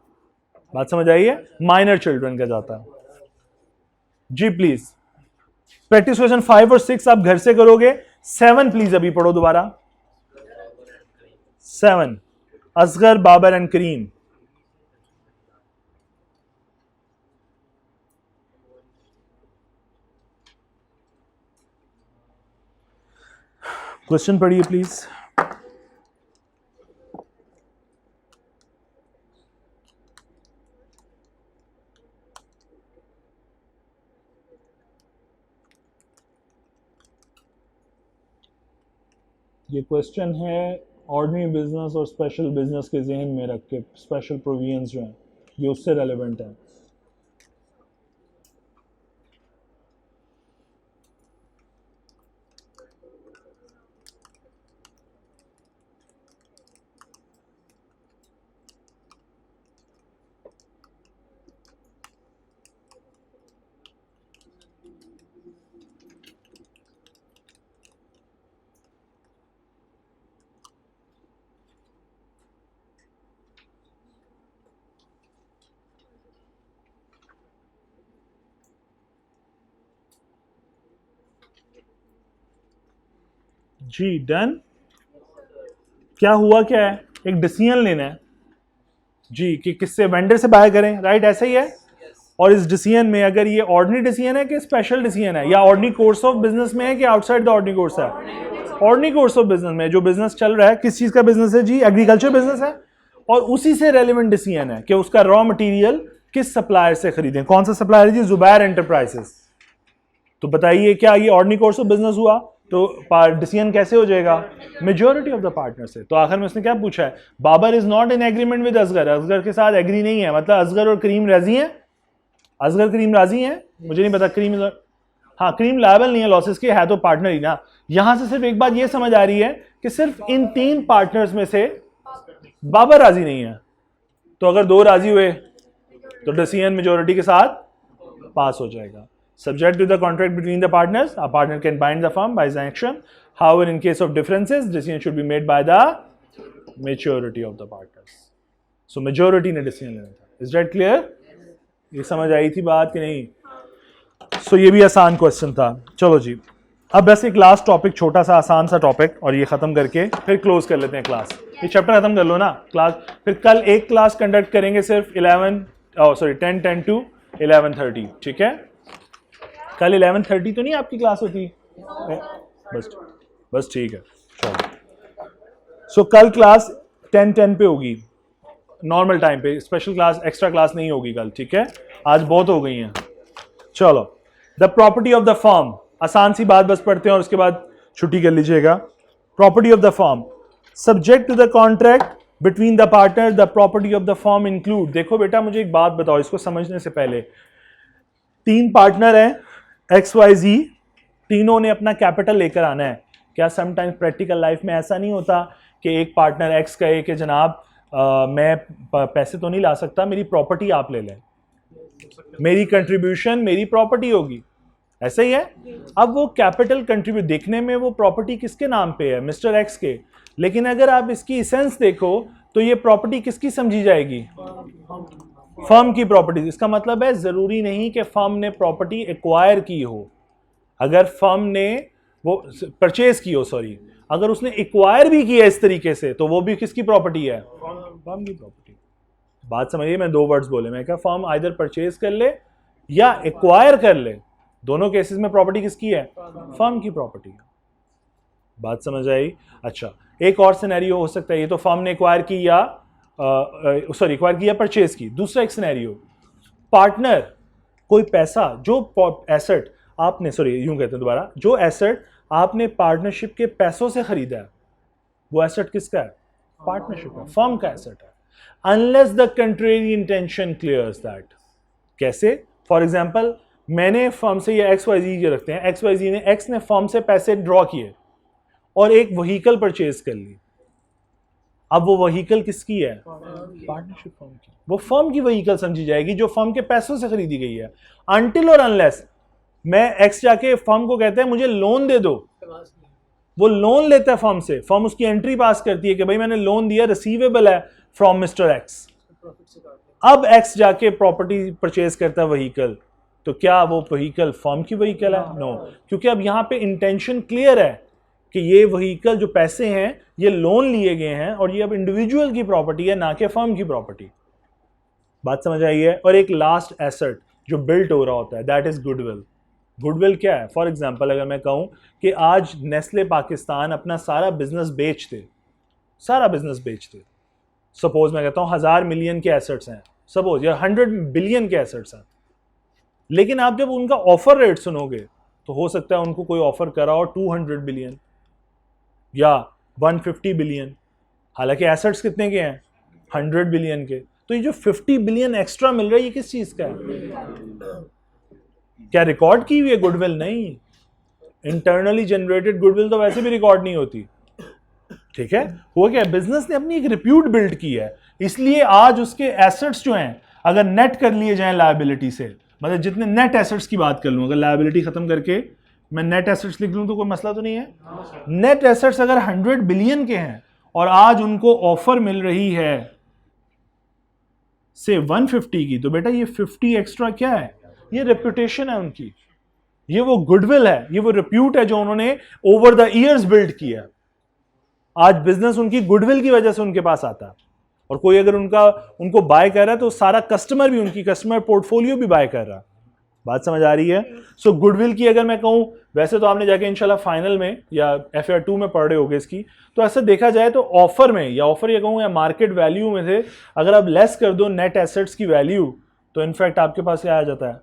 बात समझ आई है? माइनर चिल्ड्रन का जाता है। जी प्लीज प्रैक्टिस क्वेश्चन 5 और 6 आप घर से करोगे। 7 प्लीज अभी पढ़ो दोबारा। 7 असगर, बाबर एंड करीम। क्वेश्चन पढ़िए प्लीज। ये क्वेश्चन है ऑर्डिनरी बिजनेस और स्पेशल बिजनेस के जहन में रख के, स्पेशल प्रोविजंस जो हैं ये उससे रेलेवेंट है। जी डन। क्या हुआ क्या है, एक डिसीजन लेना है जी कि किससे, वेंडर से बाय करें, राइट? ऐसा ही है। और इस डिसीजन में अगर ये ऑर्डिनरी डिसीजन है कि स्पेशल डिसीजन है, या ऑर्डिनरी कोर्स ऑफ बिजनेस में है कि आउटसाइड द ऑर्डिनरी कोर्स है? ऑर्डिनरी कोर्स ऑफ बिजनेस में। जो बिजनेस चल रहा है, किस चीज का बिजनेस है जी? एग्रीकल्चर बिजनेस है। और उसी से रेलिवेंट डिसीजन है कि उसका रॉ मटेरियल किस सप्लायर से खरीदें। कौन सा सप्लायर है जी? जुबैर एंटरप्राइजेस। तो बताइए क्या ये ऑर्डिनरी कोर्स ऑफ बिजनेस हुआ? तो डिसीजन कैसे हो जाएगा? मेजॉरिटी ऑफ द पार्टनर से। तो आखिर में उसने क्या पूछा है? Babar is not in agreement with Asghar, Asghar के साथ एग्री नहीं है, मतलब असगर और करीम राजी हैं। असगर करीम राजी हैं, मुझे नहीं पता। करीम, हाँ करीम लायबल नहीं है लॉसेस के, है तो पार्टनर ही ना। यहां से सिर्फ एक बात ये समझ आ रही है कि सिर्फ इन 3 पार्टनर्स में से बाबर राजी नहीं है। तो अगर 2 राजी हुए तो डिसीजन मेजॉरिटी के साथ पास हो जाएगा। Subject to the contract between the partners, a partner can bind the firm by his action. However, in case of differences, decision should be made by the majority of the partners. So majority ने decision लेना था। Is that clear? ये समझ आई थी बात कि नहीं? So ये भी आसान क्वेश्चन था। चलो जी, अब बस एक लास्ट टॉपिक, छोटा सा आसान सा टॉपिक, और ये खत्म करके फिर क्लोज कर लेते हैं क्लास। ये चैप्टर खत्म कर लो ना क्लास। फिर कल एक क्लास कंडक्ट करेंगे सिर्फ 10 10 to 11:30, ठीक है? कल 11:30 तो नहीं आपकी क्लास होती? बस ठीक है, चलो। सो कल क्लास 10 पे होगी, नॉर्मल टाइम पे। स्पेशल क्लास, एक्स्ट्रा क्लास नहीं होगी कल, ठीक है? आज बहुत हो गई हैं। चलो, the property of the firm, आसान सी बात बस पढ़ते हैं और उसके बाद छुट्टी कर लीजिएगा। Property of the firm, subject to the contract between the partner, the property of the firm include. देखो बेटा, मुझे एक बात बताओ इसको समझने से पहले। 3 पार्टनर हैं XYZ, तीनों ने अपना कैपिटल लेकर आना है। क्या समटाइम्स प्रैक्टिकल लाइफ में ऐसा नहीं होता कि एक पार्टनर X कहे कि जनाब मैं पैसे तो नहीं ला सकता, मेरी प्रॉपर्टी आप ले लें, मेरी कंट्रीब्यूशन मेरी प्रॉपर्टी होगी, ऐसा ही है? अब वो कैपिटल कंट्रीब्यूट, देखने में वो प्रॉपर्टी किसके नाम पे है? मिस्टर X के। लेकिन अगर आप इसकी इसेंस देखो तो ये प्रॉपर्टी किसकी समझी जाएगी? फर्म की प्रॉपर्टी। इसका मतलब है जरूरी नहीं कि फर्म ने प्रॉपर्टी एक्वायर की हो। अगर फर्म ने वो परचेज की हो, सॉरी, अगर उसने एक्वायर भी किया इस तरीके से, तो वो भी किसकी प्रॉपर्टी है? फर्म की प्रॉपर्टी। बात समझिए, मैं 2 वर्ड्स बोले। मैं क्या, फर्म आइदर परचेज कर ले या एक्वायर कर ले, दोनों केसेस में प्रॉपर्टी किसकी है? फर्म की प्रॉपर्टी है। बात समझ आई? अच्छा, एक और सिनेरियो हो सकता है, ये तो फर्म ने एक्वायर की या एक्वायर किया, परचेज की। दूसरा एक सिनेरियो, पार्टनर कोई पैसा, जो एसेट आपने, यूं कहते हैं दोबारा, जो एसेट आपने पार्टनरशिप के पैसों से खरीदा है, वो एसेट किसका है? पार्टनरशिप का, फर्म का एसेट है। Unless the contrary intention clears that. कैसे? फॉर एग्जांपल, मैंने फर्म से, या XYZ के रखते हैं, XYZ ने, X ने फर्म से पैसे ड्रॉ किए और एक व्हीकल परचेज कर ली। अब वो व्हीकल किसकी है? पार्टनरशिप फर्म की। वो फर्म की व्हीकल समझी जाएगी जो फर्म के पैसों से खरीदी गई है। अनटिल और अनलेस मैं X जाके फर्म को कहता है मुझे लोन दे दो, वो लोन लेता है फर्म से, फर्म उसकी एंट्री पास करती है कि भाई मैंने लोन दिया, रिसीवेबल है फ्रॉम मिस्टर X। अब X जाके प्रॉपर्टी परचेज करता है व्हीकल, तो क्या वो व्हीकल फर्म की व्हीकल है? नो, क्योंकि अब यहां पे इंटेंशन क्लियर है कि ये व्हीकल, जो पैसे हैं, ये लोन लिए गए हैं और ये अब इंडिविजुअल की प्रॉपर्टी है, ना कि फर्म की प्रॉपर्टी। बात समझ आई है? और एक लास्ट एसेट जो बिल्ट हो रहा होता है, दैट इज गुडविल। गुडविल क्या है? फॉर एग्जांपल, अगर मैं कहूं कि आज नेस्ले पाकिस्तान अपना सारा बिजनेस बेच दे, सपोज मैं कहता हूं 1000 मिलियन के एसेट्स हैं, सपोज, या 100 बिलियन के एसेट्स हैं, लेकिन आप जब उनका ऑफर रेट सुनोगे तो हो सकता है उनको कोई ऑफर करा हो 200 बिलियन या 150 बिलियन, हालांकि एसेट्स कितने के हैं 100 बिलियन के। तो ये जो 50 बिलियन एक्स्ट्रा मिल रहा है ये किस चीज का है? क्या रिकॉर्ड की हुई है गुडविल? नहीं, इंटरनली जनरेटेड गुडविल तो वैसे भी रिकॉर्ड नहीं होती। ठीक है, वो क्या है, बिजनेस ने अपनी एक रिप्यूट बिल्ड की है, इसलिए आज उसके एसेट्स जो हैं अगर नेट कर लिए जाएं लायबिलिटी से, मतलब जितने नेट एसेट्स की बात कर लूं, अगर लायबिलिटी खत्म करके मैं नेट एसेट्स लिख लूं तो कोई मसला तो नहीं है। नेट एसेट्स अगर 100 बिलियन के हैं और आज उनको ऑफर मिल रही है से 150 की, तो बेटा ये 50 एक्स्ट्रा क्या है? ये रेपुटेशन है उनकी, ये वो गुडविल है, ये वो रिप्यूट है जो उन्होंने ओवर द ईयर्स बिल्ड किया। आज बिजनेस उनकी गुडविल की वजह से उनके पास आता है, और कोई अगर उनको बाय कर रहा है तो सारा कस्टमर भी, उनकी कस्टमर पोर्टफोलियो भी बाय कर रहा है। बात समझ आ रही है? सो गुडविल की अगर मैं कहूं, वैसे तो आपने जाके इंशाल्लाह फाइनल में या FR 2 में पढ़ रहे होगे इसकी, तो ऐसा देखा जाए तो ऑफर में या ऑफर ये कहूँ या मार्केट वैल्यू में से अगर आप लेस कर दो नेट एसेट्स की वैल्यू, तो इनफैक्ट आपके पास क्या आ जाता है?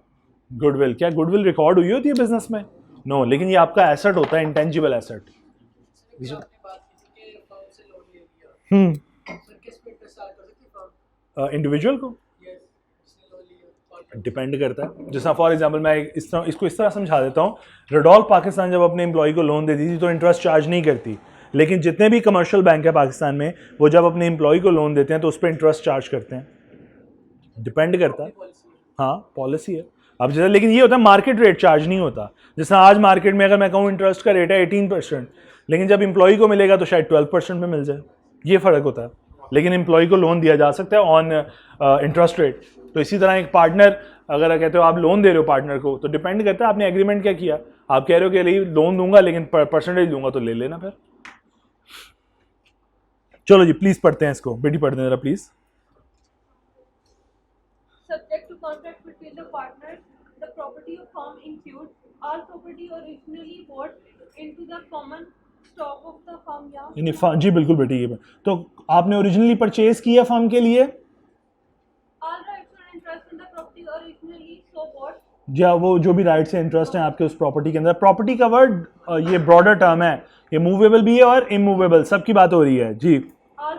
गुडविल। क्या गुडविल रिकॉर्ड हुई होती है बिजनेस में? नो, लेकिन ये आपका एसेट होता है, इंटेंजिबल एसेट। आपने बात की थी कि फर्म से लोन ले लिया, सर किस पे पैसा कर सकती फर्म? इंडिविजुअल को यस, उसने लोन लिया, डिपेंड करता है। जैसा फॉर एग्जांपल मैं इसको इस तरह समझा देता हूँ, रेडॉल्फ पाकिस्तान जब अपने एम्प्लॉय को लोन देती थी तो इंटरेस्ट चार्ज नहीं करती, लेकिन जितने भी कमर्शियल बैंक है पाकिस्तान में, वो जब अपने एम्प्लॉय को लोन देते हैं तो उस पर इंटरेस्ट चार्ज करते हैं। डिपेंड करता है, हाँ पॉलिसी है। अब जैसे, लेकिन ये होता है मार्केट रेट चार्ज नहीं होता। जैसे आज मार्केट में अगर मैं कहूँ इंटरेस्ट का रेट है 18%, लेकिन जब एम्प्लॉय को मिलेगा तो शायद 12% में मिल जाए, ये फ़र्क होता है। लेकिन एम्प्लॉय को लोन दिया जा सकता है ऑन इंटरेस्ट रेट। तो इसी तरह एक पार्टनर, अगर कहते हो आप लोन दे रहे हो पार्टनर को, तो डिपेंड करता है आपने एग्रीमेंट क्या किया। आप कह रहे हो कि नहीं लोन दूंगा लेकिन परसेंटेज दूंगा, तो ले लेना फिर। चलो जी प्लीज पढ़ते हैं इसको, बेटी पढ़ दें जरा please. Subject to contract between the partners, the property of firm includes all property originally bought into the common stock of the firm. या जी बिल्कुल बेटी, ये तो आपने ओरिजिनली परचेज किया फर्म के लिए, all rights and interest in the property originally so bought. या वो जो भी राइट्स है इंटरेस्ट हैं आपके उस प्रॉपर्टी के अंदर। प्रॉपर्टी का वर्ड ये ब्रॉडर टर्म है, ये मूवेबल भी है और इमूवेबल, सबकी बात हो रही है जी। All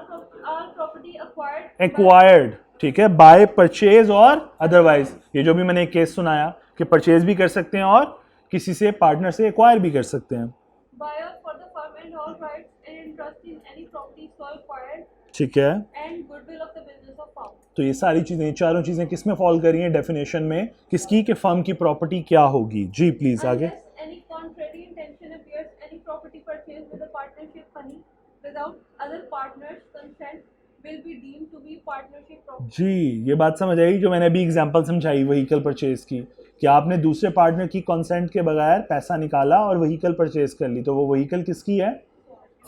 property acquired. एक्वायर्ड, ठीक है, बाय, परचेज और अदरवाइज। ये जो भी मैंने एक केस सुनाया कि परचेज भी कर सकते हैं और किसी से पार्टनर से एक्वायर भी कर सकते हैं। Buyer for the firm and all rights and interest in any property so acquired ठीक है, and goodwill of the business of firm. तो ये सारी चीजें, चारों चीजें किस में फॉल कर रही हैं? डेफिनेशन में किसकी, कि फर्म की प्रॉपर्टी क्या होगी। जी प्लीज आगे। Unless any contrary intention appears, any property purchased with a partnership money without other partners' consent will be deemed to be partnership property. जी, ये बात समझ आई जो मैंने अभी एग्जांपल समझाई व्हीकल परचेज की, कि आपने दूसरे पार्टनर की कंसेंट के बगैर पैसा निकाला और व्हीकल परचेज कर ली, तो वो व्हीकल किसकी है?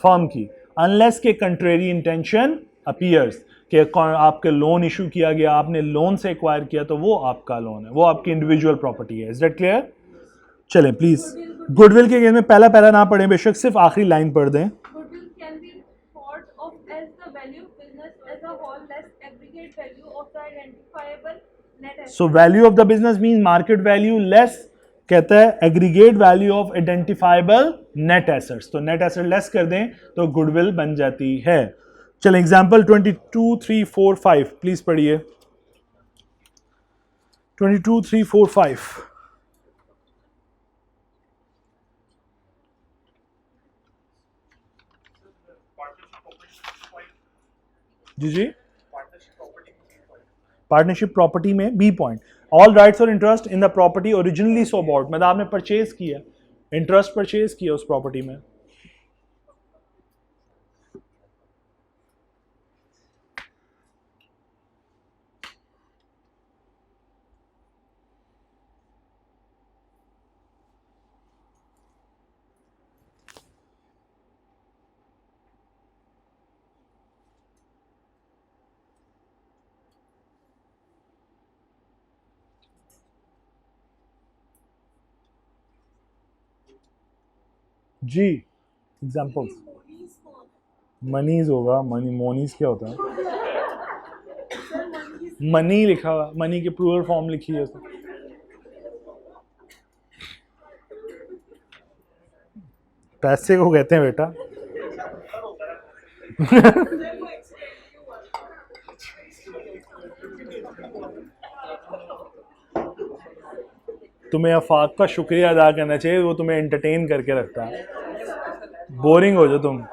फर्म की। अनलेस के कंट्रेरी इंटेंशन अपीयर्स, कि आपके लोन इशू किया गया, आपने लोन से एक्वायर किया, तो वो आपका लोन है, वो आपकी इंडिविजुअल प्रॉपर्टी है। Is that clear? चलें प्लीज, गुडविल के केस में पहला पैरा ना पढ़ें बेशक, सिर्फ आखिरी लाइन पढ़ दें। Goodwill can be thought of as the value of business as a whole less aggregate value of the identifiable net asset. So value of the business mean market value less, कहता है aggregate value of identifiable net assets. तो net asset less कर दें तो goodwill बन जाती है। चलें एग्जांपल 22, 3, 4, 5 प्लीज पढ़िए। 22, 3, 4, 5। जी जी, पार्टनरशिप प्रॉपर्टी में बी पॉइंट, ऑल राइट्स और interest in the property originally so bought, मतलब आपने परचेज किया, इंटरेस्ट परचेज किया उस प्रॉपर्टी में। जी एग्जाम्पल्स, मनीज होगा, मनी, मोनीज क्या होता है? मनी लिखा हुआ, मनी की प्लूरल फॉर्म लिखी है उसमें। पैसे को कहते हैं बेटा। तुम्हें आफाक का शुक्रिया अदा करना चाहिए, वो तुम्हें एंटरटेन करके रखता है, बोरिंग हो जाओ तुम।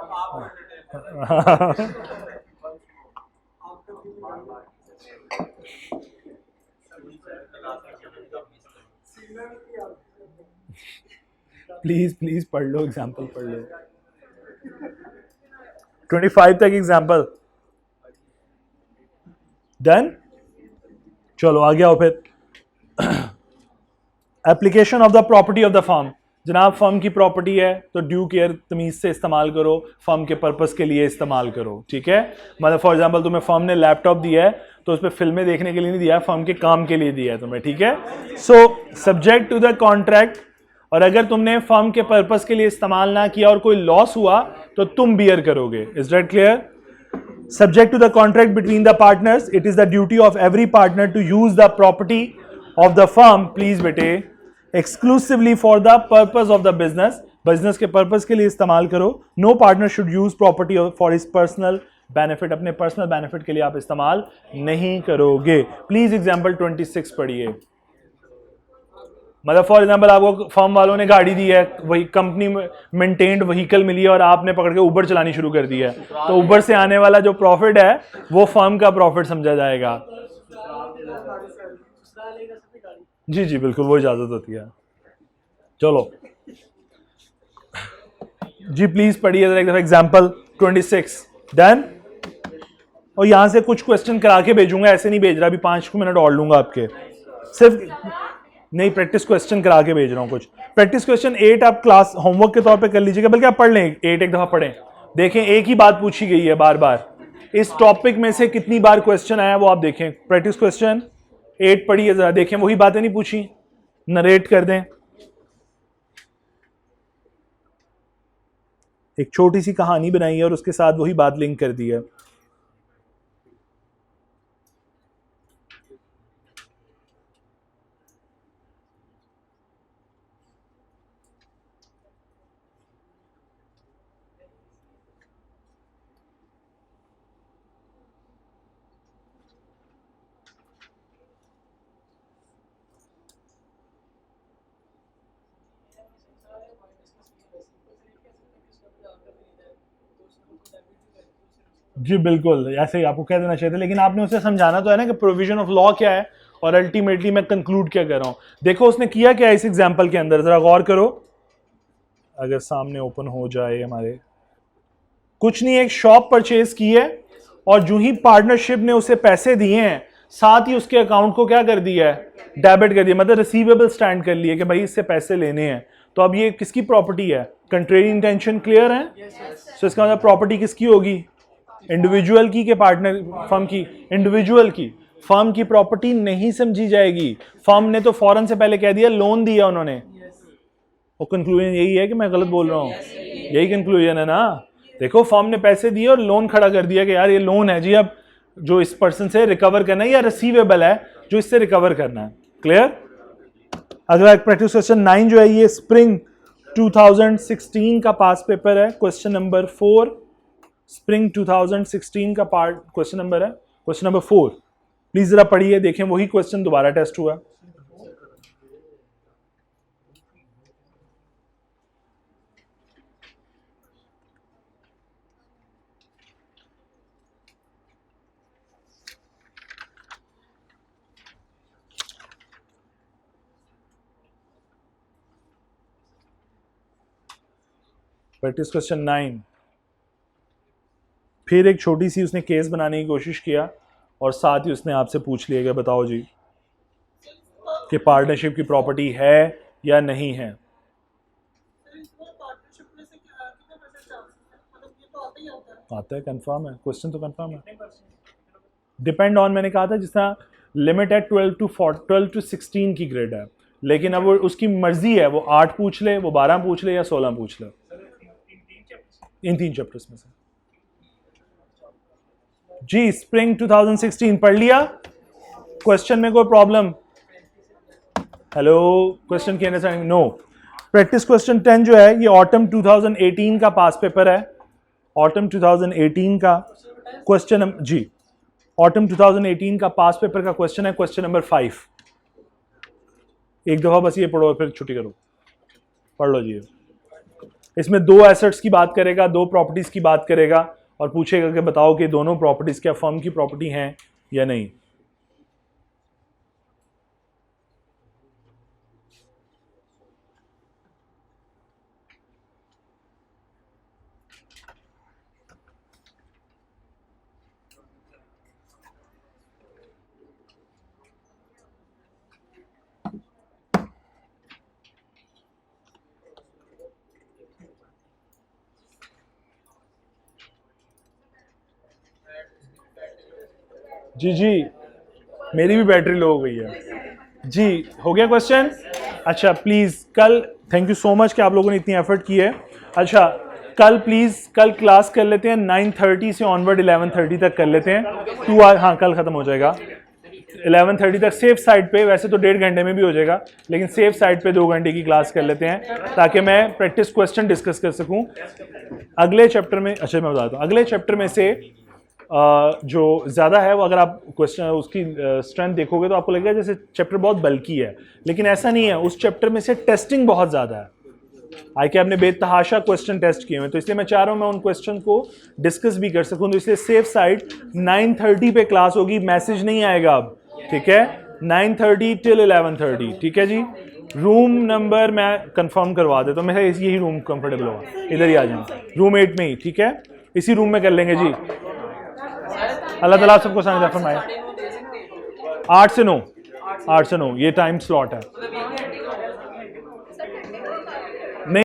प्लीज प्लीज पढ़ लो, एग्जाम्पल पढ़ लो, 25 तक एग्जाम्पल डन। चलो आगे आओ फिर। Application of the property of the firm. जनाब फर्म की प्रॉपर्टी है तो ड्यू केयर तमीज से इस्तेमाल करो, फर्म के पर्पस के लिए इस्तेमाल करो, ठीक है। मतलब फॉर एग्जांपल तुम्हें फर्म ने लैपटॉप दिया है तो उस पर फिल्में देखने के लिए नहीं दिया, फर्म के काम के लिए दिया है तुम्हें, ठीक है। So subject to the contract, और अगर तुमने फर्म के पर्पस के लिए इस्तेमाल ना किया और कोई लॉस हुआ तो तुम बियर करोगे। Is that clear? Subject to the contract between the partners, it is the duty of every partner to use the property of the firm, please बेटे, exclusively for the purpose of the business, business के purpose के लिए इस्तेमाल करो। No partner should use property for his personal benefit, अपने personal benefit के लिए आप इस्तेमाल नहीं करोगे। Please example 26 पढ़िए। मतलब फॉर एग्जाम्पल आपको फर्म वालों ने गाड़ी दी है, वही कंपनी मेंटेन्ड व्हीकल मिली है और आपने पकड़ के उबर चलानी शुरू कर दी है, तो उबर से आने वाला जो प्रॉफिट है वो फर्म का प्रॉफिट समझा जाएगा। जी जी बिल्कुल, वो इजाजत होती है। चलो जी प्लीज पढ़िए जरा एक दफा एग्जाम्पल 26 डन। और यहां से कुछ क्वेश्चन करा के भेजूंगा, ऐसे नहीं भेज रहा, अभी 5 मिनट और लूंगा आपके, सिर्फ नहीं प्रैक्टिस क्वेश्चन करा के भेज रहा हूं कुछ। प्रैक्टिस क्वेश्चन 8 आप क्लास होमवर्क के तौर पे कर लीजिएगा, बल्कि आप पढ़ लें 8 एक दफा पढ़ें, देखें एक ही बात पूछी गई है बार बार, इस टॉपिक में से कितनी बार क्वेश्चन आया वो आप देखें। प्रैक्टिस क्वेश्चन 8 पढ़िए जरा, देखें वही बातें नहीं पूछी, नरेट कर दें, एक छोटी सी कहानी बनाई है और उसके साथ वही बात लिंक कर दी है। जी बिल्कुल, ऐसे ही आपको कह देना चाहिए था, लेकिन आपने उसे समझाना तो है ना कि प्रोविजन ऑफ लॉ क्या है और अल्टीमेटली मैं कंक्लूड क्या कर रहा हूं। देखो उसने किया क्या इस एग्जांपल के अंदर, जरा गौर करो, अगर सामने ओपन हो जाए हमारे, कुछ नहीं, एक शॉप परचेज की है और जो ही पार्टनरशिप ने उसे पैसे दिए हैं साथ ही उसके अकाउंट को क्या कर दिया है, डेबिट कर दिया, मतलब रिसीवेबल स्टैंड कर लिए कि भाई इससे पैसे लेने हैं। तो अब ये किसकी प्रॉपर्टी है? कंट्रेरी इंटेंशन क्लियर है? तो इसका मतलब प्रॉपर्टी किसकी होगी? इंडिविजुअल की के पार्टनर फर्म की? इंडिविजुअल की। फर्म की प्रॉपर्टी नहीं समझी जाएगी, फर्म ने तो फौरन से पहले कह दिया, लोन दिया उन्होंने। वो कंक्लूजन यही है कि मैं गलत बोल रहा हूँ? यही कंक्लूजन है ना। देखो फर्म ने पैसे दिए और लोन खड़ा कर दिया कि यार ये लोन है जी, अब जो इस पर्सन से रिकवर करना है, या रिसीवेबल है जो इससे रिकवर करना है। क्लियर? अगला प्रैक्टिस क्वेश्चन 9 जो है ये स्प्रिंग 2016 का पास पेपर है, क्वेश्चन नंबर 4, स्प्रिंग 2016 का पार्ट क्वेश्चन नंबर है, क्वेश्चन नंबर 4। प्लीज जरा पढ़िए, देखें वही क्वेश्चन दोबारा टेस्ट हुआ। Practice question 9। फिर एक छोटी सी उसने केस बनाने की कोशिश किया और साथ ही उसने आपसे पूछ लिया कि बताओ जी कि पार्टनरशिप की प्रॉपर्टी है या नहीं है। आता है, कंफर्म है, क्वेश्चन तो कंफर्म है। डिपेंड ऑन मैंने कहा था, जिस तरह लिमिट है 12 to 16 की ग्रेड है, लेकिन अब वो उसकी मर्जी है, वो 8 पूछ ले, वो 12 पूछ ले या 16 पूछ ले, इन 3 चैप्टर्स में से। जी स्प्रिंग 2016 पढ़ लिया? क्वेश्चन में कोई प्रॉब्लम? हेलो, क्वेश्चन की अंडरस्टैंडिंग? नो। प्रैक्टिस क्वेश्चन 10 जो है ये ऑटम 2018 का पास पेपर है, ऑटम 2018 का क्वेश्चन जी, ऑटम 2018 का पास पेपर का क्वेश्चन है, क्वेश्चन नंबर 5। एक दफा बस ये पढ़ो फिर छुट्टी करो, पढ़ लो जी। इसमें 2 एसेट्स की बात करेगा, 2 प्रॉपर्टीज की बात करेगा और पूछेगा कि बताओ कि दोनों प्रॉपर्टीज क्या फर्म की प्रॉपर्टी हैं या नहीं। जी, मेरी भी बैटरी लो हो गई है जी। हो गया क्वेश्चन? अच्छा प्लीज़ कल, थैंक यू सो मच कि आप लोगों ने इतनी एफर्ट की है। अच्छा कल प्लीज़, कल क्लास कर लेते हैं 9:30 से ऑनवर्ड 11:30 तक कर लेते हैं। 2 आवर, हाँ कल ख़त्म हो जाएगा 11:30 तक। सेफ साइड पे, वैसे तो 1.5 घंटे में भी हो जाएगा, लेकिन सेफ साइड पे 2 घंटे की क्लास कर लेते हैं ताकि मैं प्रैक्टिस क्वेश्चन डिस्कस कर सकूँ अगले चैप्टर में। अच्छा मैं बताता हूँ, अगले चैप्टर में से जो ज़्यादा है वो, अगर आप क्वेश्चन उसकी स्ट्रेंथ देखोगे तो आपको लगेगा जैसे चैप्टर बहुत बल्कि है, लेकिन ऐसा नहीं है। उस चैप्टर में से टेस्टिंग बहुत ज़्यादा है। आके आपने बेतहाशा क्वेश्चन टेस्ट किए हुए, तो इसलिए मैं चाह रहा हूँ मैं उन क्वेश्चन को डिस्कस भी कर सकूँ। तो इसलिए सेफ साइड 9:30 पे क्लास होगी, मैसेज नहीं आएगा अब, ठीक है? 9:30 till 11:30, ठीक है जी। रूम नंबर मैं कंफर्म करवा देता हूँ, मेरा यही रूम कंफर्टेबल होगा, इधर ही आ जाना, रूम 8 में ही, ठीक है? इसी रूम में कर लेंगे जी। अल्लाह ताला आप सबको सामने फरमाए। 8 से 9 ये टाइम स्लॉट है।